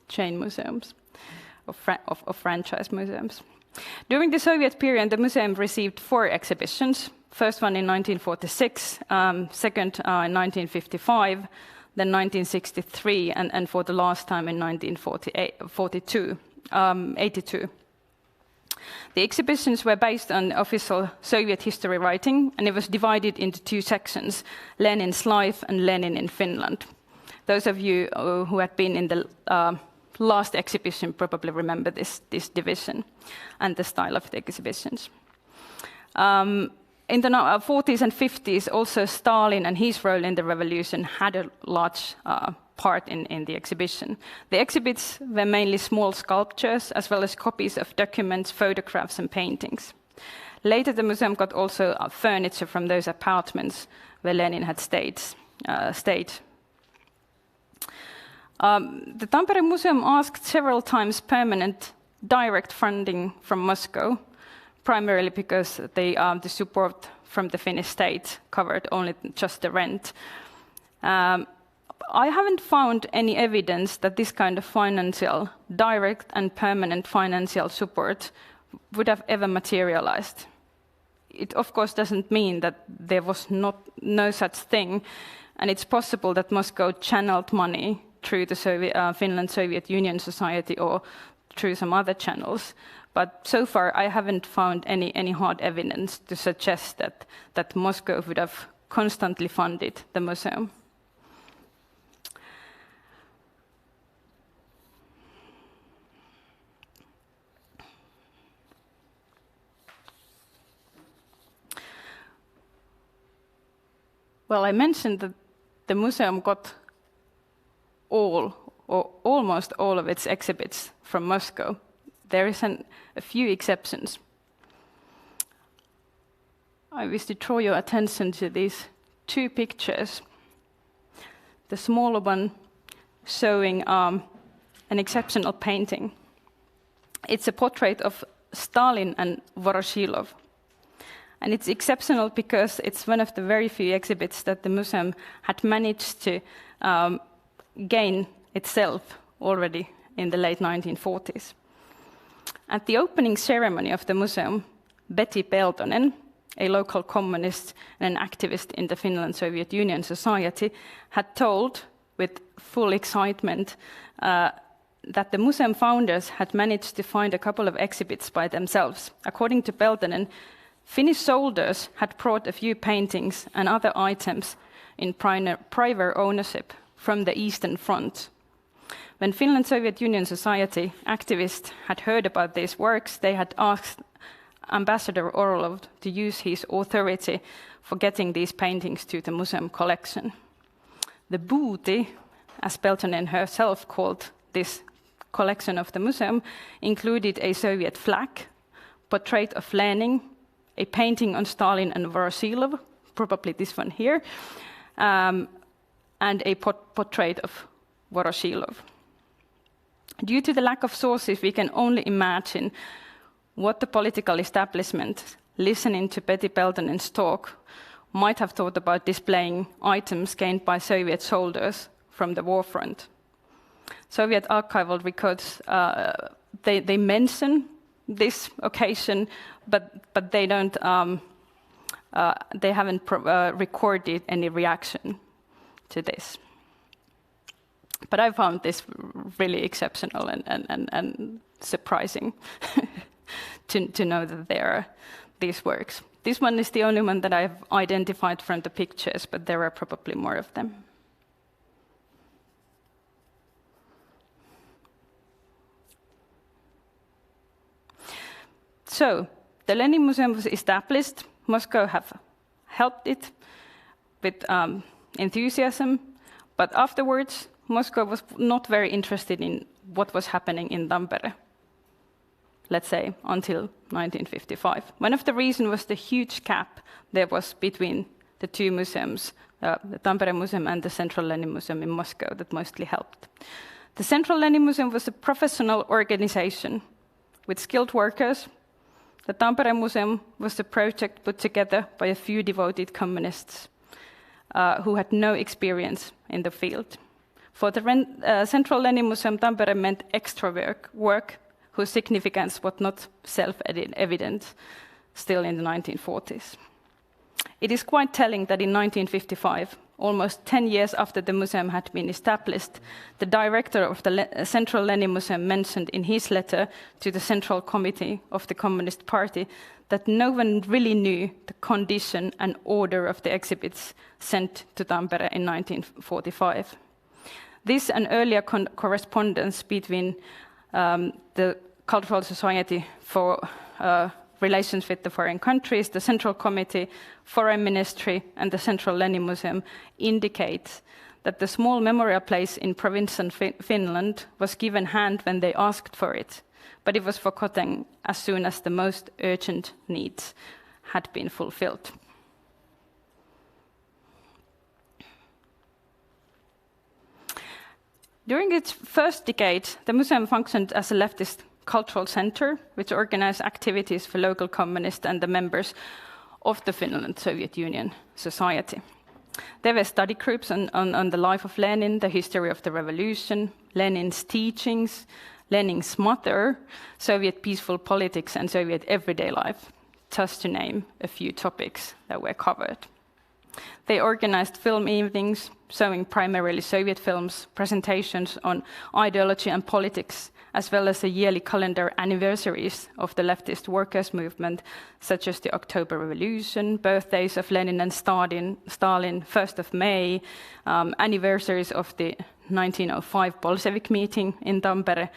Speaker 8: chain museums, of franchise museums. During the Soviet period, the museum received 4 exhibitions. First one in 1946, second in 1955, then 1963, and for the last time in 1982. The exhibitions were based on official Soviet history writing, and it was divided into 2 sections, Lenin's life and Lenin in Finland. Those of you who had been in the last exhibition probably remember this division and the style of the exhibitions. In the 40s and 50s, also Stalin and his role in the revolution had a large part in the exhibition. The exhibits were mainly small sculptures, as well as copies of documents, photographs, and paintings. Later, the museum got also furniture from those apartments where Lenin had stayed. The Tampere Museum asked several times permanent direct funding from Moscow, primarily because the support from the Finnish state covered only just the rent. I haven't found any evidence that this kind of financial, direct and permanent financial support would have ever materialized. It of course doesn't mean that there was no such thing, and it's possible that Moscow channeled money through the Finland-Soviet Union Society or through some other channels. But so far I haven't found any hard evidence to suggest that Moscow would have constantly funded the museum. Well, I mentioned that the museum got almost all of its exhibits from Moscow. There is a few exceptions. I wish to draw your attention to these two pictures. The smaller one showing an exceptional painting. It's a portrait of Stalin and Voroshilov. And it's exceptional because it's one of the very few exhibits that the museum had managed to gain itself already in the late 1940s. At the opening ceremony of the museum, Betty Peltonen, a local communist and an activist in the Finland-Soviet Union Society, had told with full excitement that the museum founders had managed to find a couple of exhibits by themselves. According to Peltonen, Finnish soldiers had brought a few paintings and other items in private ownership from the Eastern Front. When Finland-Soviet Union Society activists had heard about these works, they had asked Ambassador Orlov to use his authority for getting these paintings to the museum collection. The booty, as Peltonen herself called this collection of the museum, included a Soviet flag, portrait of Lenin, a painting on Stalin and Voroshilov, probably this one here, and a portrait of Voroshilov. Due to the lack of sources, we can only imagine what the political establishment, listening to Betty Peltonen's talk, might have thought about displaying items gained by Soviet soldiers from the war front. Soviet archival records, they mention this occasion, but they don't. They haven't recorded any reaction to this. But I found this really exceptional and surprising to know that there are these works. This one is the only one that I've identified from the pictures, but there are probably more of them. So, the Lenin Museum was established. Moscow have helped it with enthusiasm, but afterwards, Moscow was not very interested in what was happening in Tampere, let's say, until 1955. One of the reasons was the huge gap there was between the two museums, the Tampere Museum and the Central Lenin Museum in Moscow, that mostly helped. The Central Lenin Museum was a professional organization with skilled workers. The Tampere Museum was a project put together by a few devoted communists who had no experience in the field. For the Central Lenin Museum, Tampere meant extra work whose significance was not self-evident still in the 1940s. It is quite telling that in 1955, almost 10 years after the museum had been established, the director of the Central Lenin Museum mentioned in his letter to the Central Committee of the Communist Party that no one really knew the condition and order of the exhibits sent to Tampere in 1945. This and earlier correspondence between the Cultural Society for Relations with the Foreign Countries, the Central Committee, Foreign Ministry, and the Central Lenin Museum indicates that the small memorial place in provincial Finland was given hand when they asked for it, but it was forgotten as soon as the most urgent needs had been fulfilled. During its first decade, the museum functioned as a leftist cultural center, which organized activities for local communists and the members of the Finland Soviet Union society. There were study groups on the life of Lenin, the history of the revolution, Lenin's teachings, Lenin's mother, Soviet peaceful politics, and Soviet everyday life, just to name a few topics that were covered. They organized film evenings, showing primarily Soviet films, presentations on ideology and politics, as well as a yearly calendar anniversaries of the leftist workers' movement, such as the October Revolution, birthdays of Lenin and Stalin, 1st of May, anniversaries of the 1905 Bolshevik meeting in Tampere,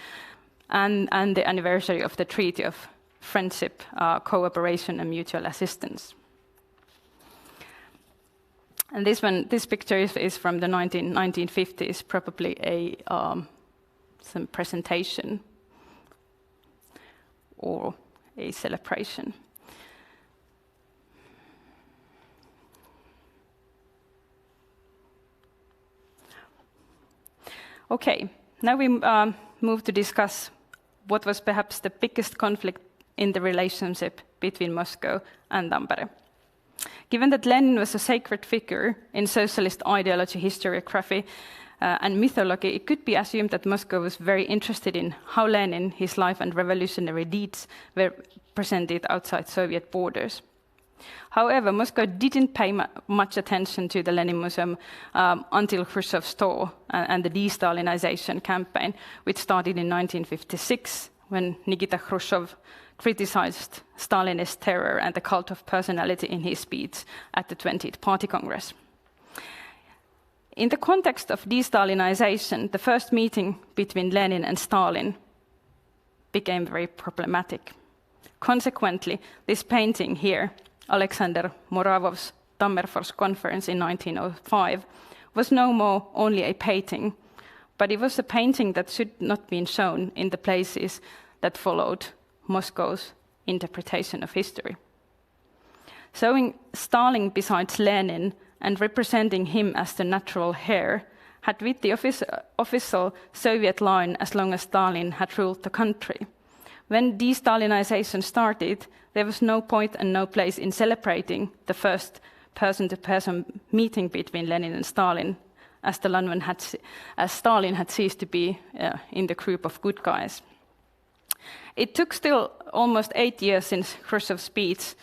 Speaker 8: and the anniversary of the Treaty of Friendship, Cooperation and Mutual Assistance. And this picture is from the 1950s, probably some presentation or a celebration. Okay, now we move to discuss what was perhaps the biggest conflict in the relationship between Moscow and Tampere. Given that Lenin was a sacred figure in socialist ideology, historiography, and mythology, it could be assumed that Moscow was very interested in how Lenin, his life and revolutionary deeds were presented outside Soviet borders. However, Moscow didn't pay much attention to the Lenin Museum until Khrushchev's thaw and the de-Stalinization campaign, which started in 1956, when Nikita Khrushchev criticized Stalinist terror and the cult of personality in his speech at the 20th Party Congress. In the context of de-Stalinization, the first meeting between Lenin and Stalin became very problematic. Consequently, this painting here, Alexander Moravov's Tammerfors Conference in 1905, was no more only a painting, but it was a painting that should not be shown in the places that followed Moscow's interpretation of history. Showing Stalin beside Lenin and representing him as the natural heir had with the official Soviet line as long as Stalin had ruled the country. When de-Stalinization started, there was no point and no place in celebrating the first person-to-person meeting between Lenin and Stalin, as Stalin had ceased to be in the group of good guys. It took still almost 8 years since Khrushchev's speech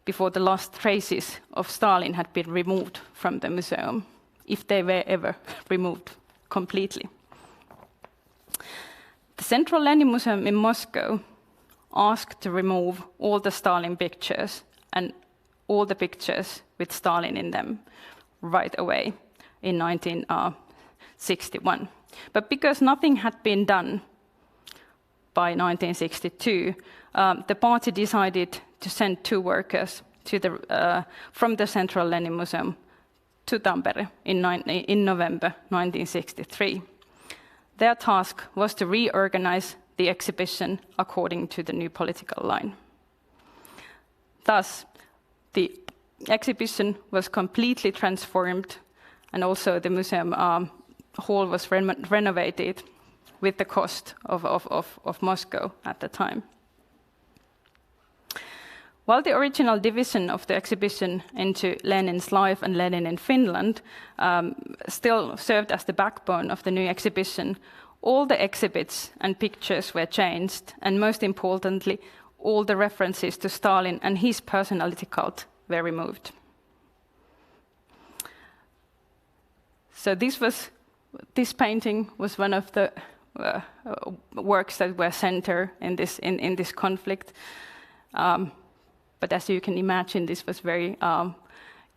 Speaker 8: before the last traces of Stalin had been removed from the museum, if they were ever removed completely. The Central Lenin Museum in Moscow asked to remove all the Stalin pictures and all the pictures with Stalin in them right away in 1961. But because nothing had been done by 1962, the party decided to send 2 workers from the Central Lenin Museum to Tampere in November 1963. Their task was to reorganize the exhibition according to the new political line. Thus, the exhibition was completely transformed, and also the museum hall was renovated with the cost of Moscow at the time. While the original division of the exhibition into Lenin's life and Lenin in Finland still served as the backbone of the new exhibition, all the exhibits and pictures were changed, and most importantly, all the references to Stalin and his personality cult were removed. So this painting was one of the works that were centered in this conflict. But as you can imagine, this was very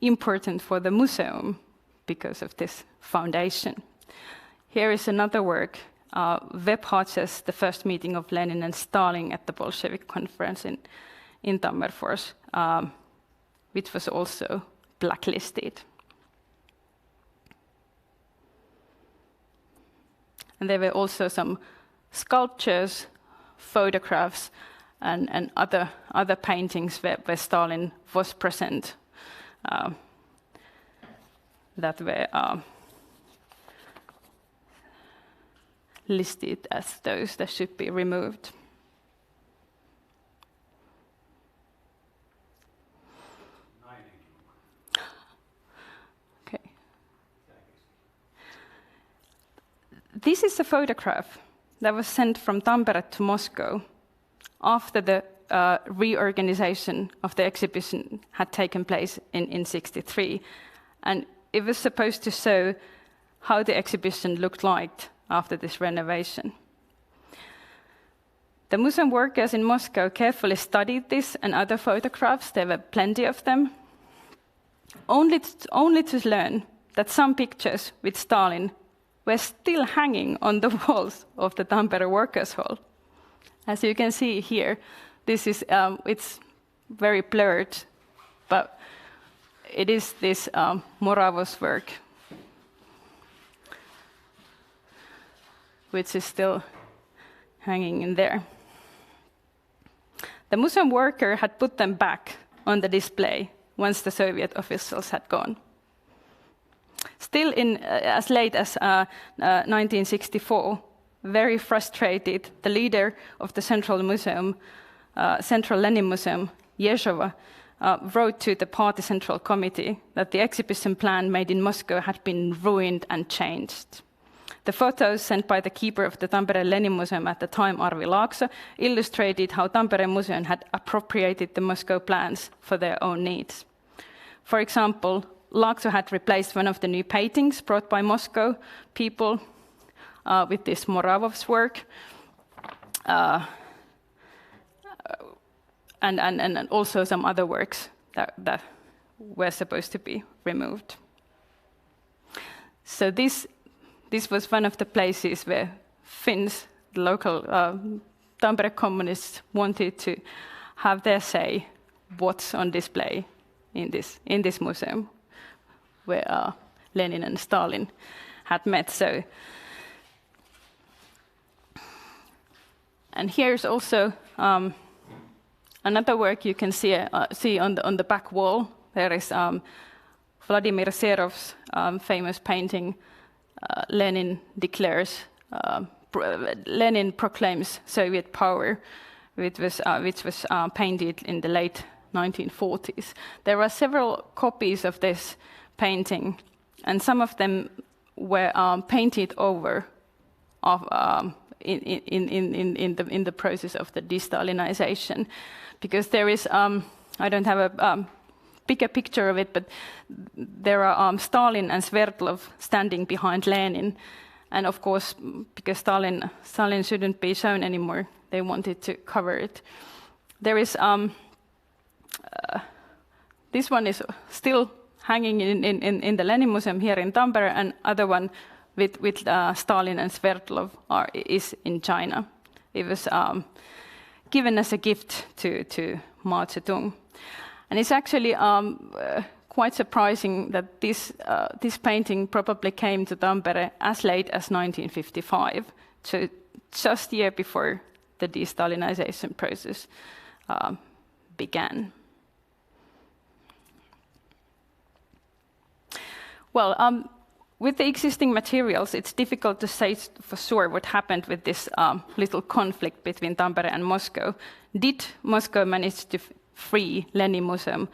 Speaker 8: important for the museum because of this foundation. Here is another work, VKhUTEMAS, the first meeting of Lenin and Stalin at the Bolshevik conference in Tammerfors, which was also blacklisted. And there were also some sculptures photographs and other paintings where Stalin was present that were listed as those that should be removed. Okay. This is a photograph that was sent from Tampere to Moscow after the reorganization of the exhibition had taken place in 1963. And it was supposed to show how the exhibition looked like after this renovation. The museum workers in Moscow carefully studied this and other photographs. There were plenty of them, only to learn that some pictures with Stalin were still hanging on the walls of the Tampere Workers' Hall. As you can see here, this is it's very blurred, but it is this Moravos work, which is still hanging in there. The museum worker had put them back on the display once the Soviet officials had gone. Still, as late as 1964, very frustrated, the leader of the Central Lenin Museum, Yezhova, wrote to the party central committee that the exhibition plan made in Moscow had been ruined and changed. The photos sent by the keeper of the Tampere Lenin Museum at the time, Arvi Laakso, illustrated how Tampere Museum had appropriated the Moscow plans for their own needs. For example, Laakso had replaced one of the new paintings brought by Moscow people with this Moravov's work, and also some other works that were supposed to be removed. So this was one of the places where Finns, the local Tampere communists, wanted to have their say what's on display in this museum, where Lenin and Stalin had met. So, and here's also another work you can see on the back wall. There is Vladimir Serov's famous painting, Lenin declares, Lenin proclaims Soviet power, which was painted in the late 1940s. There are several copies of this painting, and some of them were painted over in the process of the de-Stalinization, because there is I don't have a bigger picture of it, but there are Stalin and Sverdlov standing behind Lenin, and of course, because Stalin shouldn't be shown anymore, they wanted to cover it. There is this one is still hanging in the Lenin Museum here in Tampere, and other one with Stalin and Sverdlov is in China. It was given as a gift to Mao Zedong. And it's actually quite surprising that this painting probably came to Tampere as late as 1955, so just a year before the de-Stalinization process began. Well, with the existing materials, it's difficult to say for sure what happened with this little conflict between Tampere and Moscow. Did Moscow manage to free Lenin Museum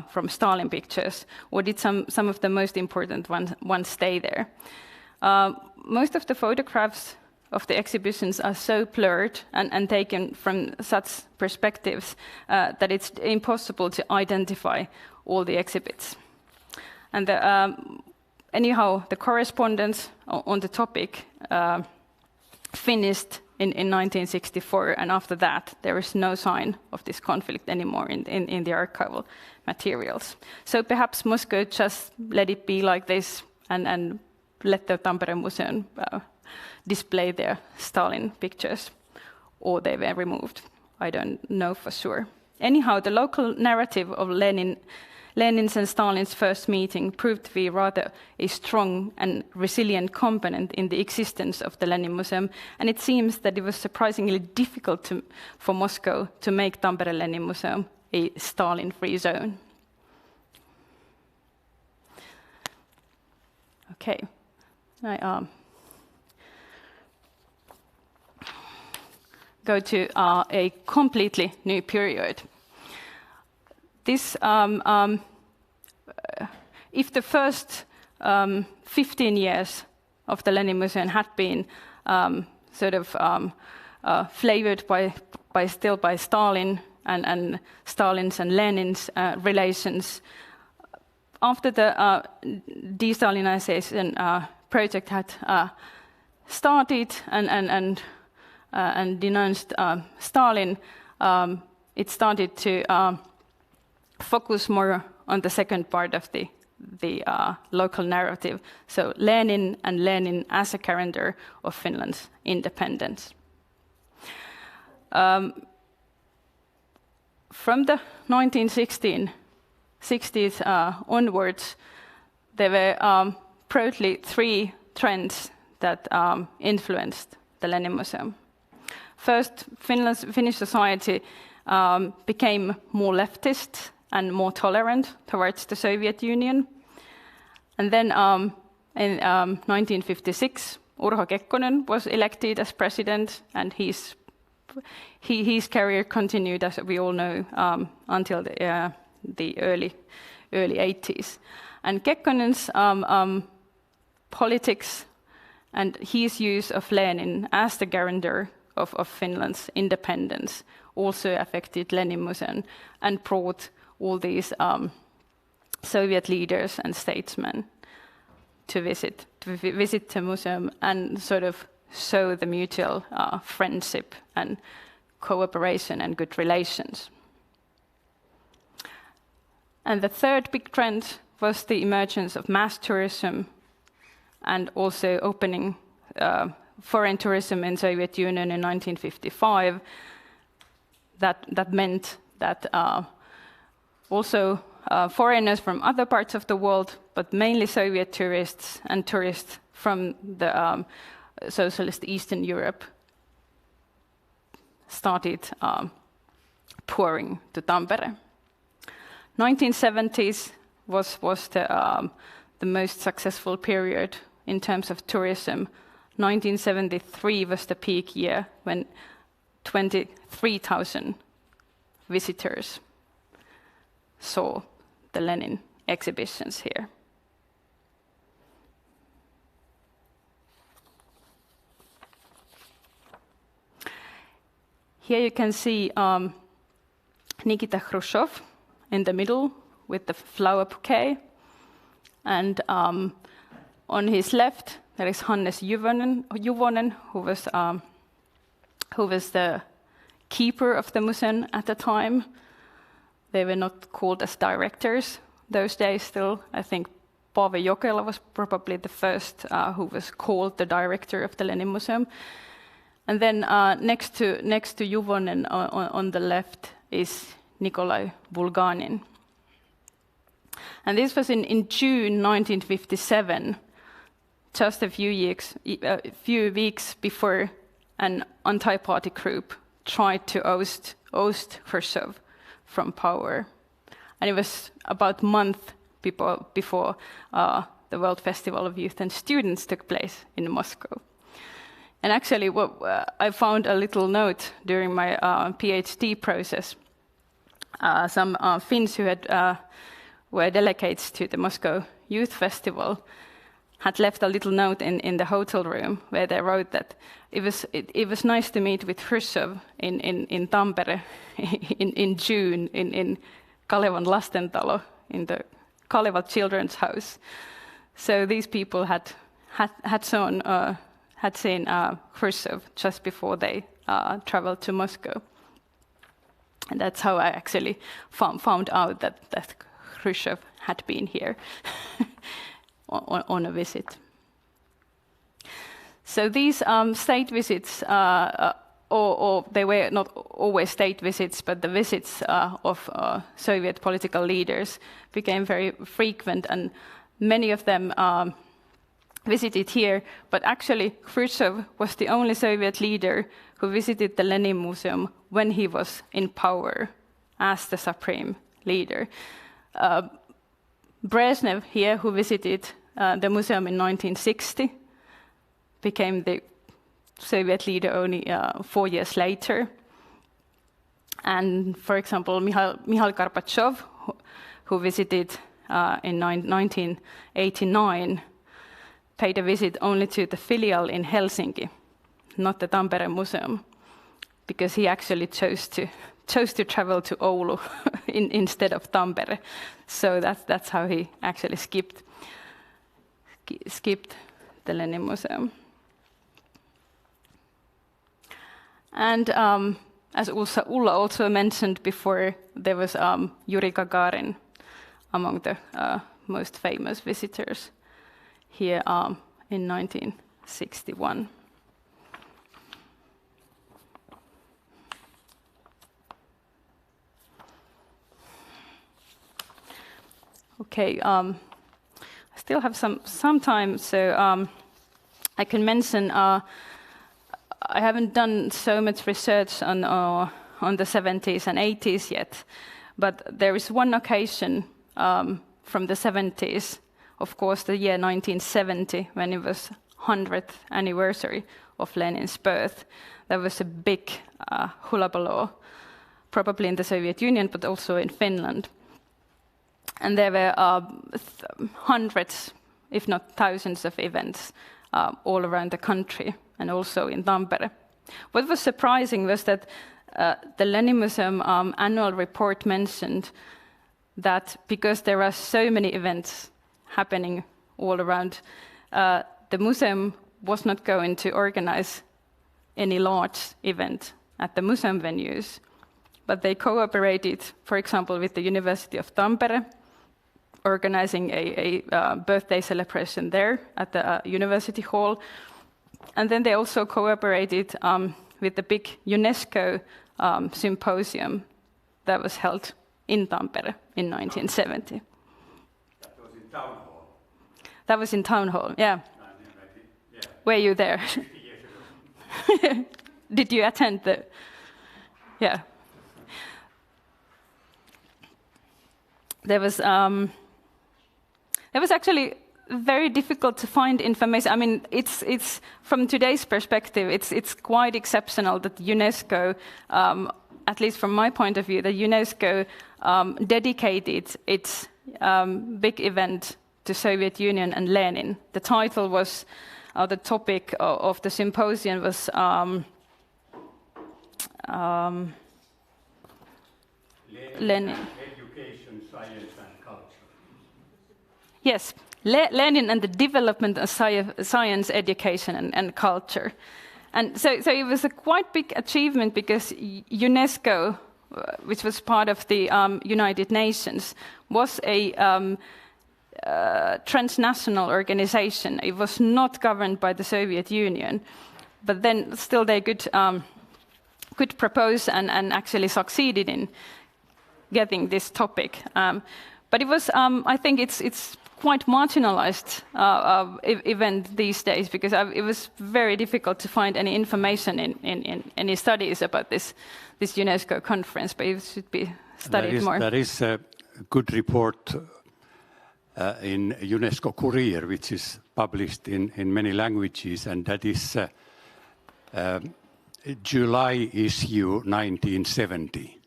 Speaker 8: from Stalin pictures, or did some of the most important ones stay there? Most of the photographs of the exhibitions are so blurred and taken from such perspectives that it's impossible to identify all the exhibits. And anyhow, the correspondence on the topic finished in 1964, and after that, there is no sign of this conflict anymore in the archival materials. So perhaps Moscow just let it be like this and let the Tampere Museum display their Stalin pictures, or they were removed. I don't know for sure. Anyhow, the local narrative of Lenin Lenin's and Stalin's first meeting proved to be rather a strong and resilient component in the existence of the Lenin Museum, and it seems that it was surprisingly difficult for Moscow to make Tampere Lenin Museum a Stalin-free zone. Okay, I go to a completely new period. This, if the first 15 years of the Lenin Museum had been sort of flavored by Stalin and Stalin's and Lenin's relations, after the de-Stalinization project had started and denounced Stalin, it started to focus more on the second part of the local narrative, so Lenin and Lenin as a character of Finland's independence. From the 1960s onwards, there were broadly three trends that influenced the Lenin Museum. First, Finnish society became more leftist and more tolerant towards the Soviet Union. And then in 1956, Urho Kekkonen was elected as president, and his career continued, as we all know, until the early 80s. And Kekkonen's politics and his use of Lenin as the guarantor of Finland's independence also affected Lenin Museum and brought all these Soviet leaders and statesmen to visit the museum and sort of show the mutual friendship and cooperation and good relations. And the third big trend was the emergence of mass tourism and also opening foreign tourism in Soviet Union in 1955. That meant that also foreigners from other parts of the world, but mainly Soviet tourists and tourists from the socialist Eastern Europe, started pouring to Tampere. 1970s was the most successful period in terms of tourism. 1973 was the peak year when 23,000 visitors saw the Lenin exhibitions here. Here you can see Nikita Khrushchev in the middle with the flower bouquet, and on his left there is Hannes Juvonen, who was the keeper of the museum at the time. They were not called as directors those days still. I think Paave Jokela was probably the first who was called the director of the Lenin Museum. And then next to Juvonen on the left is Nikolai Bulganin. And this was in June 1957, just a few weeks before an anti-party group tried to oust Khrushchev from power. And it was about a month before the World Festival of Youth and Students took place in Moscow. And actually, I found a little note during my PhD process. Some Finns who were delegates to the Moscow Youth Festival had left a little note in the hotel room where they wrote that it was nice to meet with Khrushchev in Tampere in June in Kalevan Lastentalo, in the Kaleva Children's House. So these people had seen Khrushchev just before they traveled to Moscow. And that's how I actually found out that Khrushchev had been here on a visit. So these state visits or they were not always state visits, but the visits of Soviet political leaders became very frequent, and many of them visited here. But actually, Khrushchev was the only Soviet leader who visited the Lenin Museum when he was in power as the supreme leader. Brezhnev here, who visited the museum in 1960, became the Soviet leader only 4 years later. And for example, Mikhail Gorbachev, who visited in 1989, paid a visit only to the filial in Helsinki, not the Tampere Museum, because he actually chose to travel to Oulu instead of Tampere. So that's how he actually skipped the Lenin Museum. And as Ulla also mentioned before, there was Yuri Gagarin among the most famous visitors here in 1961. Okay, I still have some time, so I can mention I haven't done so much research on the 70s and 80s yet, but there is one occasion from the 70s, of course, the year 1970, when it was 100th anniversary of Lenin's birth. There was a big hullabaloo, probably in the Soviet Union, but also in Finland. And there were hundreds, if not thousands, of events all around the country, and also in Tampere. What was surprising was that the Lenin Museum annual report mentioned that because there are so many events happening all around, the museum was not going to organize any large event at the museum venues, but they cooperated, for example, with the University of Tampere, organizing a birthday celebration there at the University Hall. And then they also cooperated with the big UNESCO symposium that was held in Tampere in 1970.
Speaker 6: That was in Town Hall.
Speaker 8: That was in Town Hall, yeah.
Speaker 6: Yeah.
Speaker 8: Were you there?
Speaker 6: 50 years ago.
Speaker 8: Did you attend the... Yeah. There was actually very difficult to find information. I mean, it's from today's perspective, it's quite exceptional that UNESCO, at least from my point of view, that UNESCO dedicated its big event to Soviet Union and Lenin. The title was, the topic of the symposium was Lenin.
Speaker 6: Education, science and culture.
Speaker 8: Yes. Lenin and the development of science, education, and culture. And so it was a quite big achievement because UNESCO, which was part of the United Nations, was a transnational organization. It was not governed by the Soviet Union, but then still they could propose and actually succeeded in getting this topic. But it was, I think it's quite marginalized event these days because it was very difficult to find any information in any studies about this UNESCO conference, but it should be studied more.
Speaker 6: There is a good report in UNESCO Courier, which is published in many languages, and that is July issue 1970.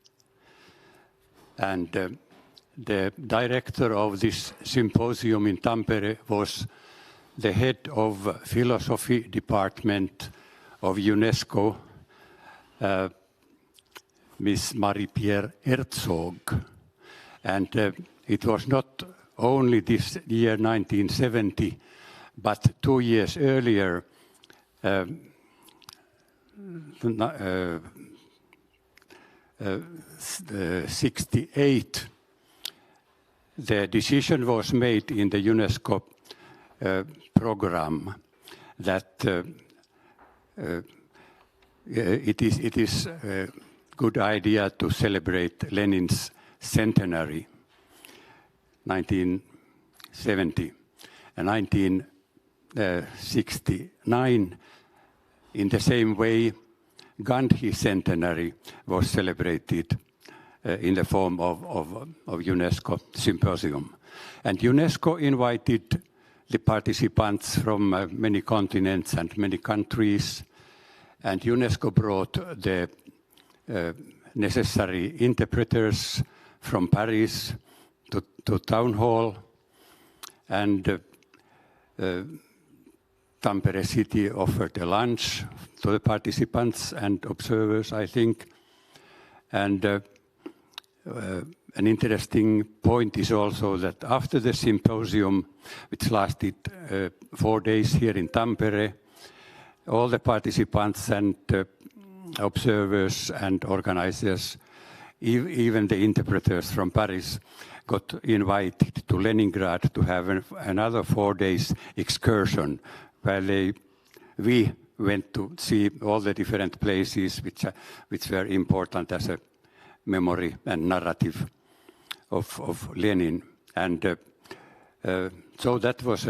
Speaker 6: And the director of this symposium in Tampere was the head of philosophy department of UNESCO, Miss Marie-Pierre Herzog. And it was not only this year 1970, but 2 years earlier, 68, the decision was made in the UNESCO program that it is a good idea to celebrate Lenin's centenary, 1970 and 1969. In the same way, Gandhi's centenary was celebrated in the form of UNESCO symposium. And UNESCO invited the participants from many continents and many countries, and UNESCO brought the necessary interpreters from Paris to town hall, and Tampere city offered a lunch to the participants and observers, I think. And an interesting point is also that after the symposium, which lasted 4 days here in Tampere, all the participants and observers and organizers, even the interpreters from Paris, got invited to Leningrad to have another 4 days excursion where we went to see all the different places which were important as a memory and narrative of Lenin. And so that was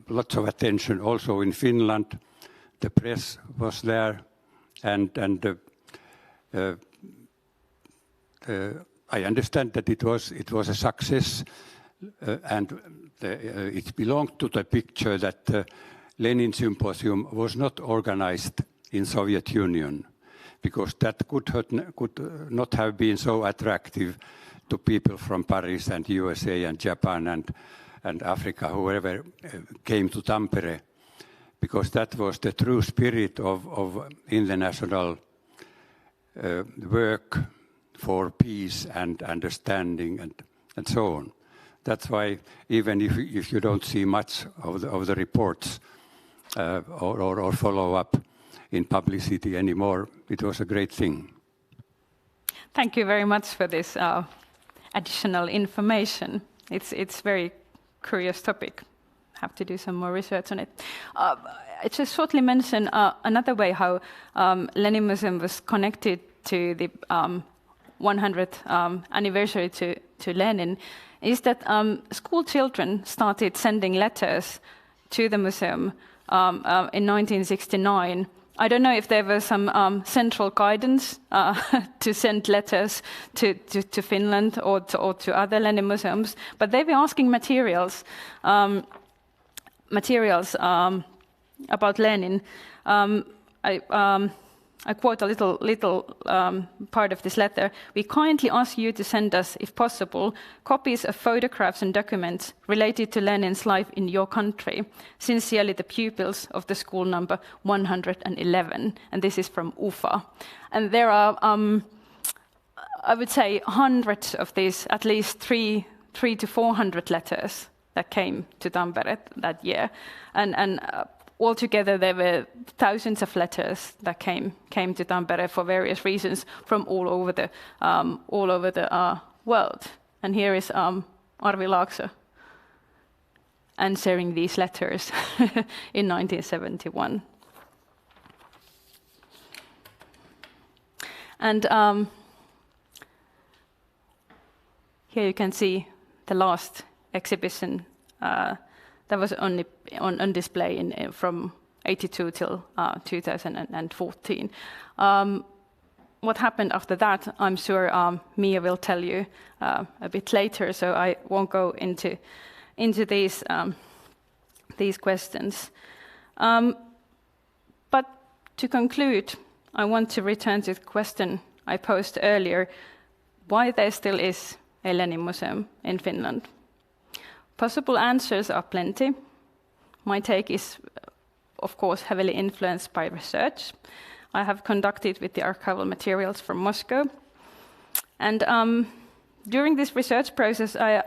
Speaker 6: lots of attention also in Finland. The press was there, and I understand that it was a success, and it belonged to the picture that Lenin Symposium was not organized in Soviet Union, because that could not have been so attractive to people from Paris and USA and Japan and Africa, whoever came to Tampere, because that was the true spirit of international work for peace and understanding and so on. That's why even if you don't see much of the reports or follow up in publicity anymore, it was a great thing.
Speaker 8: Thank you very much for this additional information. It's very curious topic. Have to do some more research on it. I just shortly mention another way how Lenin Museum was connected to the 100th anniversary to Lenin, is that school children started sending letters to the museum in 1969. I don't know if there was some central guidance to send letters to Finland or to other Lenin museums, but they were asking materials about Lenin. I quote a little part of this letter. "We kindly ask you to send us, if possible, copies of photographs and documents related to Lenin's life in your country. Sincerely, the pupils of the school number 111." And this is from Ufa. And there are, I would say, hundreds of these, at least 300 to 400 letters that came to Tampere that year. And altogether, there were thousands of letters that came to Tampere for various reasons from all over the world. And here is Arvi Laakso answering these letters in 1971. And here you can see the last exhibition that was only on display from 82 till 2014. What happened after that, I'm sure Mia will tell you a bit later, so I won't go into these questions. But to conclude, I want to return to the question I posed earlier, why there still is a Lenin Museum in Finland. Possible answers are plenty. My take is, of course, heavily influenced by research I have conducted with the archival materials from Moscow. And during this research process, I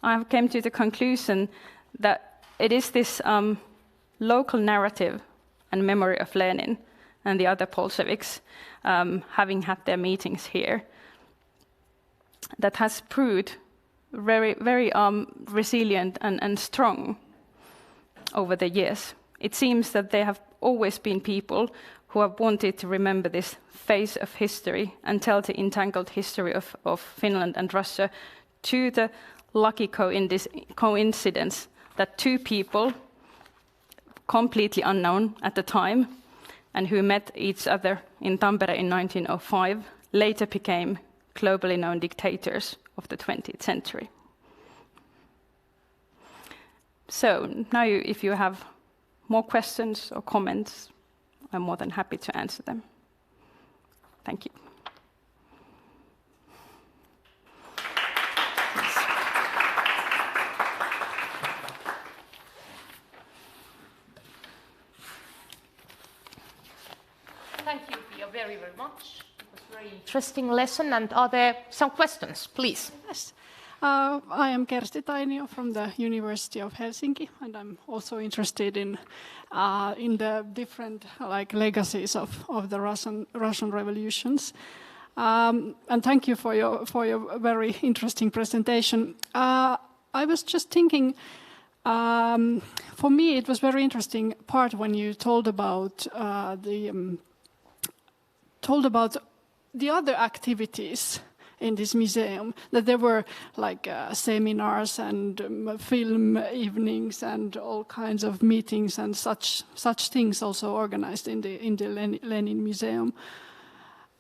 Speaker 8: have come to the conclusion that it is this local narrative and memory of Lenin and the other Bolsheviks having had their meetings here that has proved very, very resilient and strong over the years. It seems that there have always been people who have wanted to remember this phase of history and tell the entangled history of Finland and Russia, to the lucky coincidence that two people, completely unknown at the time, and who met each other in Tampere in 1905, later became globally known dictators of the 20th century. So now if you have more questions or comments, I'm more than happy to answer them. Thank you.
Speaker 1: Thank you, Pia, very, very much. It was a very interesting lesson. And are there some questions, please?
Speaker 11: Yes. I am Kersti Tainio from the University of Helsinki, and I'm also interested in the different legacies of the Russian revolutions. And thank you for your very interesting presentation. I was just thinking, for me, it was very interesting part when you told about the other activities in this museum, that there were seminars and film evenings and all kinds of meetings and such things also organized in the Lenin Museum.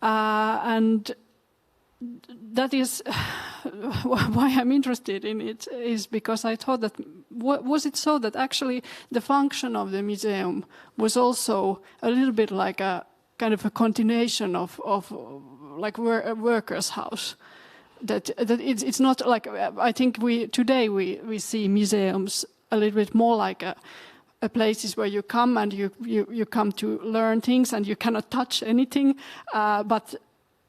Speaker 11: And that is why I'm interested in it, is because I thought that, was it so that actually the function of the museum was also a little bit like a kind of a continuation of a workers' house? That it's not like, I think today we see museums a little bit more like a places where you come and you come to learn things and you cannot touch anything, but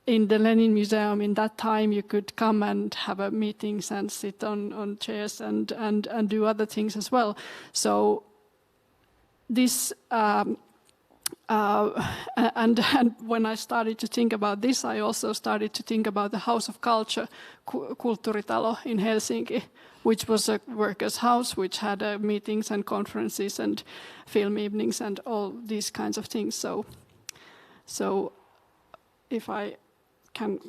Speaker 11: in the Lenin Museum in that time you could come and have meetings and sit on chairs and do other things as well. So this and when I started to think about this, I also started to think about the House of Culture, Kulttuuritalo in Helsinki, which was a workers' house which had meetings and conferences and film evenings and all these kinds of things. So if I can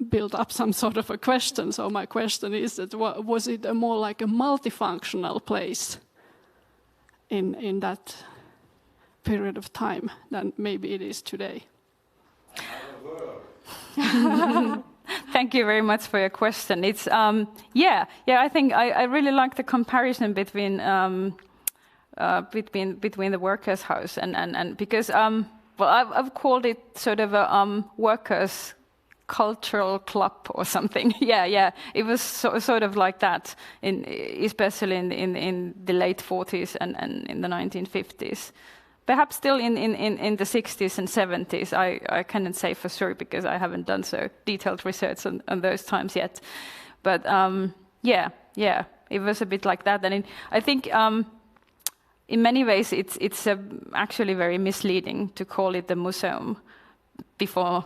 Speaker 11: build up some sort of a question, so my question is that was it more like a multifunctional place in that period of time than maybe it is today?
Speaker 8: Thank you very much for your question. It's I think I really like the comparison between the workers' house and because I've called it sort of a workers' cultural club or something. Yeah. It was sort of like that, especially in the late 40s and in the 1950s. Perhaps still in the 60s and 70s. I cannot say for sure because I haven't done so detailed research on those times yet. But it was a bit like that. And I think in many ways it's actually very misleading to call it the museum before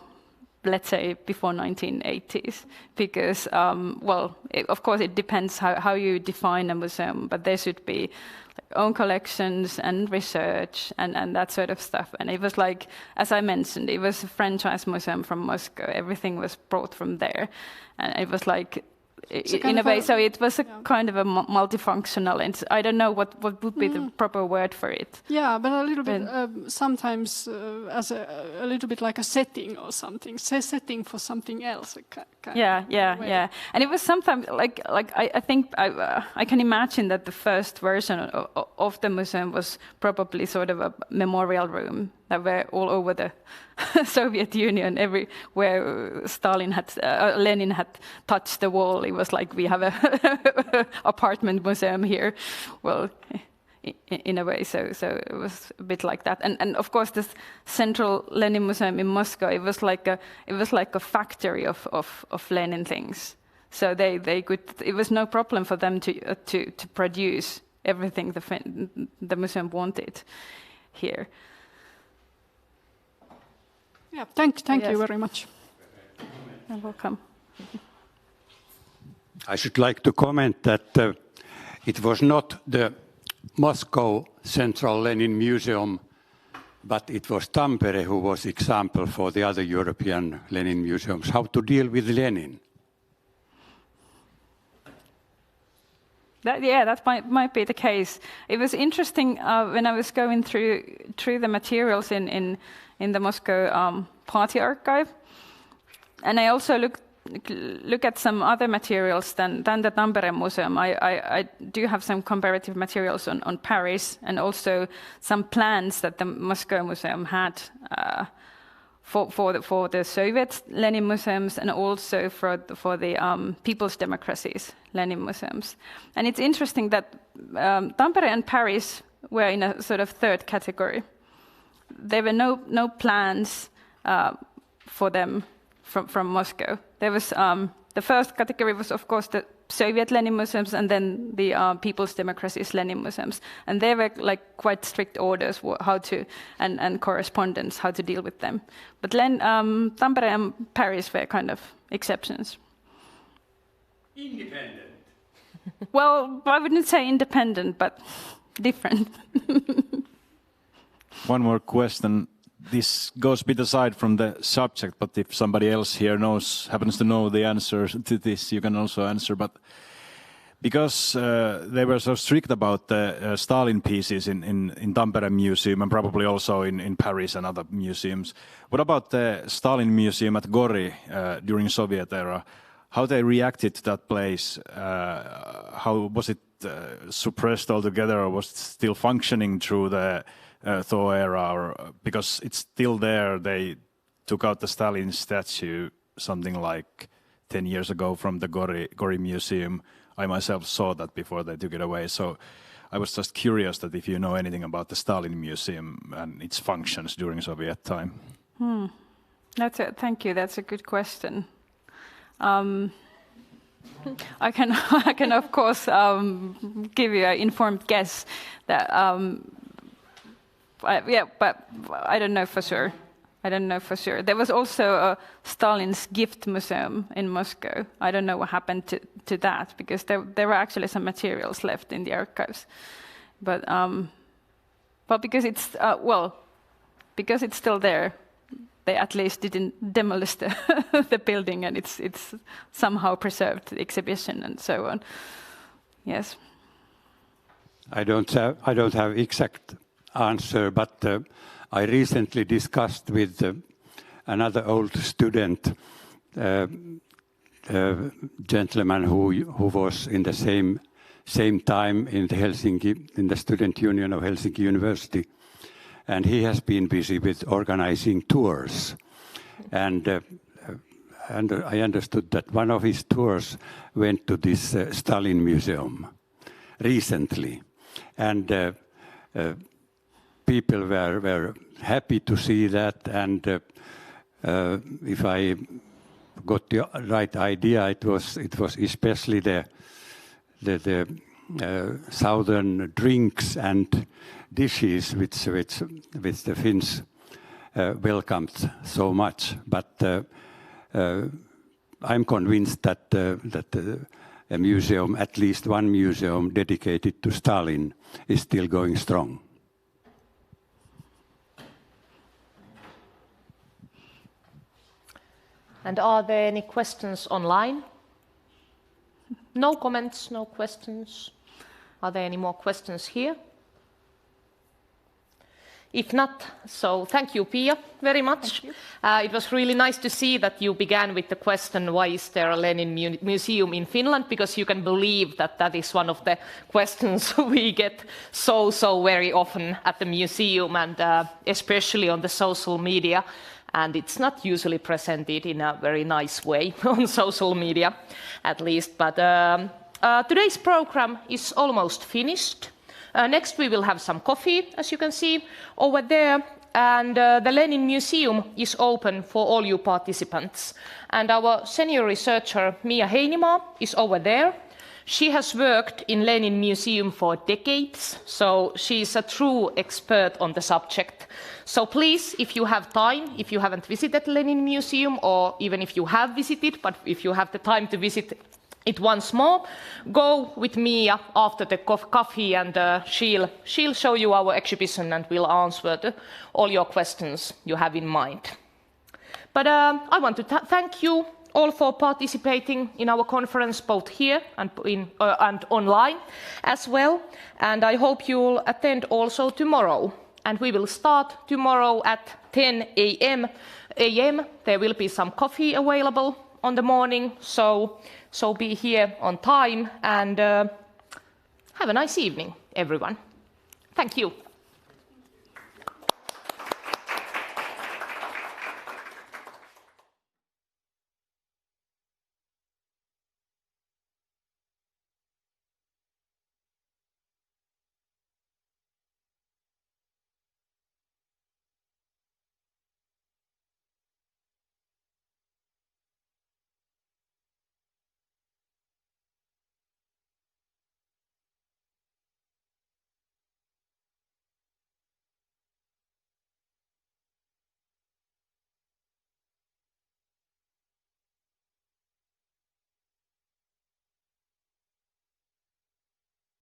Speaker 8: 1980s, because of course it depends how you define a museum, but there should be own collections and research and that sort of stuff. And it was like, as I mentioned, it was a franchise museum from Moscow. Everything was brought from there, and it was like, in a way, so it was a kind of a multifunctional, and I don't know what would be the proper word for it.
Speaker 11: Yeah, but a little bit sometimes as a little bit like a setting or something, setting for something else.
Speaker 8: Yeah. And it was sometimes like I think I can imagine that the first version of the museum was probably sort of a memorial room that were all over the Soviet Union, everywhere Lenin had touched the wall. It was like, we have a apartment museum here. Well, in a way, so it was a bit like that. And of course, this central Lenin Museum in Moscow, it was like a factory of Lenin things. So they could. It was no problem for them to produce everything the museum wanted here.
Speaker 11: Yeah, thank you very much.
Speaker 8: You're welcome.
Speaker 6: I should like to comment that it was not the Moscow Central Lenin Museum but it was Tampere who was example for the other European Lenin museums, how to deal with Lenin.
Speaker 8: That might be the case. It was interesting when I was going through the materials in the Moscow party archive, and I also look at some other materials than the Tampere Museum. I do have some comparative materials on Paris, and also some plans that the Moscow Museum had for the Soviet Lenin museums, and also for the People's Democracies Lenin museums. And it's interesting that Tampere and Paris were in a sort of third category. There were no plans for them from Moscow. There was the first category was, of course, the Soviet Lenin museums, and then the People's Democracies Lenin museums, and there were like quite strict orders how to and correspondence how to deal with them. But Tampere and Paris were kind of exceptions.
Speaker 6: Independent.
Speaker 8: Well, I wouldn't say independent, but different.
Speaker 10: One more question. This goes a bit aside from the subject, but if somebody else here happens to know the answer to this, you can also answer. But because they were so strict about the Stalin pieces in Tampere Museum, and probably also in Paris and other museums, what about the Stalin Museum at Gori during Soviet era? How they reacted to that place? How was it suppressed altogether, or was it still functioning through the Thaw era, or because it's still there? They took out the Stalin statue something like 10 years ago from the Gori Museum. I myself saw that before they took it away. So I was just curious that if you know anything about the Stalin Museum and its functions during Soviet time.
Speaker 8: Thank you. That's a good question. I can of course give you an informed guess that. But I don't know for sure. There was also a Stalin's gift museum in Moscow. I don't know what happened to that, because there were actually some materials left in the archives. But because it's because it's still there, they at least didn't demolish the building, and it's somehow preserved the exhibition and so on. Yes.
Speaker 6: I don't have exact answer, but I recently discussed with another old student, gentleman who was in the same time in the in the student union of Helsinki University, and he has been busy with organizing tours, and I understood that one of his tours went to this Stalin Museum recently, and people were happy to see that, and if I got the right idea, it was especially the southern drinks and dishes which the Finns welcomed so much. But I'm convinced that a museum, at least one museum dedicated to Stalin, is still going strong.
Speaker 1: And are there any questions online? No comments, no questions. Are there any more questions here? If not, so thank you, Pia, very much. It was really nice to see that you began with the question, why is there a Lenin Museum in Finland? Because you can believe that is one of the questions we get so very often at the museum, and especially on the social media. And it's not usually presented in a very nice way on social media, at least. But today's program is almost finished. Next we will have some coffee, as you can see over there. And the Lenin Museum is open for all you participants. And our senior researcher, Mia Heinimaa, is over there. She has worked in Lenin Museum for decades, so she's a true expert on the subject. So please, if you have time, if you haven't visited Lenin Museum, or even if you have visited, but if you have the time to visit it once more, go with Mia after the coffee, and she'll show you our exhibition and will answer all your questions you have in mind. But I want to thank you all for participating in our conference, both here and online as well. And I hope you'll attend also tomorrow. And we will start tomorrow at 10 a.m. There will be some coffee available on the morning, so be here on time, and have a nice evening, everyone. Thank you.